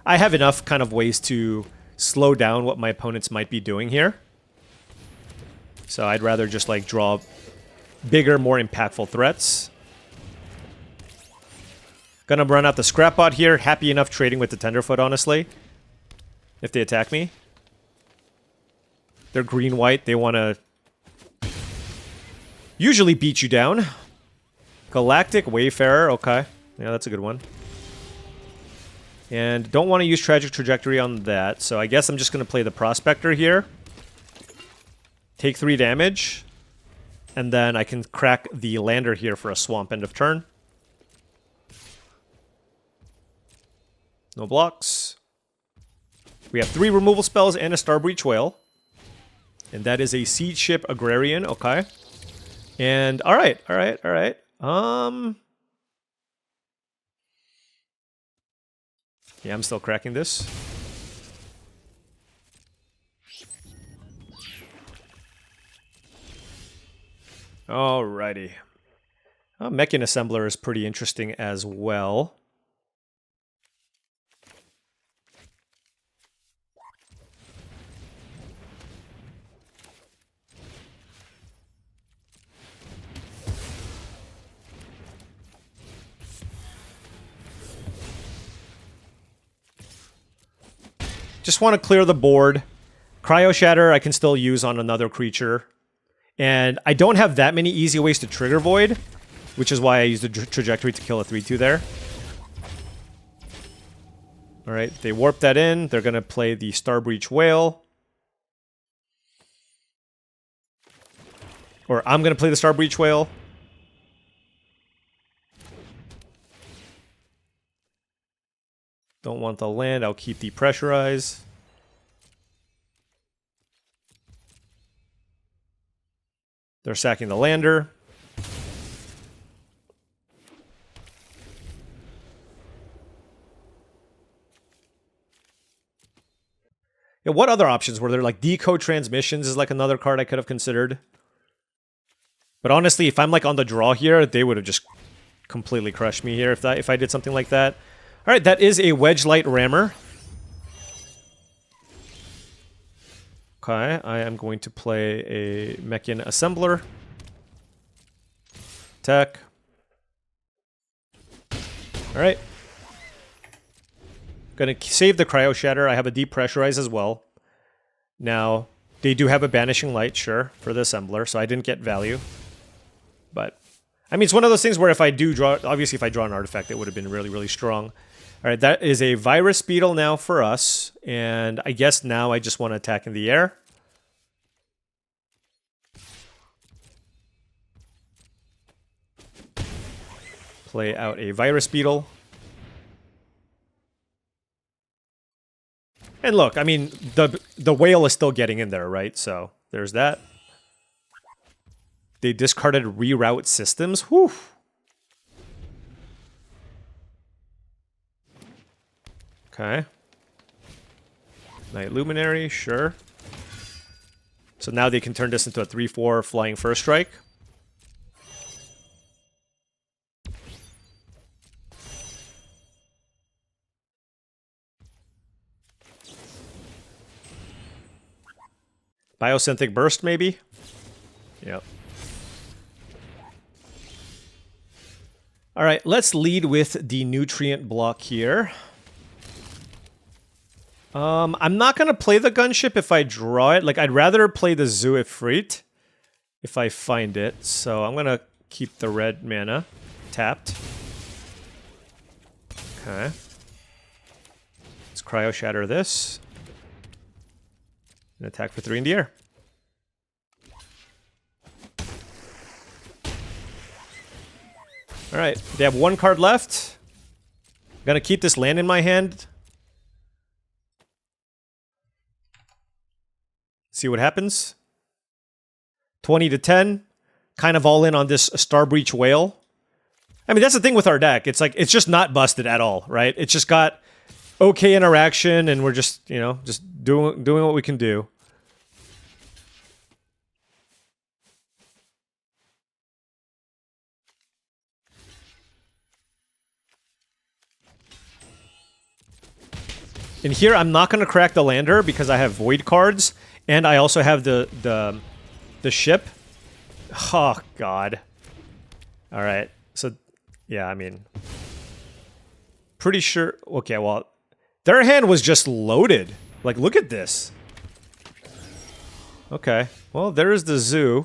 I have enough kind of ways to slow down what my opponents might be doing here. So I'd rather just like draw bigger, more impactful threats. Gonna run out the Scrapbot here. Happy enough trading with the Tenderfoot, honestly. If they attack me. They're green-white. They want to usually beat you down. Galactic Wayfarer. Okay. Yeah, that's a good one. And don't want to use Tragic Trajectory on that, so I guess I'm just going to play the Prospector here. Take 3 damage. And then I can crack the Lander here for a Swamp end of turn. No blocks. We have 3 removal spells and a Starbreach Whale. And that is a Siege Ship Agrarian, okay. And, alright. Yeah, I'm still cracking this. Alrighty. Mechan Assembler is pretty interesting as well. Just want to clear the board. Cryo Shatter I can still use on another creature. And I don't have that many easy ways to trigger Void, which is why I used the trajectory to kill a 3/2 there. Alright, they warp that in. They're going to play the Starbreach Whale. Or I'm going to play the Starbreach Whale. Don't want the land. I'll keep the Pressurize. They're sacking the lander. Yeah, what other options were there? Like Decode Transmissions is like another card I could have considered. But honestly, if I'm like on the draw here, they would have just completely crushed me here if I did something like that. All right, that is a Wedge Light Rammer. Okay, I am going to play a Mechan Assembler. Attack. Alright. Gonna save the Cryo Shatter. I have a Depressurize as well. Now, they do have a Banishing Light, sure, for the Assembler, so I didn't get value. But, I mean, it's one of those things where if I do draw, obviously if I draw an artifact, it would have been really, really strong. Alright, that is a Virus Beetle now for us. And I guess now I just want to attack in the air. Play out a Virus Beetle. And look, I mean, the whale is still getting in there, right? So, there's that. They discarded Reroute Systems. Whew. Okay. Night Luminary, sure. So now they can turn this into a 3/4 flying first strike. Biosynthetic Burst, maybe? Yep. Alright, let's lead with the Nutrient block here. I'm not going to play the Gunship if I draw it. Like, I'd rather play the Zoo Ifrit if I find it. So I'm going to keep the red mana tapped. Okay. Let's Cryo Shatter this. And attack for 3 in the air. Alright, they have 1 card left. I'm going to keep this land in my hand. See what happens. 20-10. Kind of all in on this Starbreach Whale. I mean, that's the thing with our deck. It's like, it's just not busted at all, right? It's just got okay interaction, and we're just, you know, just doing what we can do. And here, I'm not going to crack the lander because I have Void cards, and I also have the ship. Oh, God. All right. So, yeah, I mean, pretty sure. Okay, well, their hand was just loaded. Like, look at this. Okay. Well, there is the zoo.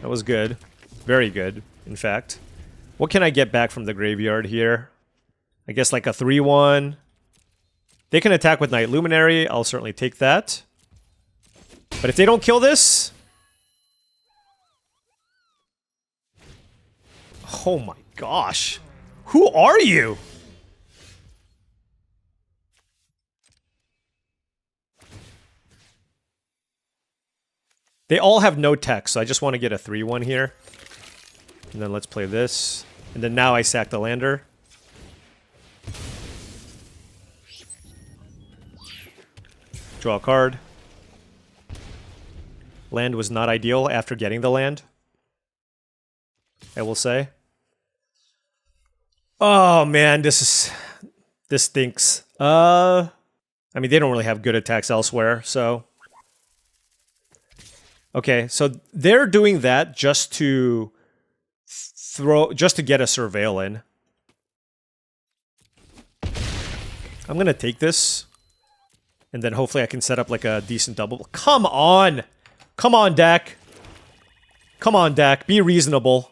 That was good. Very good, in fact. What can I get back from the graveyard here? I guess like a 3/1. They can attack with Night Luminary. I'll certainly take that. But if they don't kill this... Oh my gosh. Who are you? They all have no text, so I just want to get a 3/1 here. And then let's play this. And then now I sack the lander. Draw a card. Land was not ideal after getting the land, I will say. Oh man, this stinks. I mean, they don't really have good attacks elsewhere, so... Okay, so they're doing that just to get a Surveil in. I'm gonna take this. And then hopefully I can set up like a decent double. Come on! Come on, deck! Come on, deck. Be reasonable.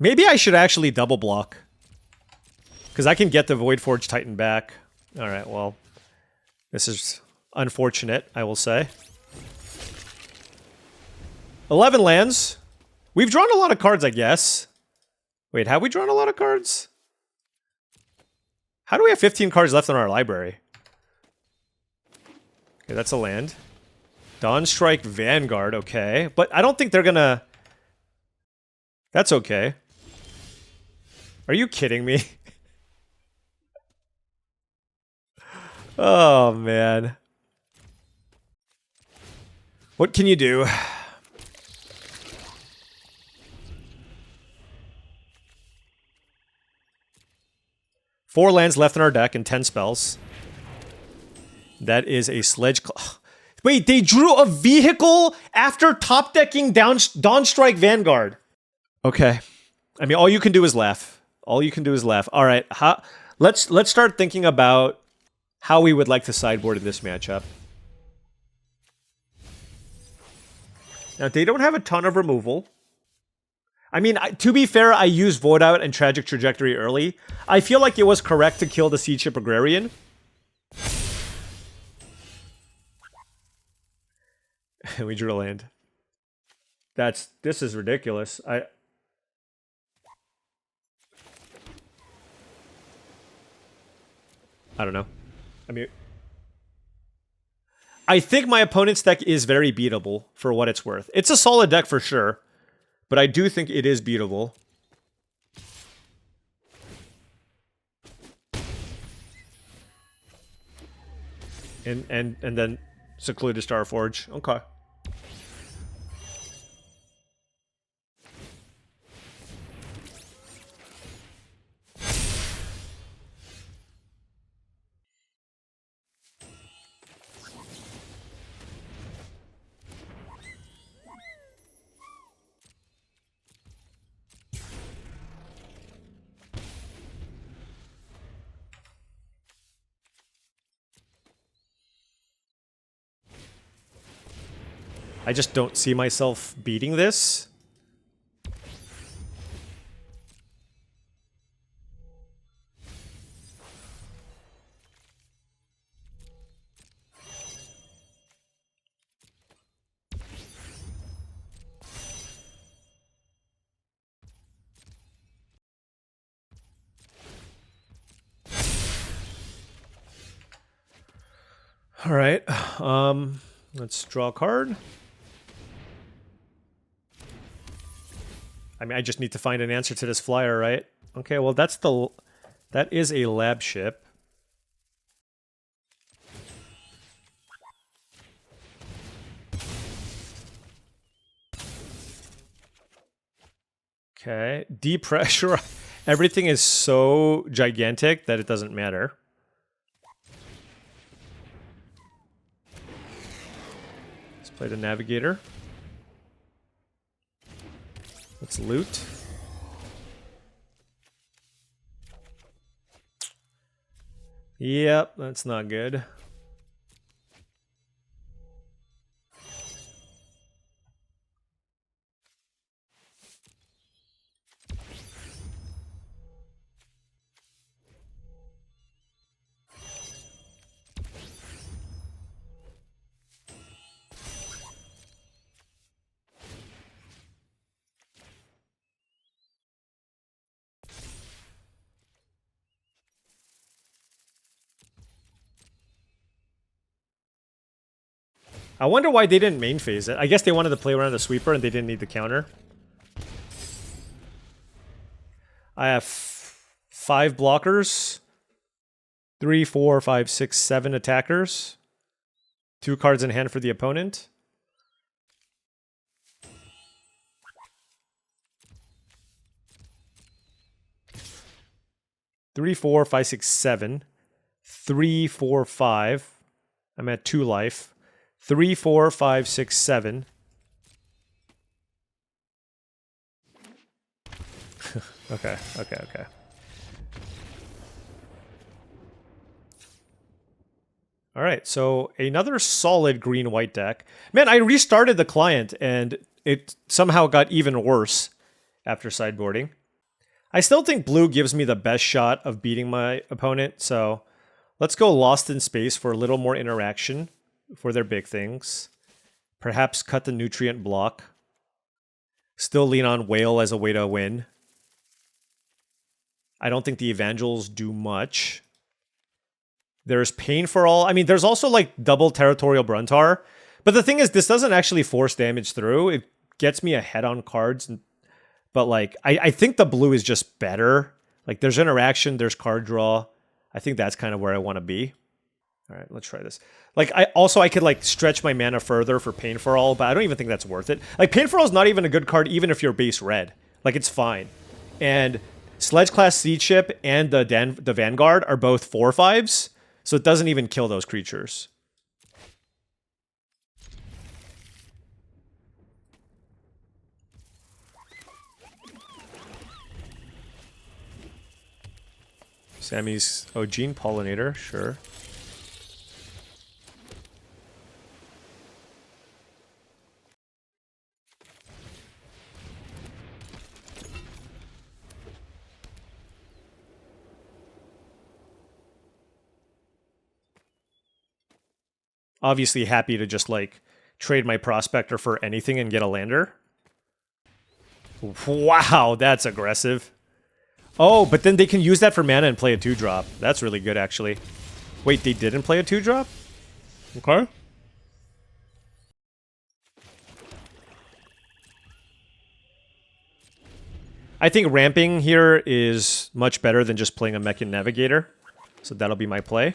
Maybe I should actually double block. Because I can get the Voidforge Titan back. Alright, well. This is unfortunate, I will say. 11 lands. We've drawn a lot of cards, I guess. Wait, have we drawn a lot of cards? How do we have 15 cards left in our library? Okay, that's a land. Dawnstrike Vanguard, okay. But I don't think they're gonna... That's okay. Are you kidding me? Oh, man. What can you do? Four lands left in our deck and 10 spells. That is a sledge... Wait, they drew a vehicle after top decking Dawnstrike Vanguard. Okay. I mean, all you can do is laugh. All you can do is laugh. All right, let's start thinking about how we would like to sideboard in this matchup. Now, they don't have a ton of removal. I mean, to be fair, I used Void Out and Tragic Trajectory early. I feel like it was correct to kill the Seed Ship Agrarian. And we drew a land. This is ridiculous. I don't know. I mean, I think my opponent's deck is very beatable for what it's worth. It's a solid deck for sure, but I do think it is beatable. And then Secluded Starforge. Okay. I just don't see myself beating this. All right. Let's draw a card. I mean, I just need to find an answer to this flyer, right? Okay, well, that is a lab ship. Okay, depressure. Everything is so gigantic that it doesn't matter. Let's play the Navigator. Let's loot. Yep, that's not good. I wonder why they didn't main phase it. I guess they wanted to play around the sweeper and they didn't need the counter. I have 5 blockers. 3, 4, 5, 6, 7 attackers. 2 cards in hand for the opponent. 3, 4, 5, 6, 7. 3, 4, 5. I'm at 2 life. 3, 4, 5, 6, 7. Okay. All right, so another solid green-white deck. Man, I restarted the client, and it somehow got even worse after sideboarding. I still think blue gives me the best shot of beating my opponent, so let's go Lost in Space for a little more interaction for their big things. Perhaps cut the nutrient block. Still lean on Whale as a way to win. I don't think the Evangels do much. There's Pain for All. I mean, there's also like double Territorial Bruntar. But the thing is, this doesn't actually force damage through. It gets me ahead on cards. But like, I think the blue is just better. Like, there's interaction, there's card draw. I think that's kind of where I want to be. All right, let's try this. Like, I could like stretch my mana further for Pain for All, but I don't even think that's worth it. Like, Pain for All is not even a good card, even if you're base red. Like, it's fine. And Sledge Class Siege Ship and the Vanguard are both 4/5s, so it doesn't even kill those creatures. Sammy's... Oh, Gene Pollinator, sure. Obviously happy to just, like, trade my Prospector for anything and get a lander. Wow, that's aggressive. Oh, but then they can use that for mana and play a 2-drop. That's really good, actually. Wait, they didn't play a 2-drop? Okay. I think ramping here is much better than just playing a Mechan Navigator. So that'll be my play.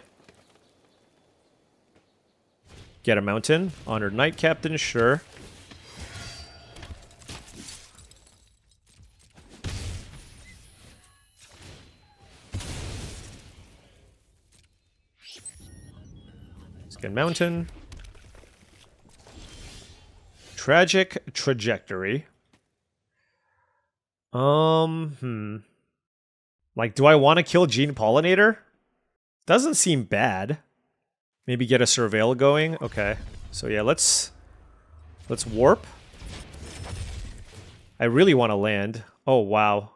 Get a mountain. Honored Knight Captain, sure. Let's get mountain. Tragic Trajectory. Like, do I want to kill Gene Pollinator? Doesn't seem bad. Maybe get a Surveil going. Okay. So yeah, let's warp. I really want to land. Oh, wow.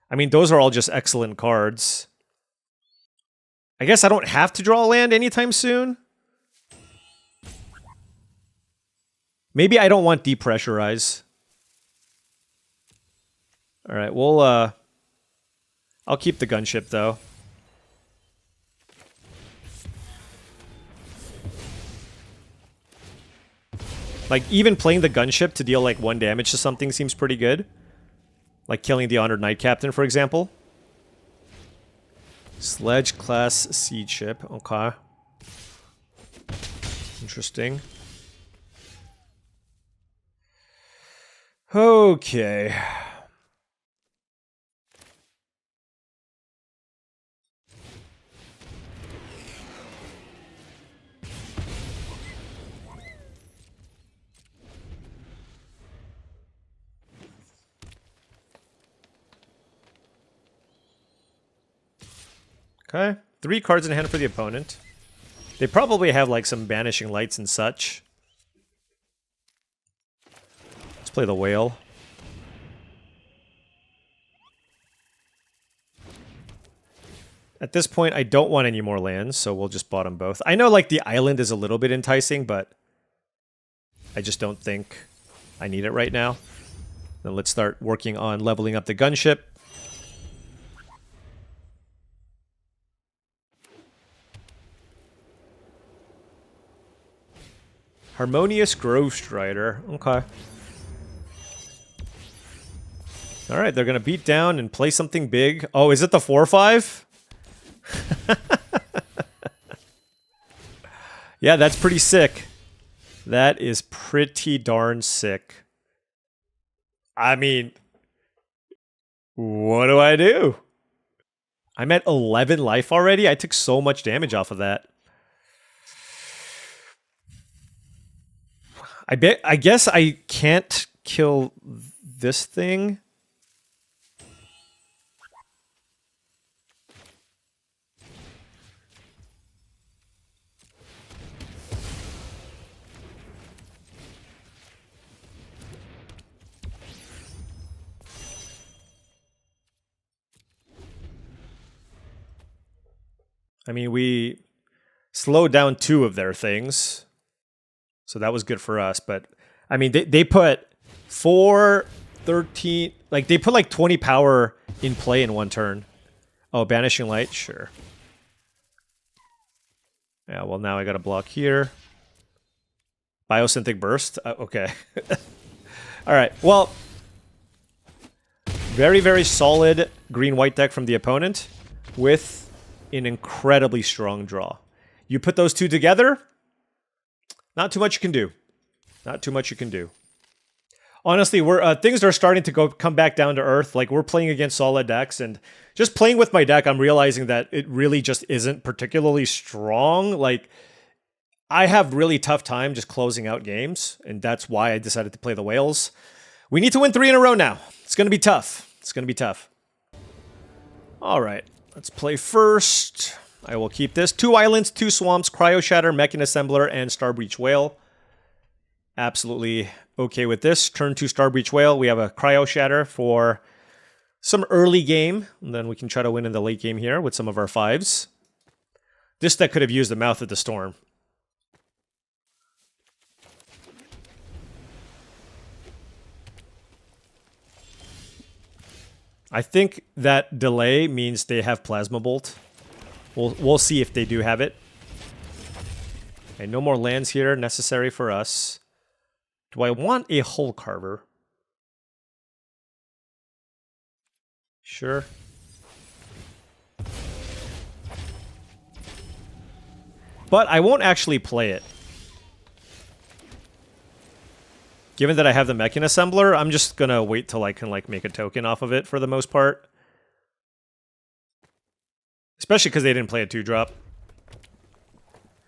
I mean, those are all just excellent cards. I guess I don't have to draw a land anytime soon. Maybe I don't want Depressurize. All right, I'll keep the gunship, though. Like, even playing the gunship to deal, like, 1 damage to something seems pretty good. Like killing the Honored Knight Captain, for example. Sledge Class Siege Ship, okay. Interesting. Okay. Okay, 3 cards in hand for the opponent. They probably have like some Banishing Lights and such. Let's play the Whale. At this point, I don't want any more lands, so we'll just bottom both. I know like the island is a little bit enticing, but I just don't think I need it right now. Then let's start working on leveling up the gunship. Harmonious Grove Strider. Okay. Alright, they're going to beat down and play something big. Oh, is it the 4/5? Yeah, that's pretty sick. That is pretty darn sick. I mean, what do? I'm at 11 life already? I took so much damage off of that. I guess I can't kill this thing. I mean, we slowed down 2 of their things. So that was good for us. But, I mean, they put 4, 13... Like, they put like 20 power in play in one turn. Oh, Banishing Light? Sure. Yeah, well, now I got to block here. Biosynthetic Burst? Okay. All right, well... Very, very solid green-white deck from the opponent with an incredibly strong draw. You put those two together, not too much you can do. Not too much you can do. Honestly, we're things are starting to come back down to earth. Like, we're playing against solid decks, and just playing with my deck, I'm realizing that it really just isn't particularly strong. Like, I have really tough time just closing out games, and that's why I decided to play the whales. We need to win 3 in a row now. It's going to be tough. It's going to be tough. All right. Let's play first. I will keep this. 2 islands, 2 swamps, Cryo Shatter, Mechan Assembler, and Starbreach Whale. Absolutely okay with this. Turn 2 Starbreach Whale. We have a Cryo Shatter for some early game. And then we can try to win in the late game here with some of our 5s. This deck could have used the Mouth of the Storm. I think that delay means they have Plasma Bolt. We'll see if they do have it. Okay, no more lands here necessary for us. Do I want a Hull Carver? Sure. But I won't actually play it. Given that I have the Mechan Assembler, I'm just gonna wait till I can like make a token off of it for the most part. Especially because they didn't play a 2-drop.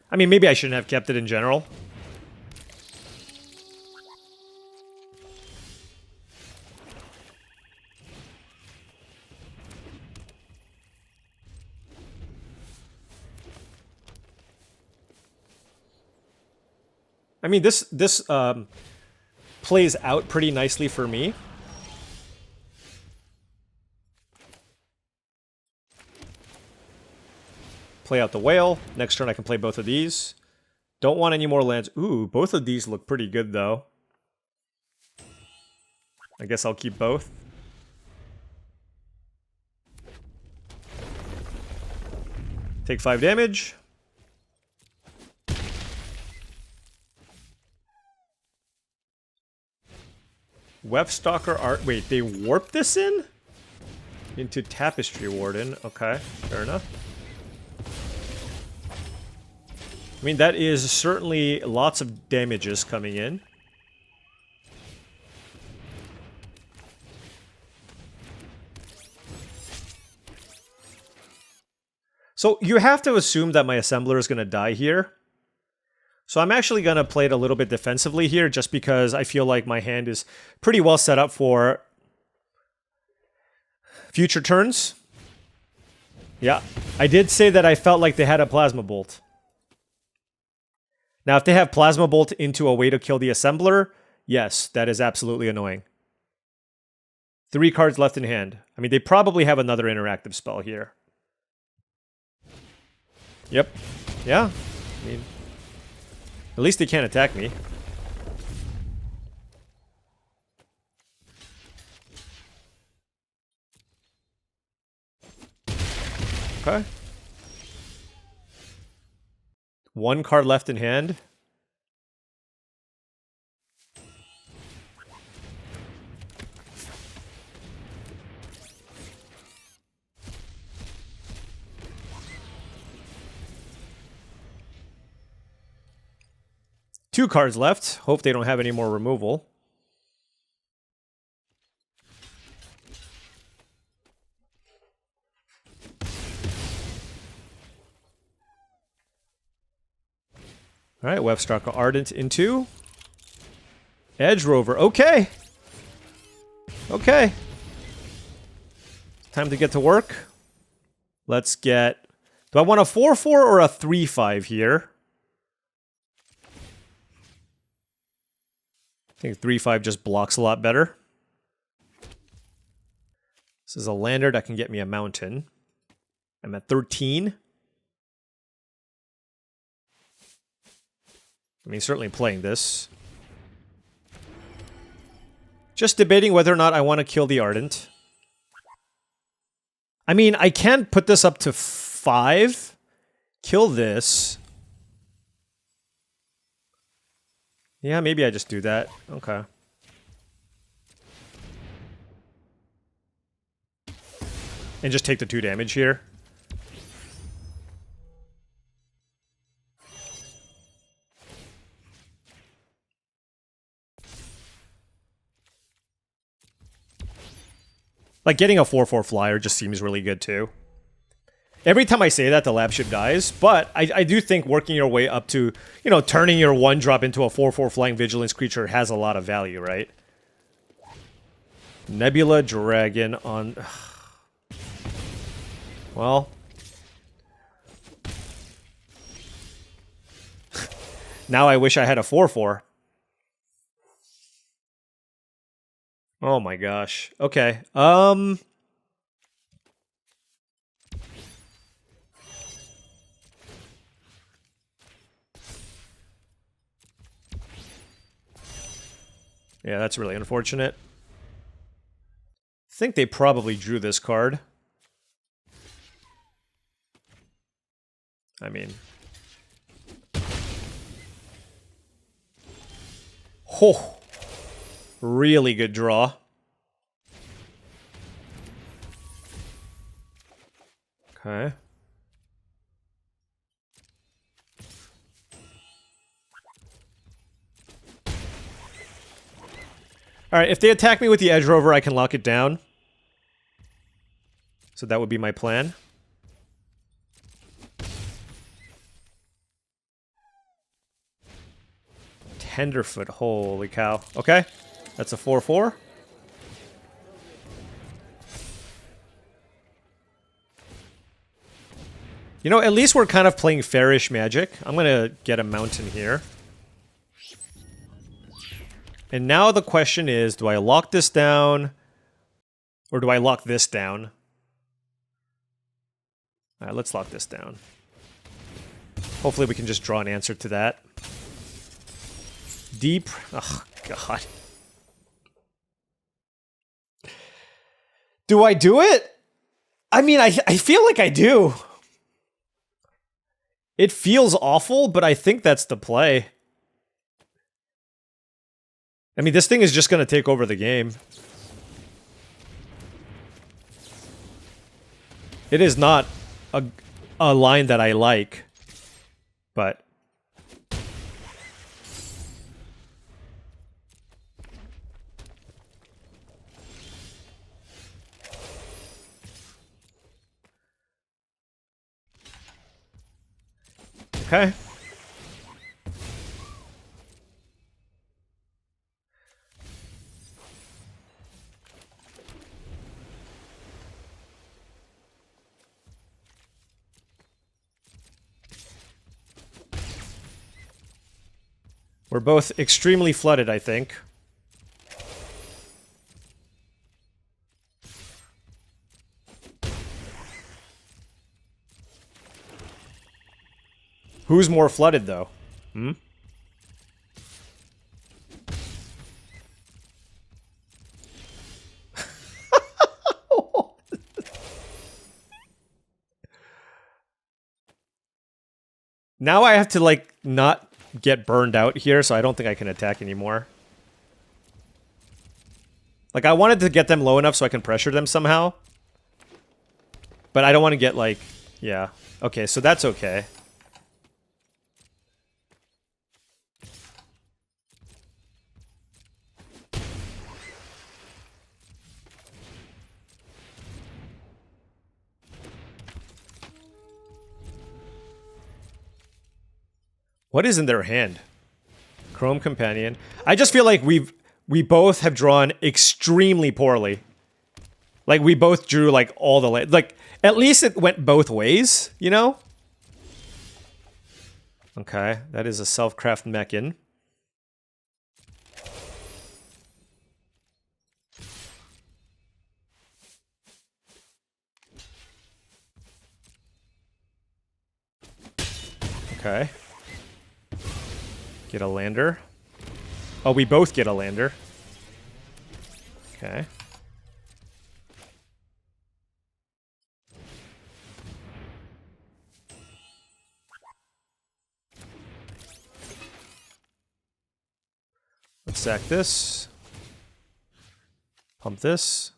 I mean, maybe I shouldn't have kept it in general. I mean, this plays out pretty nicely for me. Play out the whale. Next turn I can play both of these. Don't want any more lands. Ooh, both of these look pretty good though. I guess I'll keep both. Take 5 damage. Wefstalker art. Wait, they warped this in? Into Tapestry Warden. Okay, fair enough. I mean, that is certainly lots of damages coming in. So you have to assume that my assembler is going to die here. So I'm actually going to play it a little bit defensively here just because I feel like my hand is pretty well set up for future turns. Yeah, I did say that I felt like they had a Plasma Bolt. Now, if they have Plasma Bolt into a way to kill the assembler, yes, that is absolutely annoying. 3 cards left in hand. I mean, they probably have another interactive spell here. Yep. Yeah. I mean, at least they can't attack me. Okay. 1 card left in hand. Two cards left. Hope they don't have any more removal. All right, Webstruck Ardent into Edge Rover. Okay. Okay. Time to get to work. Let's get... Do I want a 4-4 or a 3-5 here? I think 3-5 just blocks a lot better. This is a lander that can get me a mountain. I'm at 13. I mean, certainly playing this. Just debating whether or not I want to kill the Ardent. I mean, I can put this up to 5. Kill this. Yeah, maybe I just do that. Okay. And just take the 2 damage here. Like, getting a 4-4 flyer just seems really good, too. Every time I say that, the lab ship dies, but I do think working your way up to, you know, turning your 1-drop into a 4-4 flying vigilance creature has a lot of value, right? Nebula Dragon on... Well... Now I wish I had a 4-4. Oh my gosh. Okay. Yeah, that's really unfortunate. I think they probably drew this card. I mean... Oh! Really good draw. Okay. Alright, if they attack me with the Edge Rover, I can lock it down. So that would be my plan. Tenderfoot, holy cow. Okay, that's a 4-4. You know, at least we're kind of playing fairish Magic. I'm gonna get a mountain here. And now the question is, do I lock this down? Or do I lock this down? Alright, let's lock this down. Hopefully we can just draw an answer to that. Deep. Oh, God. Do I do it? I mean, I feel like I do. It feels awful, but I think that's the play. I mean, this thing is just going to take over the game. It is not a line that I like, but... Okay. We're both extremely flooded, I think. Who's more flooded, though? Hmm? Now I have to, like, not get burned out here, so I don't think I can attack anymore. Like, I wanted to get them low enough so I can pressure them somehow. But I don't want to get, like... Yeah. Okay, so that's okay. What is in their hand? Chrome Companion. I just feel like we both have drawn extremely poorly. Like, we both drew, like, all the... Like, at least it went both ways, you know? Okay, that is a self-craft mechin. Okay. Get a lander. Oh, we both get a lander. Okay. Let's sack this. Pump this.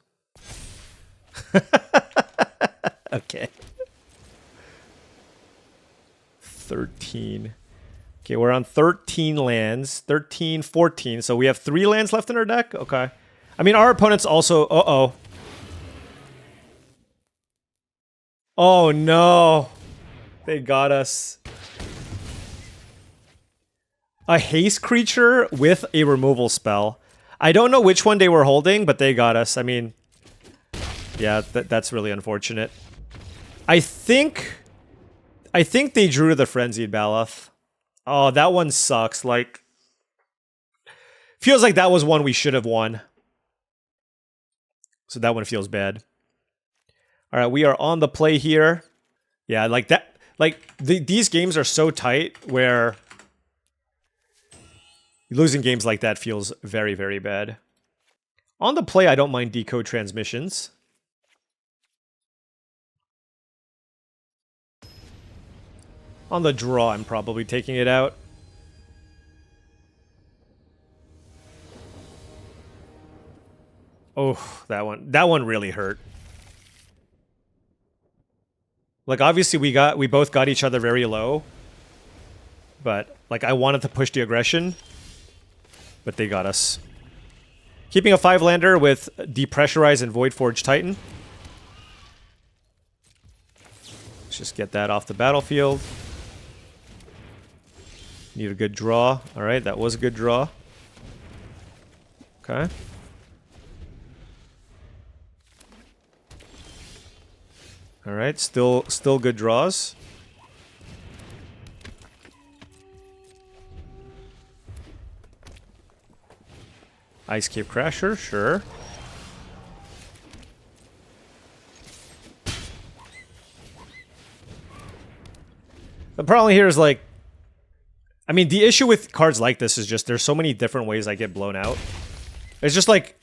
Okay. 13. Okay, we're on 13 lands. 13, 14. So we have 3 lands left in our deck? Okay. I mean, our opponents also... Uh-oh. Oh, no. They got us. A haste creature with a removal spell. I don't know which one they were holding, but they got us. I mean... Yeah, that's really unfortunate. I think they drew the Frenzied Baloth. Oh, that one sucks. Like, feels like that was one we should have won. So that one feels bad. All right, we are on the play here. Yeah, like that. Like, these games are so tight where losing games like that feels very, very bad. On the play, I don't mind decode transmissions. On the draw, I'm probably taking it out. Oh, that one really hurt. Like, obviously we both got each other very low. But like, I wanted to push the aggression, but they got us. Keeping a 5-lander with Depressurize and Voidforge Titan. Let's just get that off the battlefield. Need a good draw. Alright, that was a good draw. Okay. Alright, still good draws. Ice Cape Crasher, sure. The problem here is, like, I mean, the issue with cards like this is just there's so many different ways I get blown out. It's just like,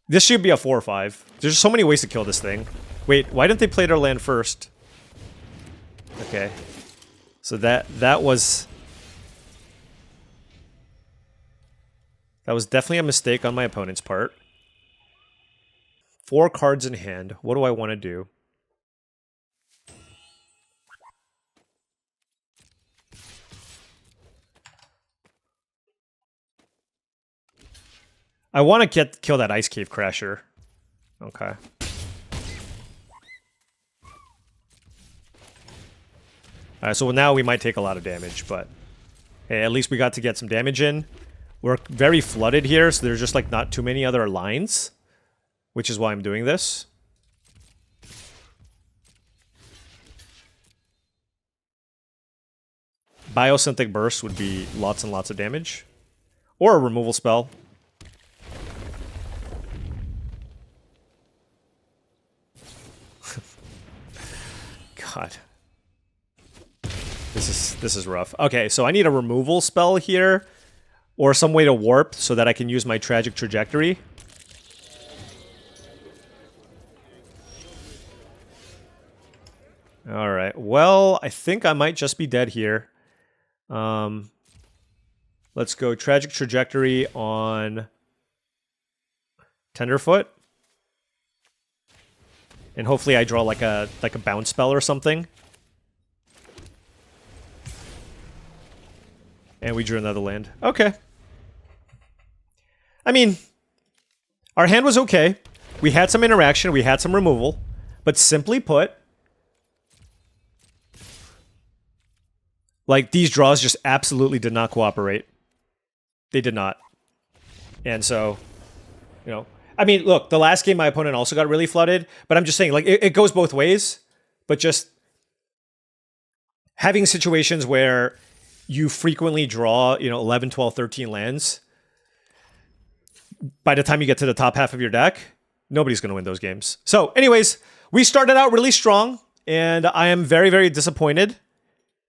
this should be a 4 or 5. There's so many ways to kill this thing. Wait, why didn't they play their land first? Okay. So that was definitely a mistake on my opponent's part. 4 cards in hand. What do I want to do? I want to kill that Ice Cave Crasher. Okay. Alright, so now we might take a lot of damage, but hey, at least we got to get some damage in. We're very flooded here, so there's just like not too many other lines, which is why I'm doing this. Biosynthetic Burst would be lots and lots of damage. Or a removal spell. God. This is rough. Okay, so I need a removal spell here, or some way to warp so that I can use my Tragic Trajectory. Alright, well, I think I might just be dead here. Let's go Tragic Trajectory on Tenderfoot. And hopefully I draw like a bounce spell or something. And we drew another land. Okay. I mean, our hand was okay. We had some interaction, we had some removal. But simply put, Like, these draws just absolutely did not cooperate. They did not. And so, you know, I mean, look, the last game my opponent also got really flooded, but I'm just saying, like, it goes both ways. But just having situations where you frequently draw, 11, 12, 13 lands, by the time you get to the top half of your deck, nobody's going to win those games. So anyways, we started out really strong, and I am very, very disappointed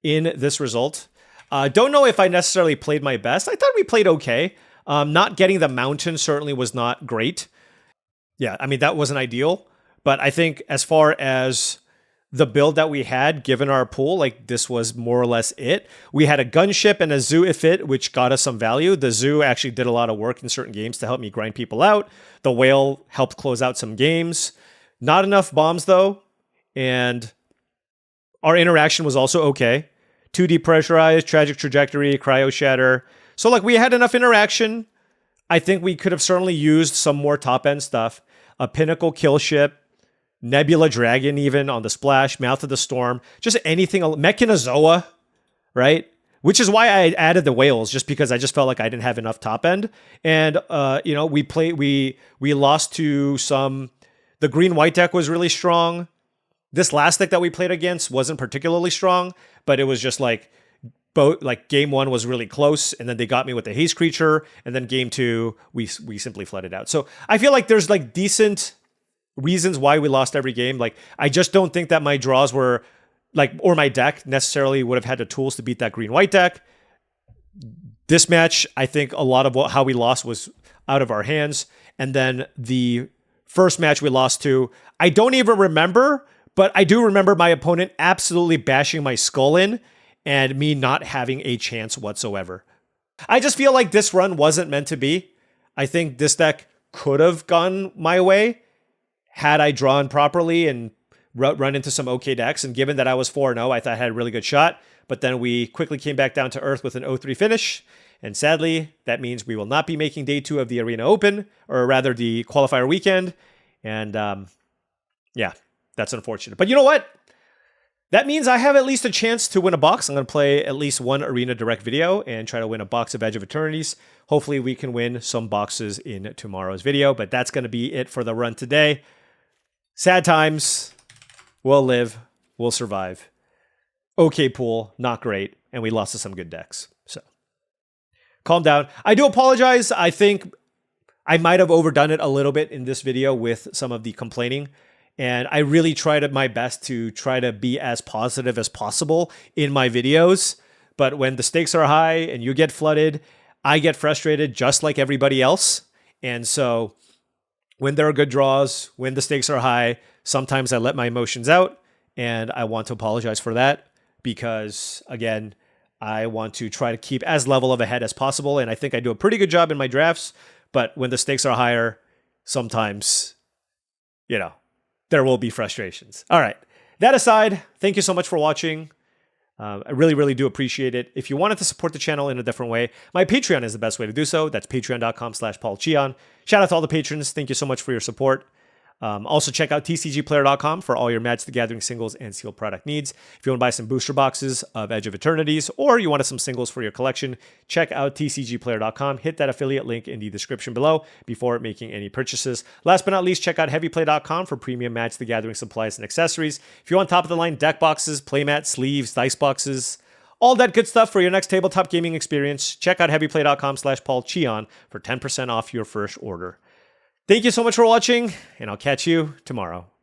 in this result. Don't know if I necessarily played my best. I thought we played okay. Not getting the mountain certainly was not great. Yeah, I mean, that wasn't ideal. But I think as far as the build that we had, given our pool, like, this was more or less it. We had a gunship and a zoo if it, which got us some value. The zoo actually did a lot of work in certain games to help me grind people out. The whale helped close out some games. Not enough bombs, though. And our interaction was also okay. 2D pressurized, tragic trajectory, cryo shatter. So, like, we had enough interaction. I think we could have certainly used some more top-end stuff. A pinnacle kill ship. Nebula Dragon even on the splash, Mouth of the Storm, just anything, Mechanozoa, right? Which is why I added the whales, just because I just felt like I didn't have enough top end. And, we lost to some, the green-white deck was really strong. This last deck that we played against wasn't particularly strong, but it was just like, game one was really close, and then they got me with the haste creature, and then game two, we simply flooded out. So I feel like there's like decent reasons why we lost every game. Like, I just don't think that my draws were like, or my deck necessarily would have had the tools to beat that green-white deck. This match, I think a lot of how we lost was out of our hands. And then the first match we lost to, I don't even remember, but I do remember my opponent absolutely bashing my skull in and me not having a chance whatsoever. I just feel like this run wasn't meant to be. I think this deck could have gone my way had I drawn properly and run into some okay decks. And given that I was 4-0, I thought I had a really good shot. But then we quickly came back down to earth with an 0-3 finish. And sadly, that means we will not be making day 2 of the Arena Open, or rather the Qualifier Weekend. And yeah, that's unfortunate. But you know what? That means I have at least a chance to win a box. I'm going to play at least one Arena Direct video and try to win a box of Edge of Eternities. Hopefully we can win some boxes in tomorrow's video, but that's going to be it for the run today. Sad times. We'll live. We'll survive. Okay pool, not great, and we lost to some good decks. So calm down. I do apologize. I think I might have overdone it a little bit in this video with some of the complaining. And I really tried my best to try to be as positive as possible in my videos. But when the stakes are high and you get flooded, I get frustrated just like everybody else. And so when there are good draws, when the stakes are high, sometimes I let my emotions out. And I want to apologize for that because, again, I want to try to keep as level of a head as possible. And I think I do a pretty good job in my drafts. But when the stakes are higher, sometimes, there will be frustrations. All right. That aside, thank you so much for watching. I really, really do appreciate it. If you wanted to support the channel in a different way, my Patreon is the best way to do so. That's patreon.com/paulcheon. Shout out to all the patrons. Thank you so much for your support. Also, check out TCGplayer.com for all your Magic the Gathering singles and sealed product needs. If you want to buy some booster boxes of Edge of Eternities, or you wanted some singles for your collection, check out TCGplayer.com. Hit that affiliate link in the description below before making any purchases. Last but not least, check out HeavyPlay.com for premium Magic the Gathering supplies and accessories. If you want top-of-the-line deck boxes, playmats, sleeves, dice boxes, all that good stuff for your next tabletop gaming experience, check out HeavyPlay.com/paulcheon for 10% off your first order. Thank you so much for watching, and I'll catch you tomorrow.